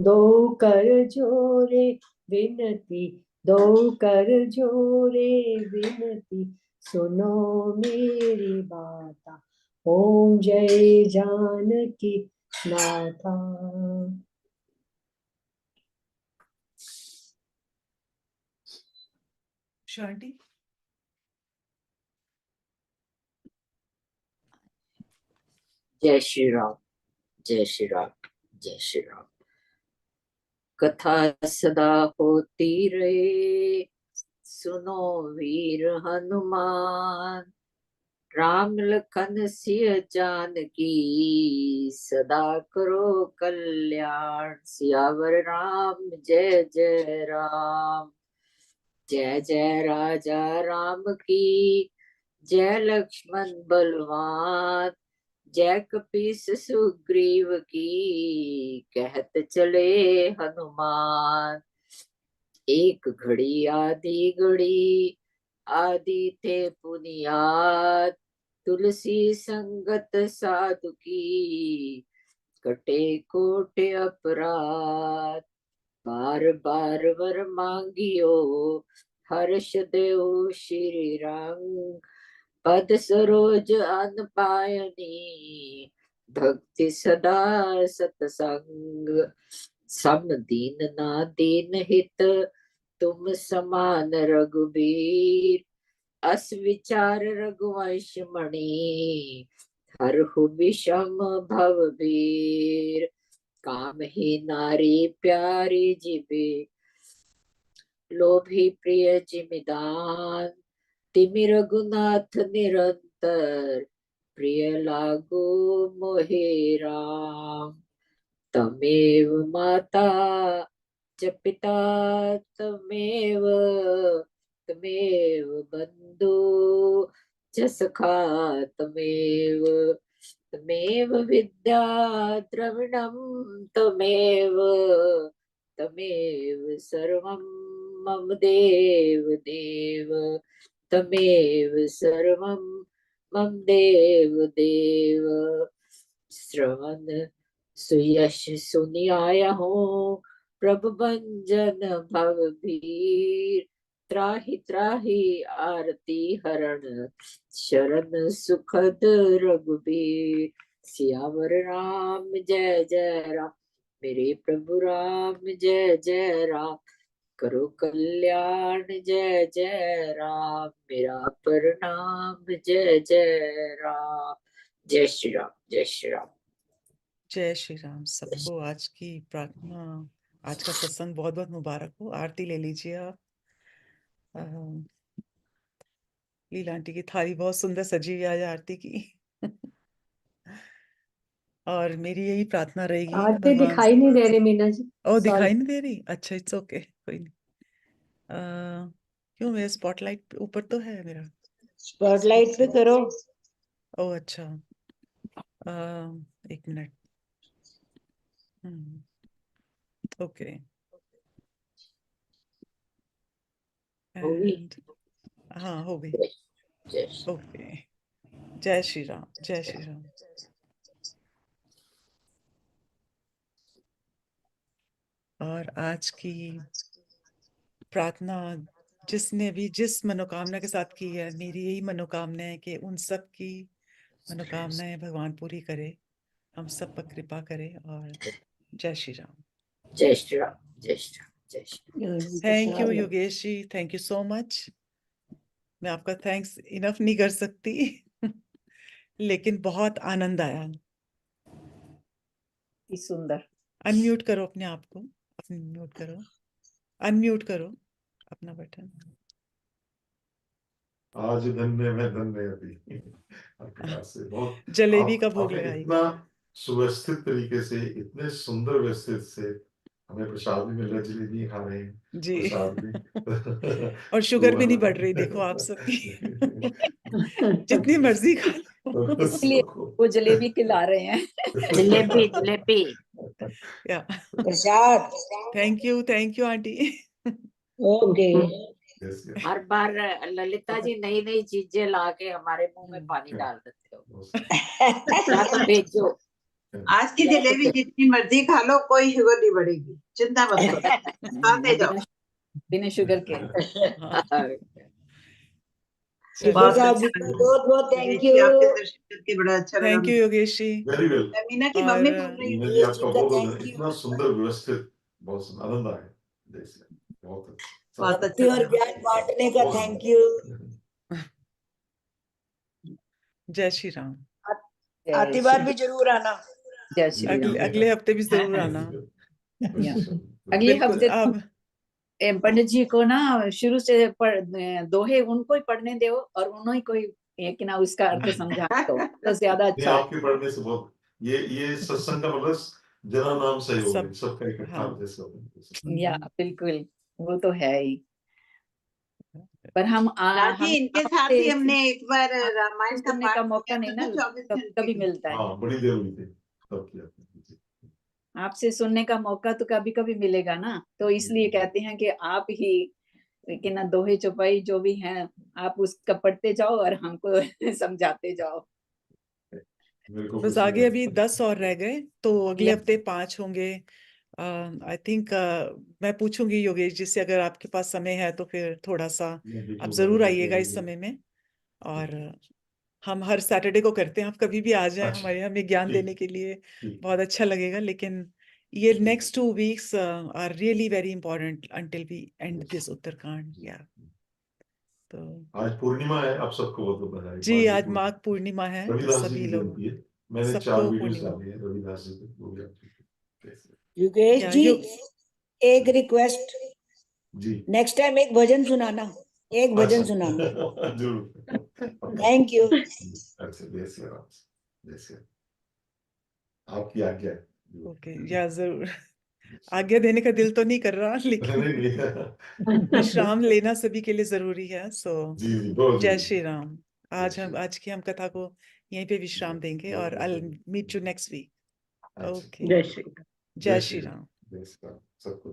दो कर जोरे विनती, दो कर जोरे विनती, सुनो मेरी बाता, ओम जय जानकी नाथा। शांति। जय श्री राम, जय श्री राम, जय श्री राम। कथा सदा होती रहे, सुनो वीर हनुमान, राम लखन सिय जानकी, सदा करो कल्याण। सियावर राम जय जय राम, जय जय राजा राम की, जय लक्ष्मण बलवान, जय कपीस सुग्रीव की, कहत चले हनुमान। एक घड़ी आधी घड़ी, आदि थे पुनियाद, तुलसी संगत साधु की, कटे कोट अपराध। बार बार वर मांगियो, हर्ष देव श्री रंग, पद सरोज अन पायनी, भक्ति सदा सतसंग। सम दीन ना दीन हित, तुम समान रघुबीर, अस विचार रघुवंश मणि, हरहु विषम भवबीर। काम ही नारी प्यारी जिबे, लोभी प्रिय जिमिदान, तिमि रघुनाथ निरंतर, प्रिय लागो मोहे राम। तमेव माता च पिता, तमेव बंधु च सखा, तमेव विद्या द्रविणं, तमेव सर्वं मम देव देव, तमेव सर्वं मम देव देव। श्रवण सुयश सुनि आया हूँ, प्रभु भंजन भव भीर, त्राहि त्राहि आरती हरण, शरण सुखद रघुबीर। सियावर राम जय जय राम, मेरे प्रभु राम जय जय राम, करो कल्याण जय जय राम, मेरा प्रणाम जय जय राम। जय श्री राम, जय श्री राम। जय श्री राम। सबको आज की प्रार्थना, आज का सत्संग बहुत बहुत मुबारक हो। आरती ले लीजिए आप। लीला आंटी की थाली बहुत सुंदर सजी हुई आज आरती की। और मेरी यही प्रार्थना रहेगी कि आरती भगवान। दिखाई नहीं दे रही मीना जी। ओ Sorry. दिखाई नहीं दे रही? अच्छा, इट्स ओके, कोई नहीं। क्यों, मेरा स्पॉटलाइट ऊपर तो है मेरा। स्पॉटलाइट पे करो। ओ अच्छा, एक मिनट। ओके। होगी? हाँ, हो गई। जय श्री ओके। जय श्री राम, जय श्री राम। और आज की प्रार्थना जिसने भी जिस मनोकामना के साथ की है, मेरी यही मनोकामना है कि उन सब की मनोकामनाएं भगवान पूरी करे, हम सब पर कृपा करे। और जय श्री राम। जय श्री राम, जय श्री राम, जय Shri Ram. Thank you Yogesh ji, thank you so much. मैं आपका थैंक्स इनफ नहीं कर सकती। लेकिन बहुत आनंद आया। सुंदर। अनम्यूट करो अपने आप को, अपने म्यूट करो, अनम्यूट करो अपना बटन। आज धन्य मैं धन्य अभी आपके पास से बहुत जलेबी का भोग आपने लगाई। इतना सुव्यवस्थित तरीके से, इतने सुंदर व्यवस्थित से हमें प्रसाद भी मिल रहा है, जलेबी खा रहे हैं जी। प्रसाद भी। और शुगर भी नहीं बढ़ रही, देखो आप सबकी। जितनी मर्जी खा लो। इसलिए वो जलेबी खिला रहे हैं। जलेबी जलेबी। या प्रसाद। Thank you aunty. Okay. Yes, yes. हर बार ललिता जी नई नई चीजें ला के हमारे मुंह में पानी डाल देते हो। या तो भेजो। आज की जलेबी जितनी मर्जी खा लो, कोई शुगर नहीं बढ़ेगी, चिंता मत करो, खाते जाओ। बिना शुगर के। हाँ, बहुत चलिए अच्छा लगा। बहुत बहुत थैंक योगेश जी, आपके यू। दर्शन करके बड़ा अच्छा लगा थैंक यू मुझे। योगेश जी। Very well. मीना की और मम्मी बोल रही मीना है। जी आपका का बहुत thank बहुत you। इतना सुंदर व्यवस्थित, बहुत आनंद आया। जैसे बहुत अच्छा। बहुत भक्ति अच्छा और लगा। ज्ञान बांटने का बहुत थैंक यू। जय श्री राम। आती बार भी जरूर आना। जय श्री राम। अगले हफ्ते भी जरूर आना। या। अगले बिल्कुल। हफ्ते अब पंडित जी को ना शुरू से दोहे उनको ही पढ़ने दो और उन्हीं को ही कि ना उसका अर्थ समझा दो तो ज्यादा नहीं, अच्छा। आपके पढ़ने से बहुत ये सत्संग का मतलब जना नाम सहयोग है, सब सबका इकट्ठा हाँ जैसे। या बिल्कुल, वो तो है ही। पर हम राज जी, हम इनके साथ आपसे ही हमने एक बार आपसे रामायण का सुनने पाठ का किया मौका नहीं था ना 24 घंटे कभी में। मिलता है। हाँ, बड़ी देर हुई थी तब किया था। आपसे सुनने का मौका तो कभी कभी मिलेगा ना, तो इसलिए कहते हैं कि आप ही कि ना दोहे चौपाई जो भी हैं आप उसका पढ़ते जाओ और हमको समझाते जाओ। मेरे को बस खुशी आगे है। अभी 10 और रह गए, तो अगले या। हफ्ते 5 होंगे। आई थिंक मैं पूछूंगी योगेश जी से, अगर आपके पास समय है तो फिर थोड़ा सा मैं देख आप लूंगा, जरूर मैं आइएगा देख इस लूंगा। समय में। और हम हर सैटरडे को करते हैं, आप कभी भी आ जाएं अच्छा, हमारे हमें ज्ञान ठीक देने के लिए, ठीक। बहुत अच्छा लगेगा। लेकिन ये next 2 weeks are really very important until we end this Uttarkand. या तो आज पूर्णिमा है, आप सबको बहुत बहुत बधाई। जी, माघी आज पूर्णिमा, माघ पूर्णिमा है, तो रविदास जी सभी की लोगों जयंती है। मैंने 4 सबको वीडियोस पूर्णिमा। डाले हैं रविदास जी के, वो भी आप कैसे। योगेश या जी, यो एक रिक्वेस्ट, जी, नेक्स्ट टाइम एक भजन सुनाना, एक भजन अच्छा सुनाना। जरूर। Thank you. अच्छा, जय श्री राम, जय श्री राम। आपकी आज्ञा है। ओके, या जरूर। आज्ञा देने का दिल तो नहीं कर रहा, लेकिन नहीं, विश्राम लेना सभी के लिए जरूरी है। सो जी जी, बहुत जय जरूरी। श्री राम। जय श्री राम। आज की हम कथा को यहीं पे विश्राम देंगे, और I meet you next week. अच्छा, ओके, जय श्री राम। जय श्री राम। जय श्री राम सबको।